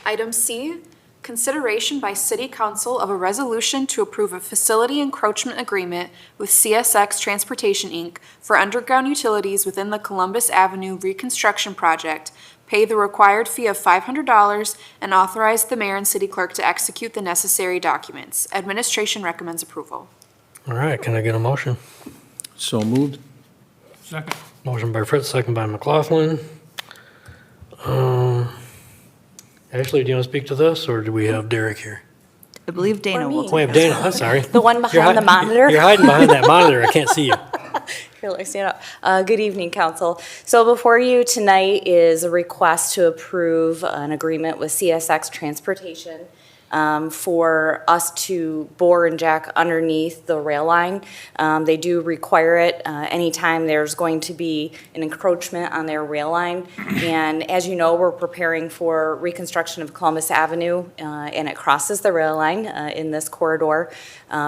Item C, consideration by City Council of a resolution to approve a facility encroachment agreement with CSX Transportation, Inc. for underground utilities within the Columbus Avenue reconstruction project, pay the required fee of $500, and authorize the mayor and city clerk to execute the necessary documents. Administration recommends approval. All right, can I get a motion? So moved? Second. Motion by Fritz, second by McLaughlin. Ashley, do you want to speak to this, or do we have Derek here? I believe Dana will. We have Dana, I'm sorry. The one You're behind the monitor? You're hiding behind that monitor, I can't see you. Here, let me stand up. Good evening, council. So before you tonight is a request to approve an agreement with CSX Transportation for us to bore and jack underneath the rail line. They do require it anytime there's going to be an encroachment on their rail line. And as you know, we're preparing for reconstruction of Columbus Avenue, and it crosses the rail line in this corridor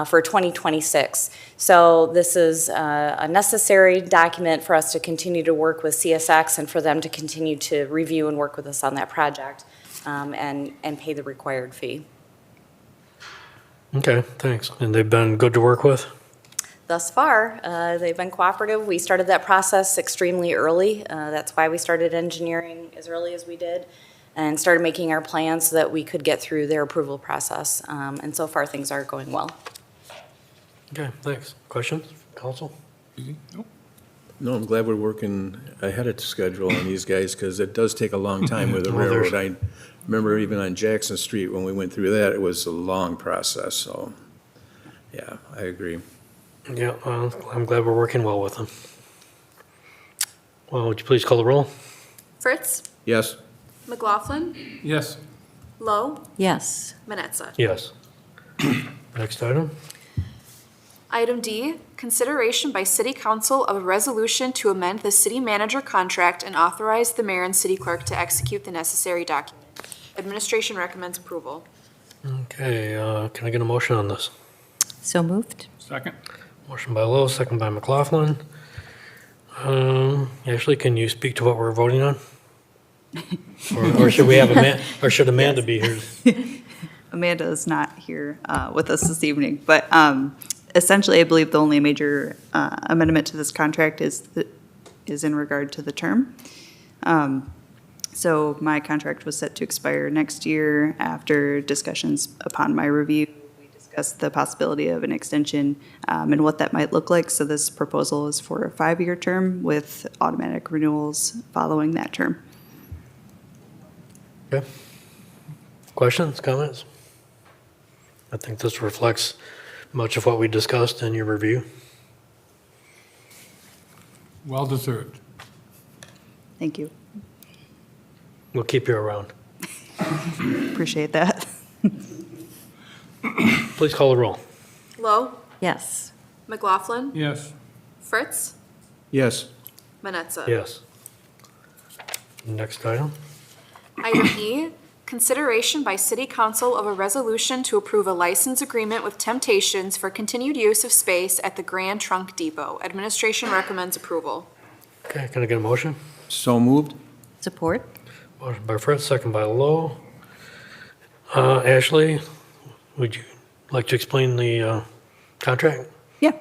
for 2026. So this is a necessary document for us to continue to work with CSX and for them to continue to review and work with us on that project and pay the required fee. Okay, thanks. And they've been good to work with? Thus far, they've been cooperative. We started that process extremely early. That's why we started engineering as early as we did and started making our plans so that we could get through their approval process. And so far, things are going well. Okay, thanks. Questions, council? No, I'm glad we're working ahead of schedule on these guys, because it does take a long time with the Well, there's- railroad. I remember even on Jackson Street, when we went through that, it was a long process, so, yeah, I agree. Yeah, well, I'm glad we're working well with them. Well, would you please call the roll? Fritz? Yes? McLaughlin? Yes. Lowe? Yes. Manetza? Yes. Next item? Item D, consideration by City Council of a resolution to amend the city manager contract and authorize the mayor and city clerk to execute the necessary document. Administration recommends approval. Okay, can I get a motion on this? So moved. Second. Motion by Lowe, second by McLaughlin. Ashley, can you speak to what we're voting on? Or should we have or should Amanda be here? Amanda is not here with us this evening, but essentially, I believe the only major amendment to this contract is in regard to the term. So my contract was set to expire next year. After discussions upon my review, we discussed the possibility of an extension and what that might look like. So this proposal is for a 5-year term with automatic renewals following that term. Okay. Questions, comments? I think this reflects much of what we discussed in your review. Well-deserved. Thank you. We'll keep you around. Appreciate that. Please call the roll. Lowe, Yes. McLaughlin, Yes. Fritz, Yes. Manetza. Yes. Next item. Item E, consideration by City Council of a resolution to approve a license agreement with Temptations for continued use of space at the Grand Trunk Depot. Administration recommends approval. Okay, can I get a motion? So moved? Support? Motion by Fritz, second by Lowe. Ashley, would you like to explain the contract? Yeah.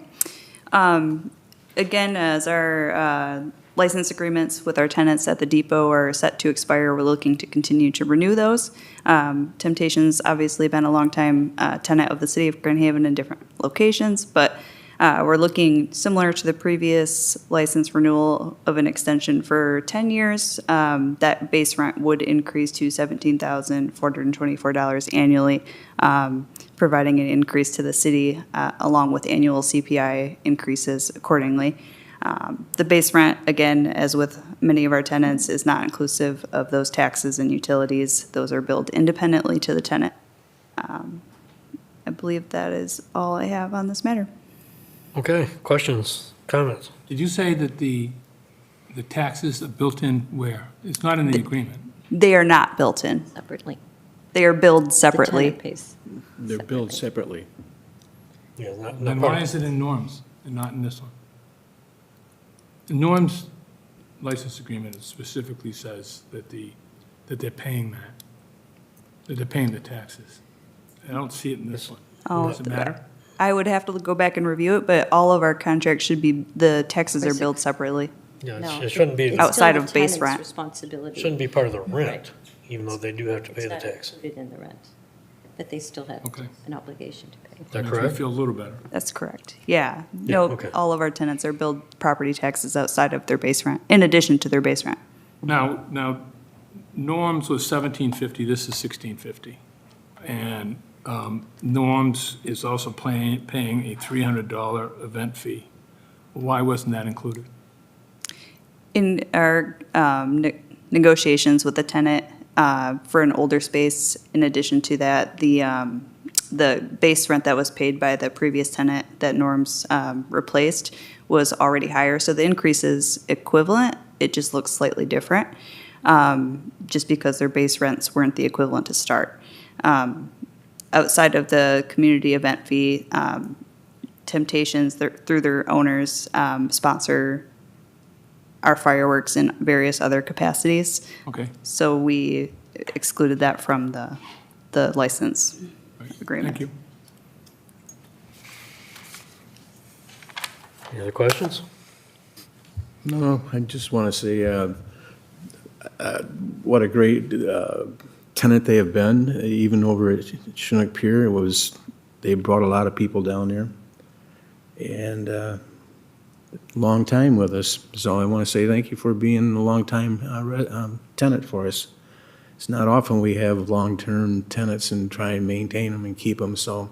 Again, as our license agreements with our tenants at the depot are set to expire, we're looking to continue to renew those. Temptations obviously been a longtime tenant of the city of Grand Haven in different locations, but we're looking similar to the previous license renewal of an extension for 10 years. That base rent would increase to $17,424 annually, providing an increase to the city along with annual CPI increases accordingly. The base rent, again, as with many of our tenants, is not inclusive of those taxes and utilities. Those are billed independently to the tenant. I believe that is all I have on this matter. Okay, questions, comments? Did you say that the taxes are built in where? It's not in the agreement. They are not built in. Separately. They are billed The separately. tenant pays. They're billed separately. Yeah, not Then part why of- is it in norms and not in this one? The norms license agreement specifically says that they're paying that they're paying the taxes. I don't see it in this one. Oh. Does it matter? I would have to go back and review it, but all of our contracts should be, the taxes are billed separately. Yeah, No, it shouldn't be, it's still Outside the of base tenant's rent. responsibility. shouldn't be part of the rent, Right. even though they do have to pay It's the not tax. included in the rent, but they still have Okay. an obligation to pay. Is that Makes me correct? feel a little better. That's correct. Yeah. Yeah, No, okay. all of our tenants are billed property taxes outside of their base rent, in addition to their base rent. Now, Norms was $1,750, this is $1,650. And Norms is also paying a $300 event fee. Why wasn't that included? In our negotiations with the tenant for an older space, in addition to that, the base rent that was paid by the previous tenant that Norms replaced was already higher. So the increase is equivalent. It just looks slightly different, just because their base rents weren't the equivalent to start. Outside of the community event fee, Temptations, through their owners, sponsor our fireworks in various other capacities. Okay. So we excluded that from the license agreement. Thank you. Any other questions? No, I just want to say what a great tenant they have been, even over at Chinook Pier. They brought a lot of people down there. And long time with us. So I want to say thank you for being a long-time tenant for us. It's not often we have long-term tenants and try and maintain them and keep them. So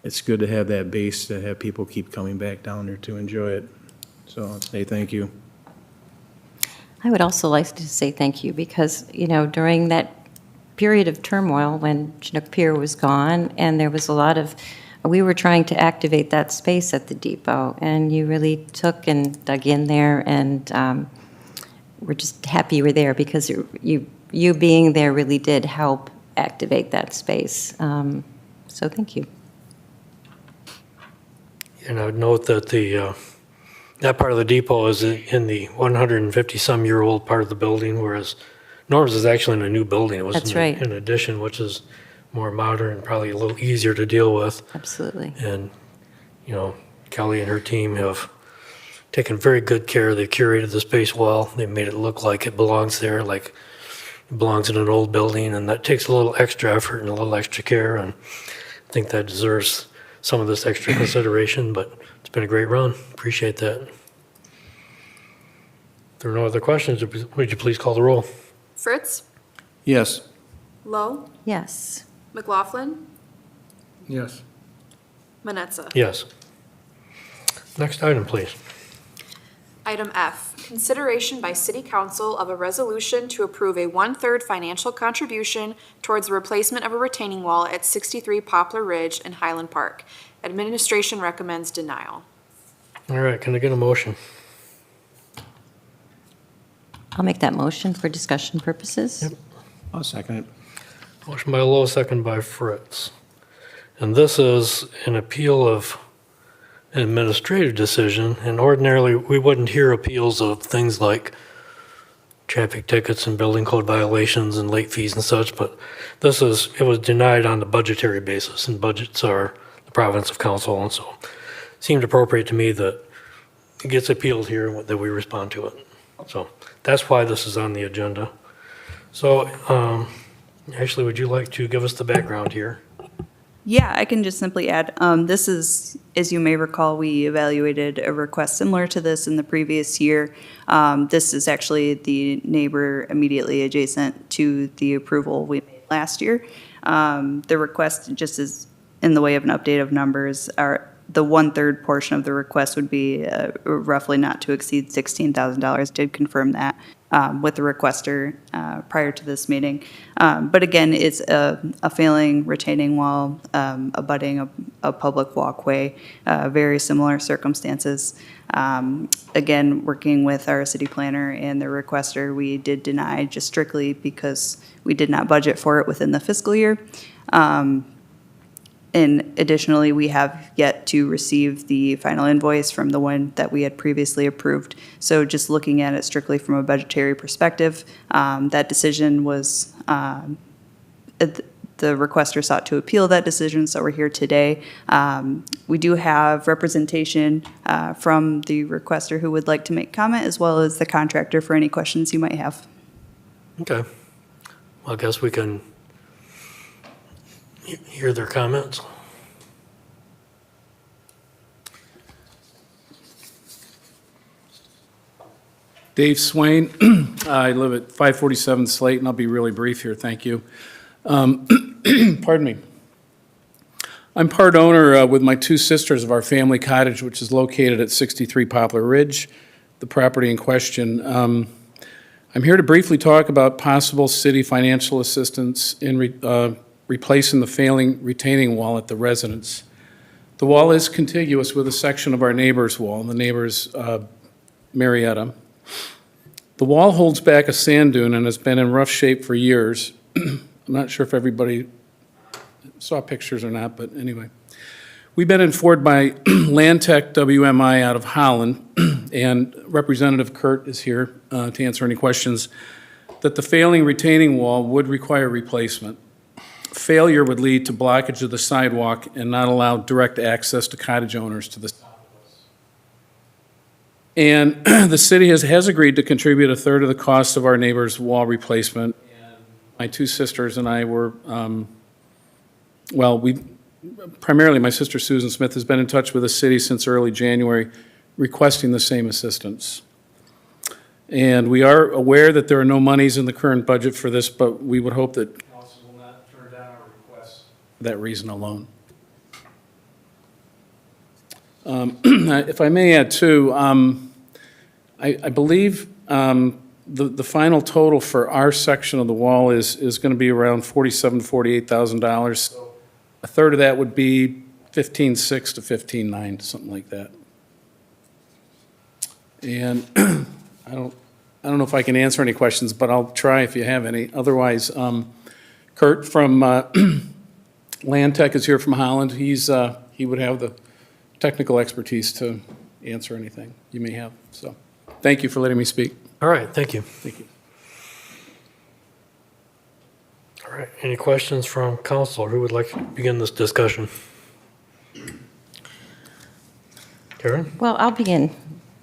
it's good to have that base, to have people keep coming back down there to enjoy it. So I'll say thank you. I would also like to say thank you because, during that period of turmoil when Chinook Pier was gone and there was we were trying to activate that space at the depot, and you really took and dug in there, and we're just happy you were there because you being there really did help activate that space. So thank you. And I would note that that part of the depot is in the 150-some-year-old part of the building, whereas Norm's is actually in a new building. It was That's right. in addition, which is more modern and probably a little easier to deal with. Absolutely. And, Kelly and her team have taken very good care. They've curated the space well. They've made it look like it belongs there, like it belongs in an old building, and that takes a little extra effort and a little extra care, and I think that deserves some of this extra consideration, but it's been a great run. Appreciate that. If there are no other questions, would you please call the roll? Fritz, Yes. Lowe, Yes. McLaughlin, Yes. Manetza. Yes. Next item, please. Item F, consideration by City Council of a resolution to approve a 1/3 financial contribution towards the replacement of a retaining wall at 63 Poplar Ridge in Highland Park. Administration recommends denial. All right, can I get a motion? I'll make that motion for discussion purposes. I'll second it. Motion by Lowe, second by Fritz. And this is an appeal of an administrative decision, and ordinarily, we wouldn't hear appeals of things like traffic tickets and building code violations and late fees and such, but it was denied on the budgetary basis, and budgets are the province of council, and so it seemed appropriate to me that it gets appealed here and that we respond to it. So that's why this is on the agenda. So, Ashley, would you like to give us the background here? Yeah, I can just simply add, this is, as you may recall, we evaluated a request similar to this in the previous year. This is actually the neighbor immediately adjacent to the approval we made last year. The request, just as in the way of an update of numbers, the 1/3 portion of the request would be roughly not to exceed $16,000. Did confirm that with the requester prior to this meeting. But again, it's a failing retaining wall abutting a public walkway, very similar circumstances. Again, working with our city planner and the requester, we did deny just strictly because we did not budget for it within the fiscal year. And additionally, we have yet to receive the final invoice from the one that we had previously approved. So just looking at it strictly from a budgetary perspective, that decision was, the requester sought to appeal that decision, so we're here today. We do have representation from the requester who would like to make comment, as well as the contractor for any questions you might have. Okay. Well, I guess we can hear their comments. Dave Swain. I live at 547 Slate, and I'll be really brief here, thank you. Pardon me. I'm part owner with my two sisters of our family cottage, which is located at 63 Poplar Ridge, the property in question. I'm here to briefly talk about possible city financial assistance in replacing the failing retaining wall at the residence. The wall is contiguous with a section of our neighbor's wall, the neighbor's Marietta. The wall holds back a sand dune and has been in rough shape for years. I'm not sure if everybody saw pictures or not, but anyway. We've been informed by Landtech WMI out of Holland, and Representative Kurt is here to answer any questions, that the failing retaining wall would require replacement. Failure would lead to blockage of the sidewalk and not allow direct access to cottage owners to the south of us. And the city has agreed to contribute 1/3 of the cost of our neighbor's wall replacement. And my two sisters and I were, primarily my sister Susan Smith has been in touch with the city since early January requesting the same assistance. And we are aware that there are no monies in the current budget for this, but we would hope that council will not turn down our request for that reason alone. If I may add too, I believe the final total for our section of the wall is going to be around $47,000 to $48,000. So 1/3 of that would be $15,600 to $15,900, something like that. And I don't know if I can answer any questions, but I'll try if you have any. Otherwise, Kurt from Landtech is here from Holland. He would have the technical expertise to answer anything you may have. So, thank you for letting me speak. All right, thank you. Thank you. All right, any questions from council? Who would like to begin this discussion? Karen? Well, I'll begin,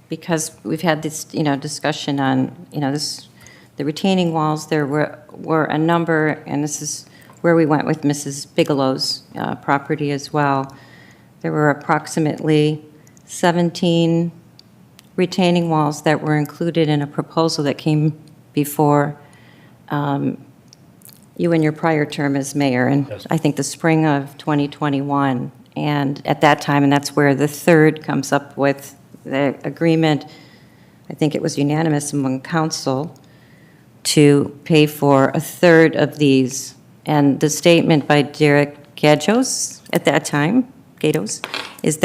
because we've had this, discussion on, the retaining walls. There were a number, and this is where we went with Mrs. Bigelow's property as well. There were approximately 17 retaining walls that were included in a proposal that came before you in your prior term as mayor, and Yes. I think the spring of 2021. And at that time, and that's where the 1/3 comes up with the agreement I think it was unanimous among council, to pay for a third of these. And the statement by Derek Gajos at that time, Gatos, was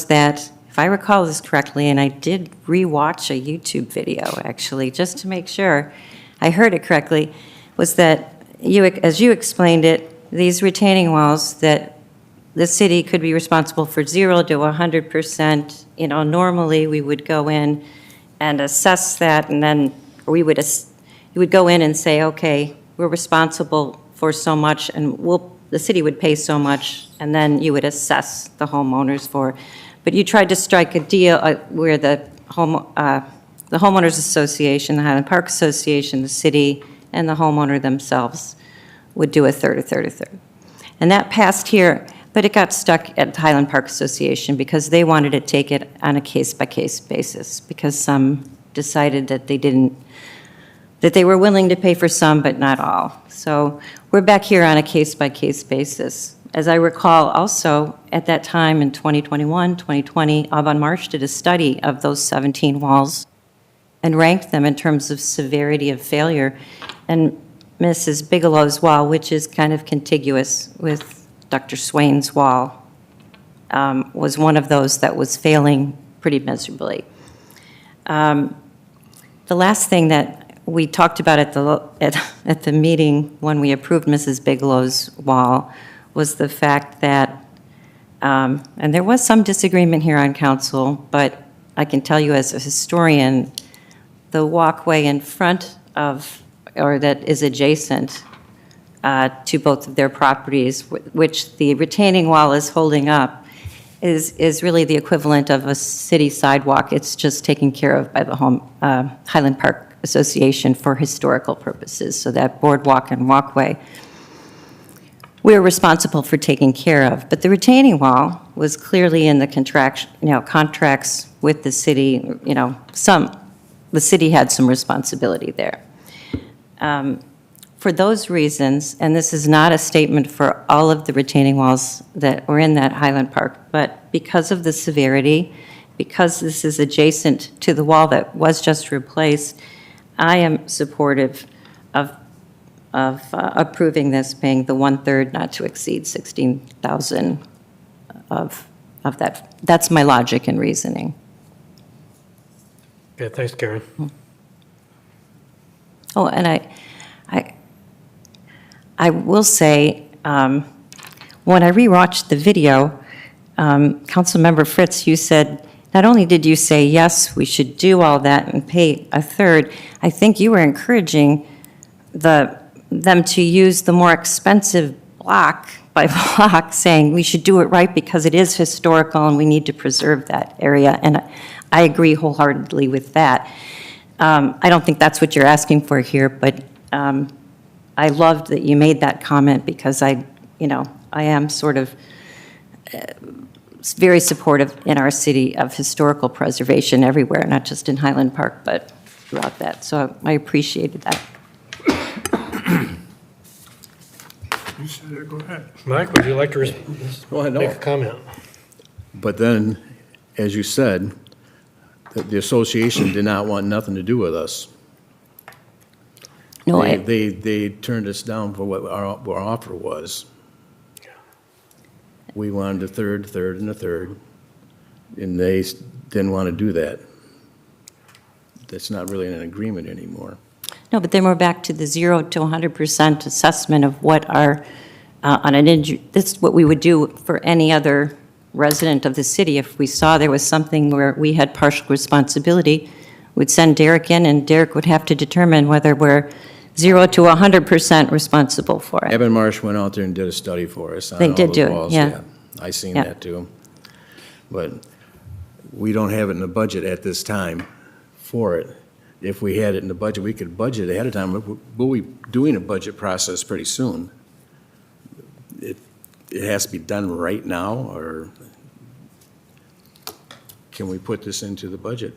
that, if I recall this correctly, and I did rewatch a YouTube video, actually, just to make sure I heard it correctly, was that as you explained it, these retaining walls, that the city could be responsible for 0 to 100%. Normally, we would go in and assess that, and then you would go in and say, okay, we're responsible for so much, and the city would pay so much, and then you would assess the homeowners for it. But you tried to strike a deal where the homeowners association, the Highland Park Association, the city, and the homeowner themselves would do a third, a third, a third. And that passed here, but it got stuck at the Highland Park Association because they wanted to take it on a case-by-case basis, because some decided that they were willing to pay for some, but not all. So we're back here on a case-by-case basis. As I recall, also, at that time in 2021, 2020, Avon Marsh did a study of those 17 walls and ranked them in terms of severity of failure. And Mrs. Bigelow's wall, which is kind of contiguous with Dr. Swain's wall, was one of those that was failing pretty miserably. The last thing that we talked about at the meeting when we approved Mrs. Bigelow's wall was the fact that, and there was some disagreement here on council, but I can tell you as a historian, the walkway in front of, or that is adjacent to both of their properties, which the retaining wall is holding up, is really the equivalent of a city sidewalk. It's just taken care of by the Highland Park Association for historical purposes. So that boardwalk and walkway, we're responsible for taking care of. But the retaining wall was clearly in the contracts with the city. The city had some responsibility there. For those reasons, and this is not a statement for all of the retaining walls that were in that Highland Park, but because of the severity, because this is adjacent to the wall that was just replaced, I am supportive of approving this, paying the 1/3 not to exceed 16,000 of that. That's my logic and reasoning. Okay, thanks, Karen. Oh, and I will say, when I rewatched the video, Councilmember Fritz, you said, not only did you say, yes, we should do all that and pay a third, I think you were encouraging them to use the more expensive block by block, saying we should do it right because it is historical and we need to preserve that area. And I agree wholeheartedly with that. I don't think that's what you're asking for here, but I loved that you made that comment because I am sort of very supportive in our city of historical preservation everywhere, not just in Highland Park, but throughout that. So I appreciated that. You said it, go ahead. Mike, would you like to Well, no. make a comment? But then, as you said, the association did not want nothing to do with us. No, They turned us down for what our offer was. We wanted a third, and a third, and they didn't want to do that. That's not really an agreement anymore. No, but then we're back to the 0 to 100% assessment of what our, this is what we would do for any other resident of the city. If we saw there was something where we had partial responsibility, we'd send Derek in, and Derek would have to determine whether we're 0 to 100% responsible for it. Evan Marsh went out there and did a study for us on They all did those do it, walls. yeah. I seen Yeah. that too. But we don't have it in the budget at this time for it. If we had it in the budget, we could budget ahead of time. We'll be doing a budget process pretty soon. It has to be done right now, or can we put this into the budget?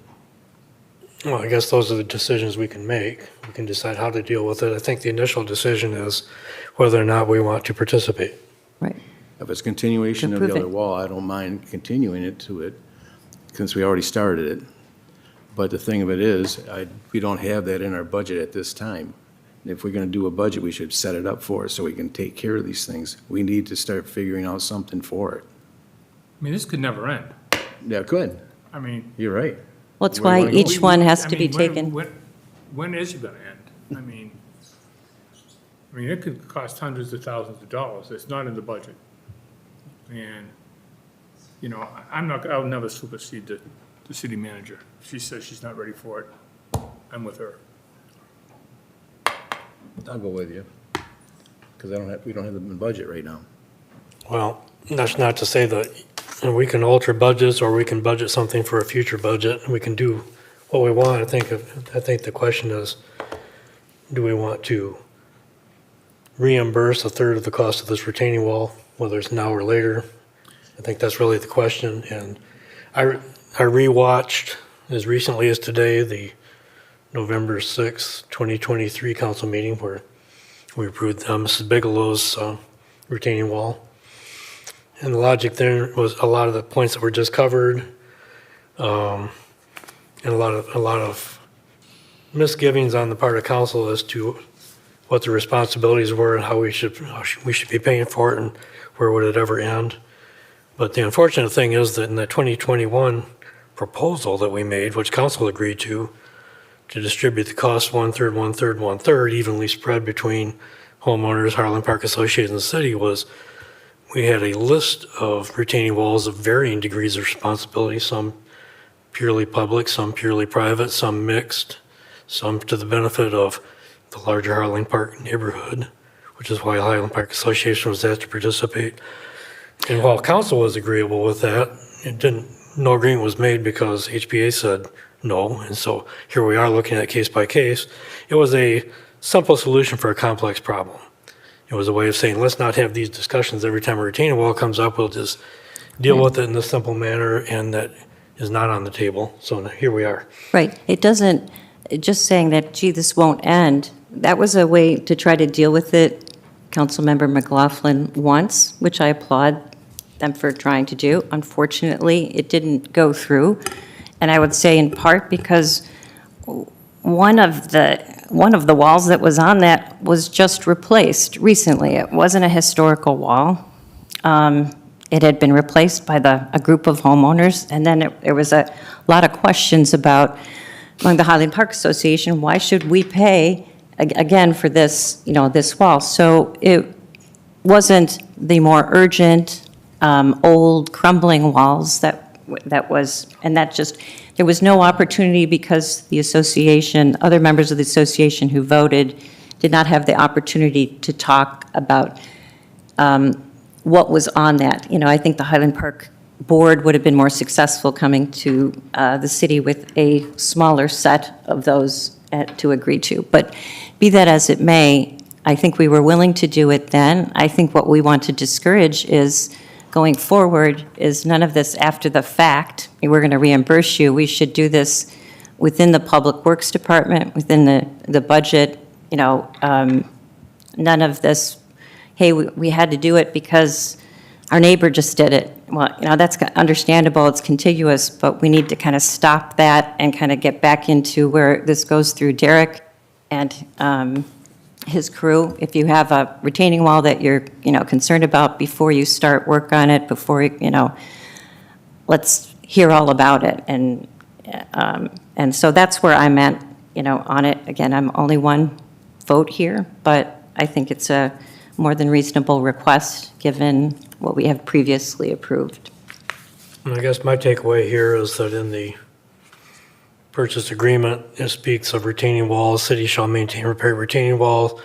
Well, I guess those are the decisions we can make. We can decide how to deal with it. I think the initial decision is whether or not we want to participate. Right. If it's continuation of the Approve other it. wall, I don't mind continuing it to it, since we already started it. But the thing of it is, we don't have that in our budget at this time. If we're gonna do a budget, we should set it up for it so we can take care of these things. We need to start figuring out something for it. I mean, this could never end. Yeah, good. I mean. You're right. Well, it's Where do you why wanna go? each one has I to be mean, when- taken. When is it gonna end? I mean, it could cost hundreds of thousands of dollars. It's not in the budget. And, you know, I'll never supersede the city manager. She says she's not ready for it. I'm with her. I'll go with you. Because we don't have the budget right now. Well, that's not to say that we can alter budgets or we can budget something for a future budget. We can do what we want. I think the question is, do we want to reimburse a third of the cost of this retaining wall, whether it's now or later? I think that's really the question. And I rewatched as recently as today, the November 6th, 2023 council meeting where we approved Mrs. Bigelow's retaining wall. And the logic there was a lot of the points that were just covered, and a lot of misgivings on the part of council as to what the responsibilities were and how we should be paying for it and where would it ever end. But the unfortunate thing is that in the 2021 proposal that we made, which council agreed to distribute the cost 1/3, 1/3, 1/3, evenly spread between homeowners, Highland Park Association, and the city, was we had a list of retaining walls of varying degrees of responsibility, some purely public, some purely private, some mixed, some to the benefit of the larger Highland Park neighborhood, which is why Highland Park Association was asked to participate. And while council was agreeable with that, no agreement was made because HPA said no. And so here we are looking at case by case. It was a simple solution for a complex problem. It was a way of saying, let's not have these discussions every time a retaining wall comes up. We'll just deal with it in a simple manner, and that is not on the table. So here we are. Right. It doesn't, just saying that, gee, this won't end, that was a way to try to deal with it, Councilmember McLaughlin once, which I applaud them for trying to do. Unfortunately, it didn't go through. And I would say in part because one of the walls that was on that was just replaced recently. It wasn't a historical wall. It had been replaced by a group of homeowners, and then there was a lot of questions about, among the Highland Park Association, why should we pay again for this, this wall? So it wasn't the more urgent, old crumbling walls that was, and that just, there was no opportunity because the association, other members of the association who voted did not have the opportunity to talk about what was on that. I think the Highland Park Board would have been more successful coming to the city with a smaller set of those to agree to. But be that as it may, I think we were willing to do it then. I think what we want to discourage is going forward is none of this after the fact. We're going to reimburse you. We should do this within the Public Works Department, within the budget. None of this, hey, we had to do it because our neighbor just did it. Well, that's understandable. It's contiguous, but we need to kind of stop that and kind of get back into where this goes through Derek and his crew. If you have a retaining wall that you're, concerned about before you start work on it, let's hear all about it. And so that's where I'm at, on it. Again, I'm only one vote here, but I think it's a more than reasonable request given what we have previously approved. And I guess my takeaway here is that in the purchase agreement, it speaks of retaining walls. City shall maintain and repair retaining walls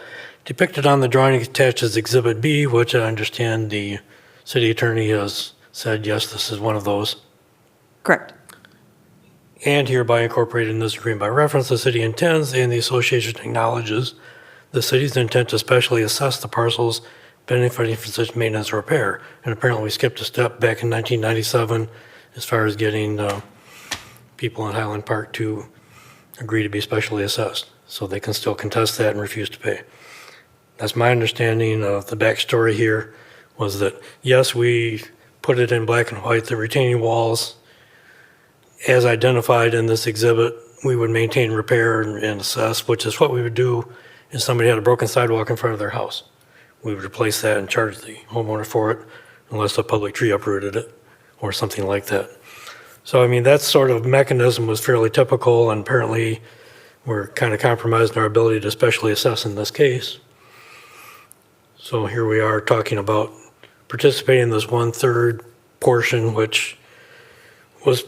depicted on the drawing attached as Exhibit B, which I understand the city attorney has said, yes, this is one of those. Correct. And hereby incorporated in this agreement by reference, the city intends and the association acknowledges the city's intent to specially assess the parcels benefiting from such maintenance or repair. And apparently we skipped a step back in 1997 as far as getting people in Highland Park to agree to be specially assessed. So they can still contest that and refuse to pay. That's my understanding of the backstory here, was that, yes, we put it in black and white, the retaining walls as identified in this exhibit we would maintain, repair, and assess, which is what we would do if somebody had a broken sidewalk in front of their house. We would replace that and charge the homeowner for it unless a public tree uprooted it or something like that. So, I mean, that sort of mechanism was fairly typical, and apparently we're kind of compromising our ability to specially assess in this case. So here we are talking about participating in this 1/3 portion, which was,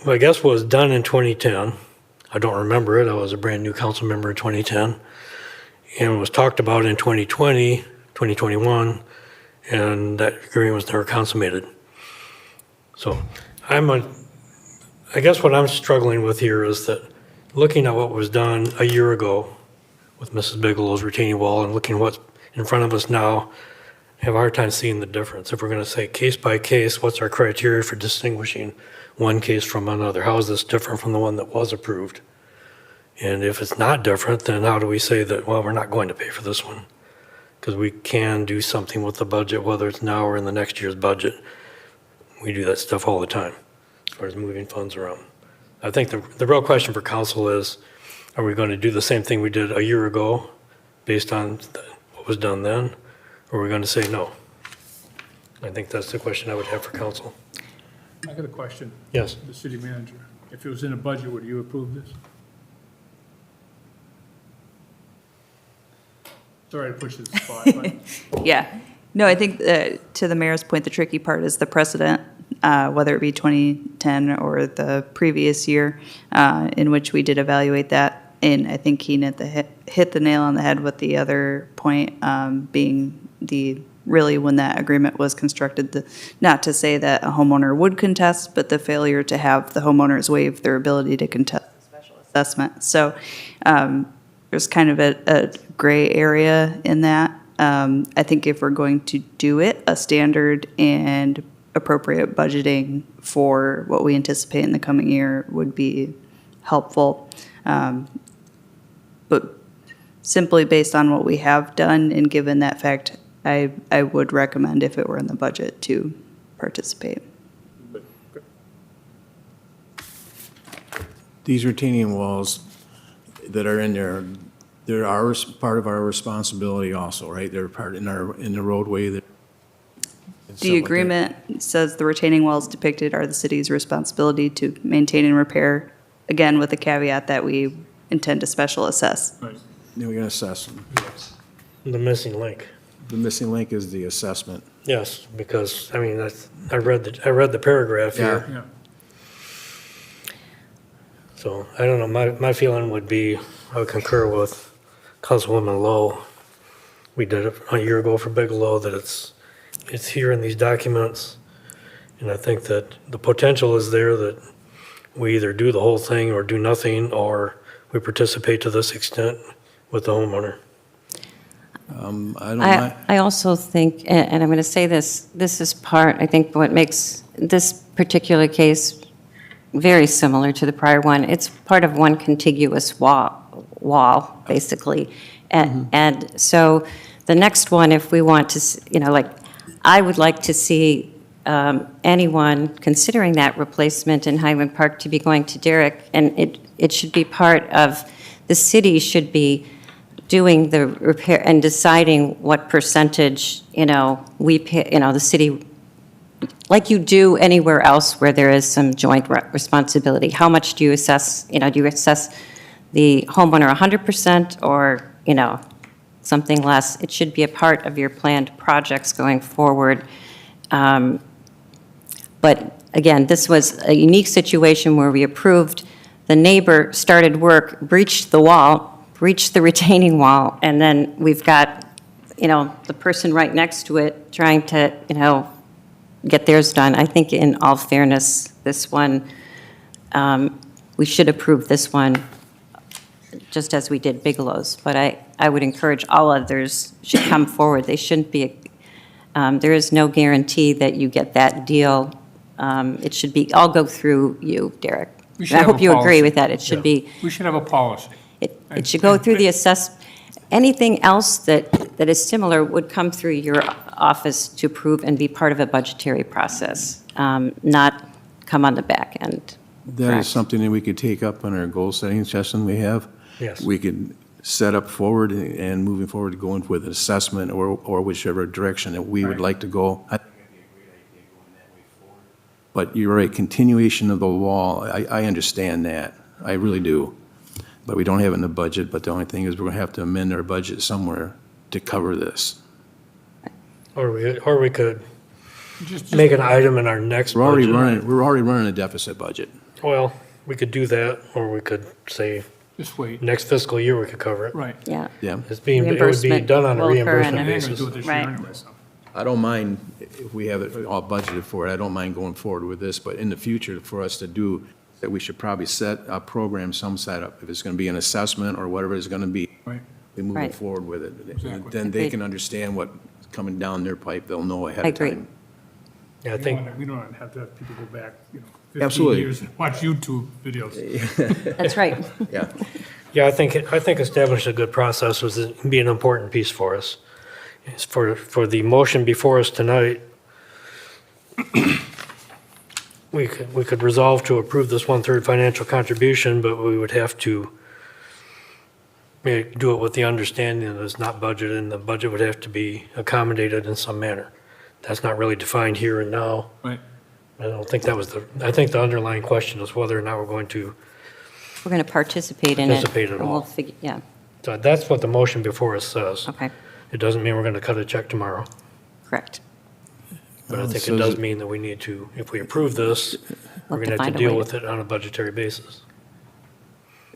I guess, was done in 2010. I don't remember it. I was a brand-new council member in 2010. And was talked about in 2020, 2021, and that agreement was never consummated. So I guess what I'm struggling with here is that looking at what was done a year ago with Mrs. Bigelow's retaining wall and looking what's in front of us now, I have a hard time seeing the difference. If we're going to say case by case, what's our criteria for distinguishing one case from another? How is this different from the one that was approved? And if it's not different, then how do we say that, well, we're not going to pay for this one? Because we can do something with the budget, whether it's now or in the next year's budget. We do that stuff all the time, as far as moving funds around. I think the real question for council is, are we going to do the same thing we did a year ago based on what was done then? Or are we going to say no? I think that's the question I would have for council. I got a question. Yes. The city manager. If it was in a budget, would you approve this? Sorry to push you to the spot, but Yeah. No, I think to the mayor's point, the tricky part is the precedent, whether it be 2010 or the previous year, in which we did evaluate that. And I think he hit the nail on the head with the other point, being really when that agreement was constructed, not to say that a homeowner would contest, but the failure to have the homeowners waive their ability to contest the special assessment. So there's kind of a gray area in that. I think if we're going to do it, a standard and appropriate budgeting for what we anticipate in the coming year would be helpful. But simply based on what we have done and given that fact, I would recommend if it were in the budget to participate. These retaining walls that are in there, they're part of our responsibility also, right? They're part in the roadway that. The agreement says the retaining walls depicted are the city's responsibility to maintain and repair, again, with the caveat that we intend to special assess. right. Then we're gonna assess them. The missing link. The missing link is the assessment. Yes, because, I mean, I read the paragraph here. Yeah. So, I don't know, my feeling would be, I would concur with Councilwoman Lowe. We did it a year ago for Bigelow, that it's here in these documents. And I think that the potential is there that we either do the whole thing or do nothing, or we participate to this extent with the homeowner. I don't mind. I also think, and I'm going to say this is part, I think, what makes this particular case very similar to the prior one. It's part of one contiguous wall, basically. And so the next one, if we want to, I would like to see anyone considering that replacement in Highland Park to be going to Derek, and it should be part of, the city should be doing the repair and deciding what percentage, we pay, the city, like you do anywhere else where there is some joint responsibility. How much do you assess, do you assess the homeowner 100% or, something less? It should be a part of your planned projects going forward. But again, this was a unique situation where we approved, the neighbor started work, breached the wall, breached the retaining wall, and then we've got, the person right next to it trying to, get theirs done. I think in all fairness, this one, we should approve this one just as we did Bigelow's. But I would encourage all others should come forward. They shouldn't be, there is no guarantee that you get that deal. It should be, I'll go through you, Derek. We should I have hope a you agree policy. with that. It should be, We should have a policy. it should go through the anything else that is similar would come through your office to approve and be part of a budgetary process, not come on the back end. That is Correct. something that we could take up on our goal setting session we have. Yes. We could set up forward and moving forward, going with an assessment or whichever direction that we would like to go. I think that'd be a great idea going that way forward. But you're right, continuation of the wall, I understand that. I really do. But we don't have it in the budget, but the only thing is we're going to have to amend our budget somewhere to cover this. Or we could Just- make an item in our next We're already budget. running a deficit budget. Well, we could do that, or we could say, Just wait. next fiscal year, we could cover it. Right. Yeah. Yeah. It would be Reimbursement done on a will occur in reimbursement And they're going to basis. do it this year Right. anyway, so. I don't mind if we have it all budgeted for it. I don't mind going forward with this, but in the future, for us to do, that we should probably set a program, some setup, if it's going to be an assessment or whatever it's going to be. Right. We move Right. forward with it. Exactly. Then they Agreed. can understand what's coming down their pipe. They'll know ahead I of agree. time. Yeah, I think, We don't have to have people go back, 15 Absolutely. years and watch YouTube videos. That's right. Yeah. yeah, I think establishing a good process would be an important piece for us. It's for the motion before us tonight, we could resolve to approve this 1/3 financial contribution, but we would have to do it with the understanding that it's not budgeted, and the budget would have to be accommodated in some manner. That's not really defined here and now. Right. I don't think that was I think the underlying question is whether or not we're going to, We're going to participate in it. Participate at and we'll all. figure- Yeah, so that's what the motion before us says. okay, It doesn't mean we're going to cut a check tomorrow, correct. but I Well, think so it does is it- mean that we need to, if we approve this, we're going to have find to a deal way with it on a budgetary basis.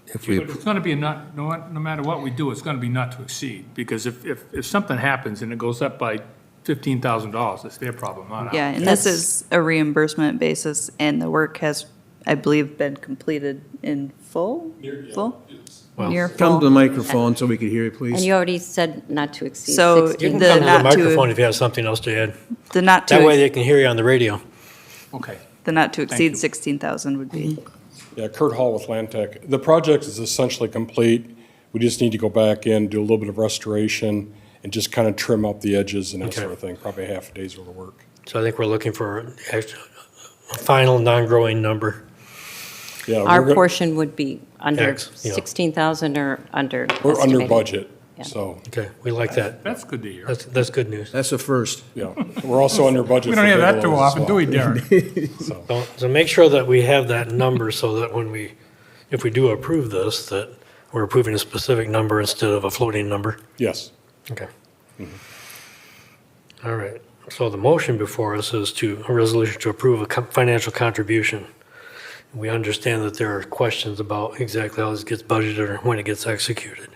If we, But it's going to be not, no matter what we do, it's going to be not to exceed. Because if something happens and it goes up by $15,000, it's their problem, not ours. Yeah, and this is a reimbursement basis, and the work has, I believe, been completed in full? Full? Well, Near come to the full. microphone so we can hear you, And please. you already said not to exceed So 16. You can The come to the not to- microphone if you have something else to add. The not That way to, they can hear you on the radio. Okay. the not to Thank exceed you. 16,000 would be. Yeah, Kurt Hall with Land Tech. The project is essentially complete. We just need to go back in, do a little bit of restoration, and just kind of trim up the edges and that Okay. sort of thing. Probably half a day's worth of work. So I think we're looking for a final non-growing number. Yeah, Our we're, portion would be under X, yeah. 16,000 or under we're under estimated. budget, Yeah. so, Okay, we like that. That's good to hear. That's good news. That's the first. yeah. We're also under budget. We don't for hear that too bigelow's as often, do we, well. Darren? So make sure that we have that number so that if we do approve this, that we're approving a specific number instead of a floating number. Yes. Okay. All right. So the motion before us is a resolution to approve a financial contribution. We understand that there are questions about exactly how this gets budgeted or when it gets executed.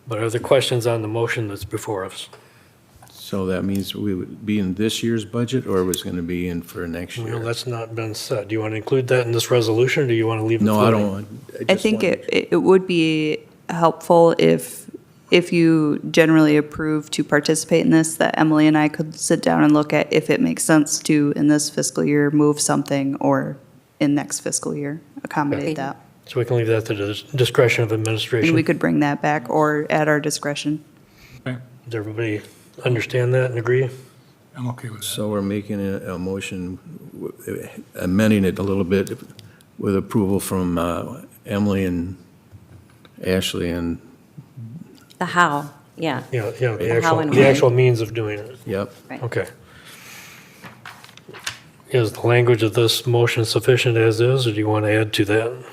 But are there questions on the motion that's before us? So that means we would be in this year's budget, or was going to be in for next Well, year? that's not been said. Do you want to include that in this resolution, or do you want to leave it No, I floating? don't want. I just think wanted- it would be helpful if you generally approve to participate in this, that Emily and I could sit down and look at if it makes sense to, in this fiscal year, move something, or in next fiscal year, accommodate that. So we can leave that to the discretion of And administration. we could bring that back, or at our discretion. Does everybody understand that and agree? I'm okay with that. So we're making a motion, amending it a little bit with approval from Emily and Ashley and, The how, yeah. Yeah, The how and the when. actual means of doing it. yep. Right. Okay. Is the language of this motion sufficient as is, or do you want to add to that?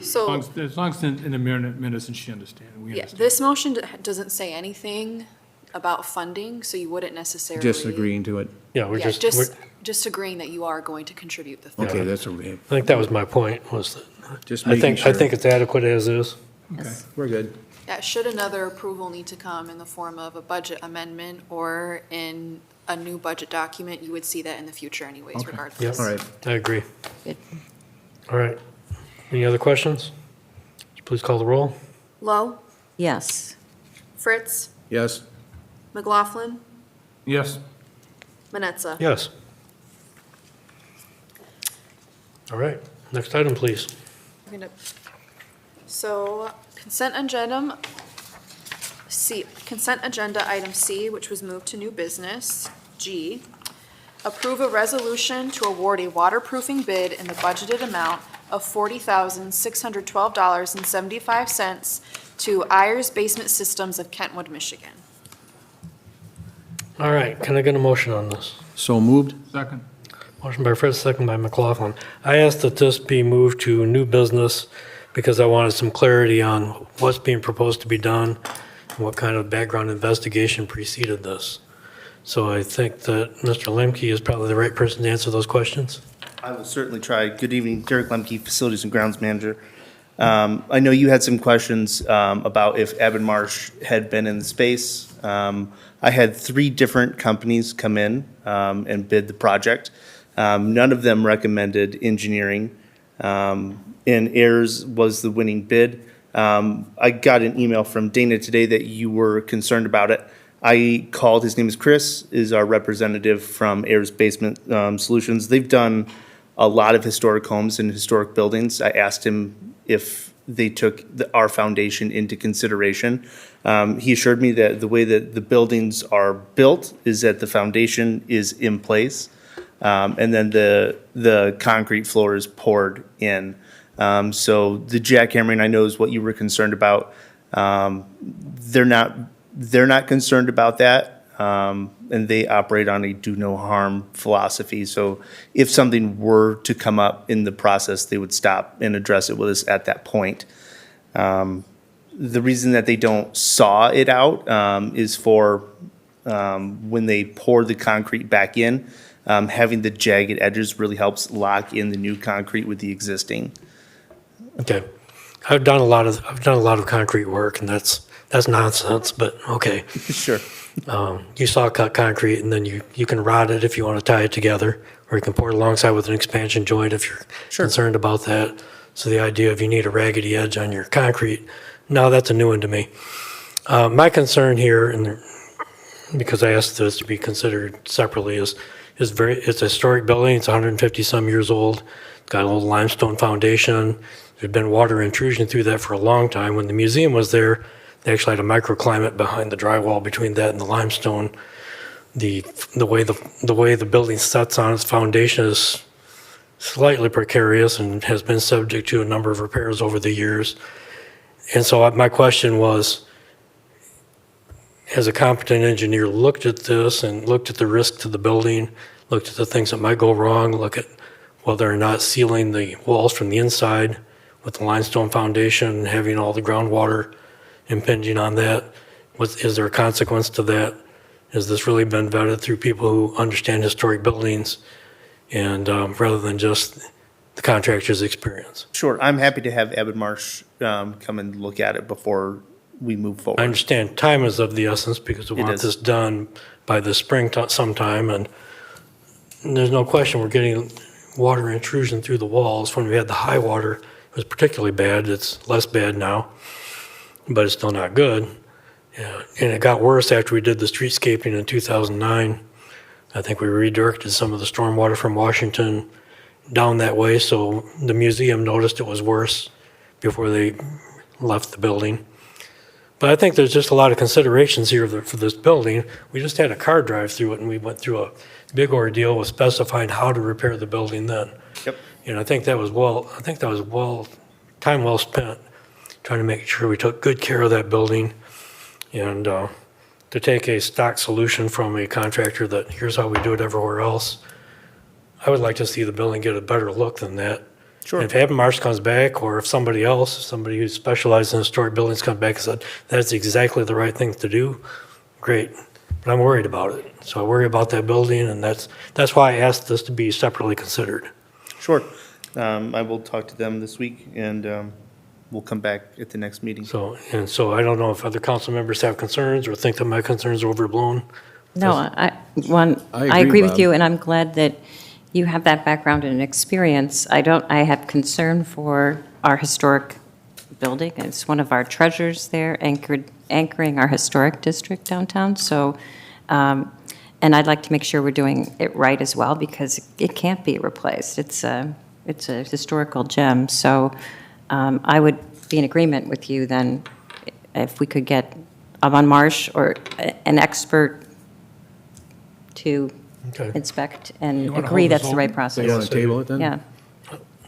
So. As long as in the minutes and she understands, we Yeah, understand. this motion doesn't say anything about funding, so you wouldn't necessarily. Just agreeing to it. Yeah, we're Yeah, just, just agreeing that you are going to contribute the funds. Okay, that's okay. I think that was my point, was that, Just I making think, sure. I think it's adequate as is. We're good. Yeah, should another approval need to come in the form of a budget amendment or in a new budget document, you would see that in the future anyways, Okay. regardless. Yep. All right. I agree. Good. All right. Any other questions? Please call the roll. Lowe, Yes. Fritz, Yes? McLaughlin, Yes. Manetza. Yes. All right, next item, please. We're gonna- So consent agenda, consent agenda item C, which was moved to new business, G. approve a resolution to award a waterproofing bid in the budgeted amount of $40,612.75 to Ayers Basement Systems of Kentwood, Michigan. All right, can I get a motion on this? So moved? Second. Motion by Fritz, second by McLaughlin. I asked that this be moved to new business because I wanted some clarity on what's being proposed to be done and what kind of background investigation preceded this. So I think that Mr. Lemke is probably the right person to answer those questions. I will certainly try. Good evening, Derek Lemke, Facilities and Grounds Manager. I know you had some questions about if Abbott Marsh had been in the space. I had 3 different companies come in and bid the project. None of them recommended engineering, and Ayers was the winning bid. I got an email from Dana today that you were concerned about it. I called, his name is Chris, is our representative from Ayers Basement Solutions. They've done a lot of historic homes and historic buildings. I asked him if they took our foundation into consideration. He assured me that the way that the buildings are built is that the foundation is in place, and then the concrete floor is poured in. So the jackhammering, I know, is what you were concerned about. They're not concerned about that. And they operate on a do no harm philosophy. So if something were to come up in the process, they would stop and address it with us at that point. The reason that they don't saw it out is for when they pour the concrete back in, having the jagged edges really helps lock in the new concrete with the existing. Okay. I've done a lot of concrete work, and that's nonsense, but okay. Sure. You saw cut concrete, and then you can rod it if you want to tie it together, or you can pour it alongside with an expansion joint if you're concerned about that. So the idea of you need a raggedy edge on your concrete, no, that's a new one to me. My concern here, because I asked this to be considered separately, it's a historic building. It's 150 some years old. It's got a little limestone foundation. There's been water intrusion through that for a long time. When the museum was there, they actually had a microclimate behind the drywall between that and the limestone. The way the building sets on its foundation is slightly precarious and has been subject to a number of repairs over the years. And so my question was, has a competent engineer looked at this and looked at the risk to the building, looked at the things that might go wrong, look at whether or not sealing the walls from the inside with the limestone foundation and having all the groundwater impinging on that? Is there a consequence to that? Has this really been vetted through people who understand historic buildings and rather than just the contractor's experience? Sure, I'm happy to have Abbott Marsh come and look at it before we move forward. I understand time is of the essence because we want this done by the spring sometime, and there's no question we're getting water intrusion through the walls. When we had the high water, it was particularly bad. It's less bad now, but it's still not good. Yeah, and it got worse after we did the streetscaping in 2009. I think we redirected some of the stormwater from Washington down that way, so the museum noticed it was worse before they left the building. But I think there's just a lot of considerations here for this building. We just had a car drive through it, and we went through a big ordeal with specifying how to repair the building then. Yep. And I think that was time well spent trying to make sure we took good care of that building, and to take a stock solution from a contractor that here's how we do it everywhere else. I would like to see the building get a better look than that. Sure. And if Abbott Marsh comes back, or if somebody who specializes in historic buildings comes back and said, that's exactly the right thing to do, great. But I'm worried about it. So I worry about that building, and that's why I asked this to be separately considered. Sure. I will talk to them this week, and we'll come back at the next meeting. So I don't know if other council members have concerns or think that my concerns are overblown. No, I agree with you, and I'm glad that you have that background and experience. I have concern for our historic building. It's one of our treasures there, anchoring our historic district downtown. So, and I'd like to make sure we're doing it right as well, because it can't be replaced. It's a historical gem. So I would be in agreement with you then if we could get Avon Marsh or an expert to Okay. inspect and You wanna agree hold this that's the right open? process. You want to table it then? Yeah.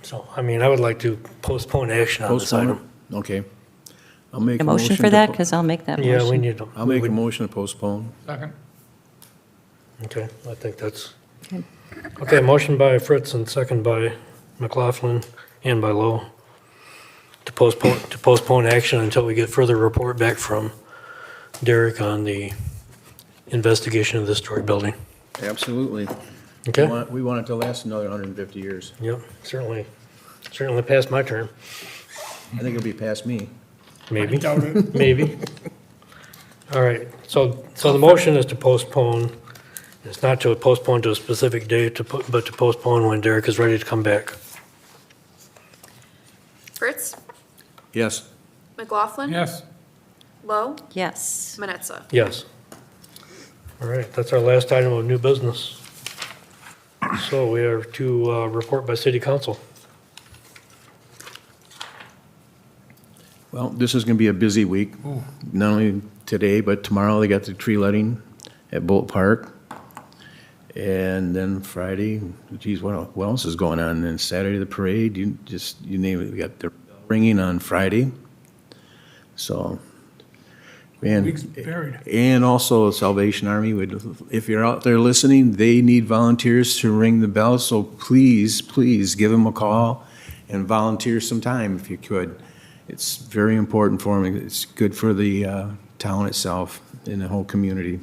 So, I mean, I would like to postpone action on this Postpone item. it? Okay. I'll make A motion for to that, po- because I'll make that motion. Yeah, we need to. I'll make a motion to postpone. Second. Okay, I think that's, Okay. okay, motion by Fritz and second by McLaughlin and by Lowe to postpone action until we get further report back from Derek on the investigation of this storage building. Absolutely. Okay? We want it to last another 150 years. Yep, certainly past my term, I think it'll be past me. maybe, Doubt it. maybe. All right, so the motion is to postpone, it's not to postpone to a specific date, but to postpone when Derek is ready to come back. Fritz? Yes. McLaughlin? Yes. Lowe? Yes. Manetza? Yes. All right, that's our last item of new business. So we are to report by city council. Well, this is going to be a busy week, not only today, but tomorrow they got the tree lighting at Bolt Park. And then Friday, geez, what else is going on? And then Saturday, the parade, you name it, we got the ringing on Friday. So, Week's man, buried. and also Salvation Army, if you're out there listening, they need volunteers to ring the bell, so please, please give them a call and volunteer some time if you could. It's very important for me. It's good for the town itself and the whole community.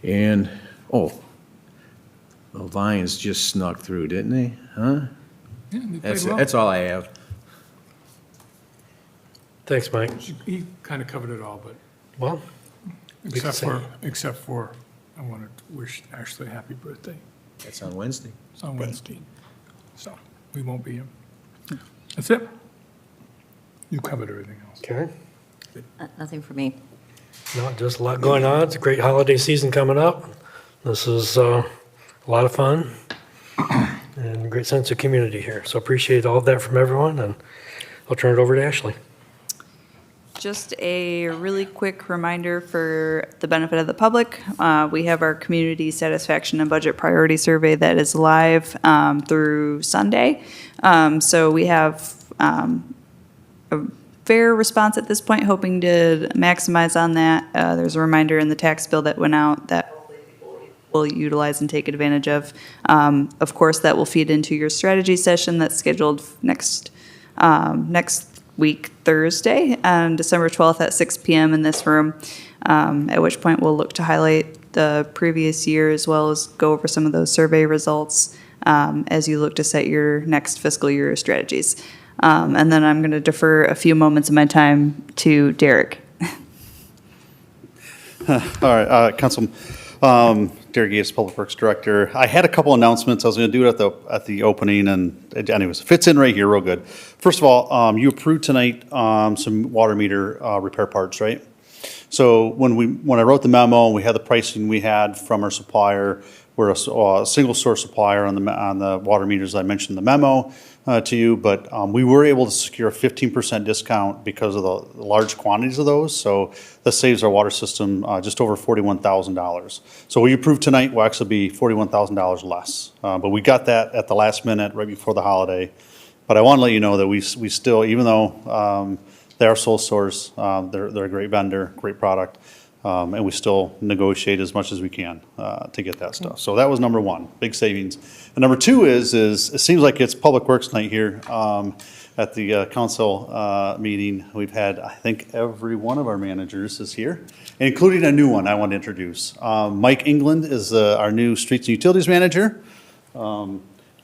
And, the Lions just snuck through, didn't they? Huh? Yeah, they played well. That's all I have. Thanks, Mike. He kind of covered it all, but Well, we can except for, I want to wish Ashley a happy birthday. That's on Wednesday. It's on Wednesday, so we won't be here. That's it. You covered everything else. Okay, Nothing for me. no, just a lot going on. It's a great holiday season coming up. This is a lot of fun and a great sense of community here. So appreciate all of that from everyone, and I'll turn it over to Ashley. Just a really quick reminder for the benefit of the public. We have our community satisfaction and budget priority survey that is live through Sunday. So we have a fair response at this point, hoping to maximize on that. There's a reminder in the tax bill that went out that will utilize and take advantage of. Of course, that will feed into your strategy session that's scheduled next week, Thursday, December 12th at 6 p.m. in this room, at which point we'll look to highlight the previous year as well as go over some of those survey results as you look to set your next fiscal year strategies. And then I'm going to defer a few moments of my time to Derek. All right, Councilman, Derek Gates, Public Works Director. I had a couple announcements. I was going to do it at the opening, and anyways, it fits in right here real good. First of all, you approved tonight some water meter repair parts, right? So when I wrote the memo and we had the pricing we had from our supplier, we're a single source supplier on the water meters I mentioned in the memo to you, but we were able to secure a 15% discount because of the large quantities of those. So this saves our water system just over $41,000. So what you approved tonight will actually be $41,000 less. But we got that at the last minute, right before the holiday. But I want to let you know that we still, even though they're sole source, they're a great vendor, great product, and we still negotiate as much as we can to get that stuff. So that was number one, big savings. And number two is it seems like it's Public Works night here at the council meeting. We've had, I think, every one of our managers is here, including a new one I want to introduce. Mike England is our new Streets and Utilities Manager.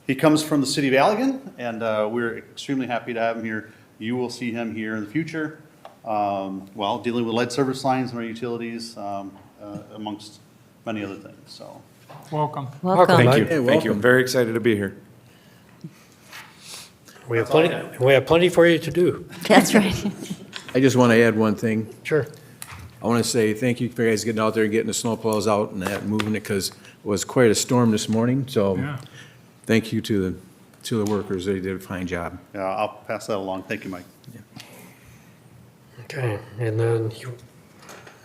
He comes from the city of Allegan, and we're extremely happy to have him here. You will see him here in the future, dealing with lead service lines and our utilities, amongst many other things, so. Welcome. Welcome. Thank Mike. you. Hey, Thank you. welcome. Very excited to be here. We have plenty for you to do. That's right. I just want to add one thing. Sure. I want to say thank you for you guys getting out there and getting the snowplows out and that, moving it, because it was quite a storm this morning, so Yeah. thank you to the workers. They did a fine job. Yeah, I'll pass that along. Thank you, Mike. Okay, and then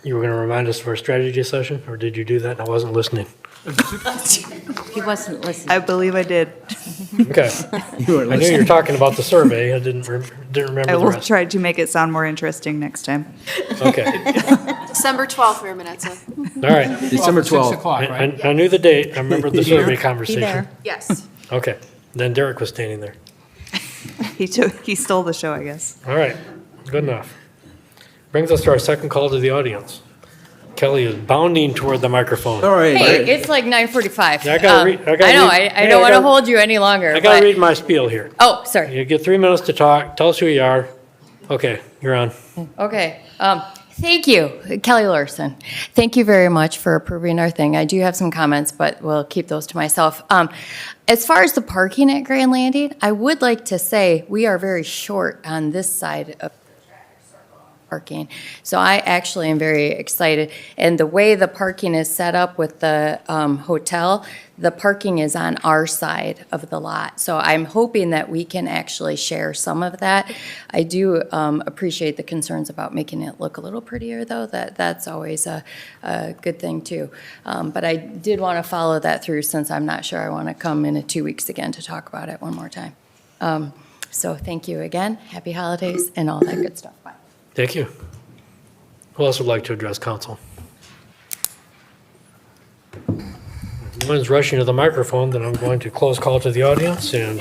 You were going to remind us of our strategy session, or did you do that? I wasn't listening. He wasn't listening. I believe I did. Okay. I knew you were talking about the survey. I didn't remember I the will rest. try to make it sound more interesting next time. Okay. December 12th, Mayor Manetza. All right. December 12th. 6 o'clock, right? I knew the date. I remember the survey conversation. Yes. Okay. Then Derek was standing there. He stole the show, I guess. All right. Good enough. Brings us to our second call to the audience. Kelly is bounding toward the microphone. All right. Hey, it's like 9:45. Yeah, I gotta read- I gotta I know, read- I yeah, don't I want to gotta- hold you any longer. I got to but- read my spiel here. Oh, sorry. You get 3 minutes to talk. Tell us who you are. Okay, you're on. Okay. Thank you, Kelly Larson. Thank you very much for approving our thing. I do have some comments, but we'll keep those to myself. As far as the parking at Grand Landing, I would like to say we are very short on this side of parking. So I actually am very excited. And the way the parking is set up with the hotel, the parking is on our side of the lot. So I'm hoping that we can actually share some of that. I do appreciate the concerns about making it look a little prettier, though. That's always a good thing, too. But I did want to follow that through since I'm not sure I want to come in 2 weeks again to talk about it one more time. So thank you again. Happy holidays and all that good stuff. Bye. Thank you. Who else would like to address council? If no one's rushing to the microphone, then I'm going to close call to the audience, and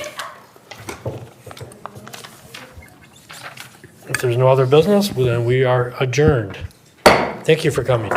if there's no other business, well, then we are adjourned. Thank you for coming.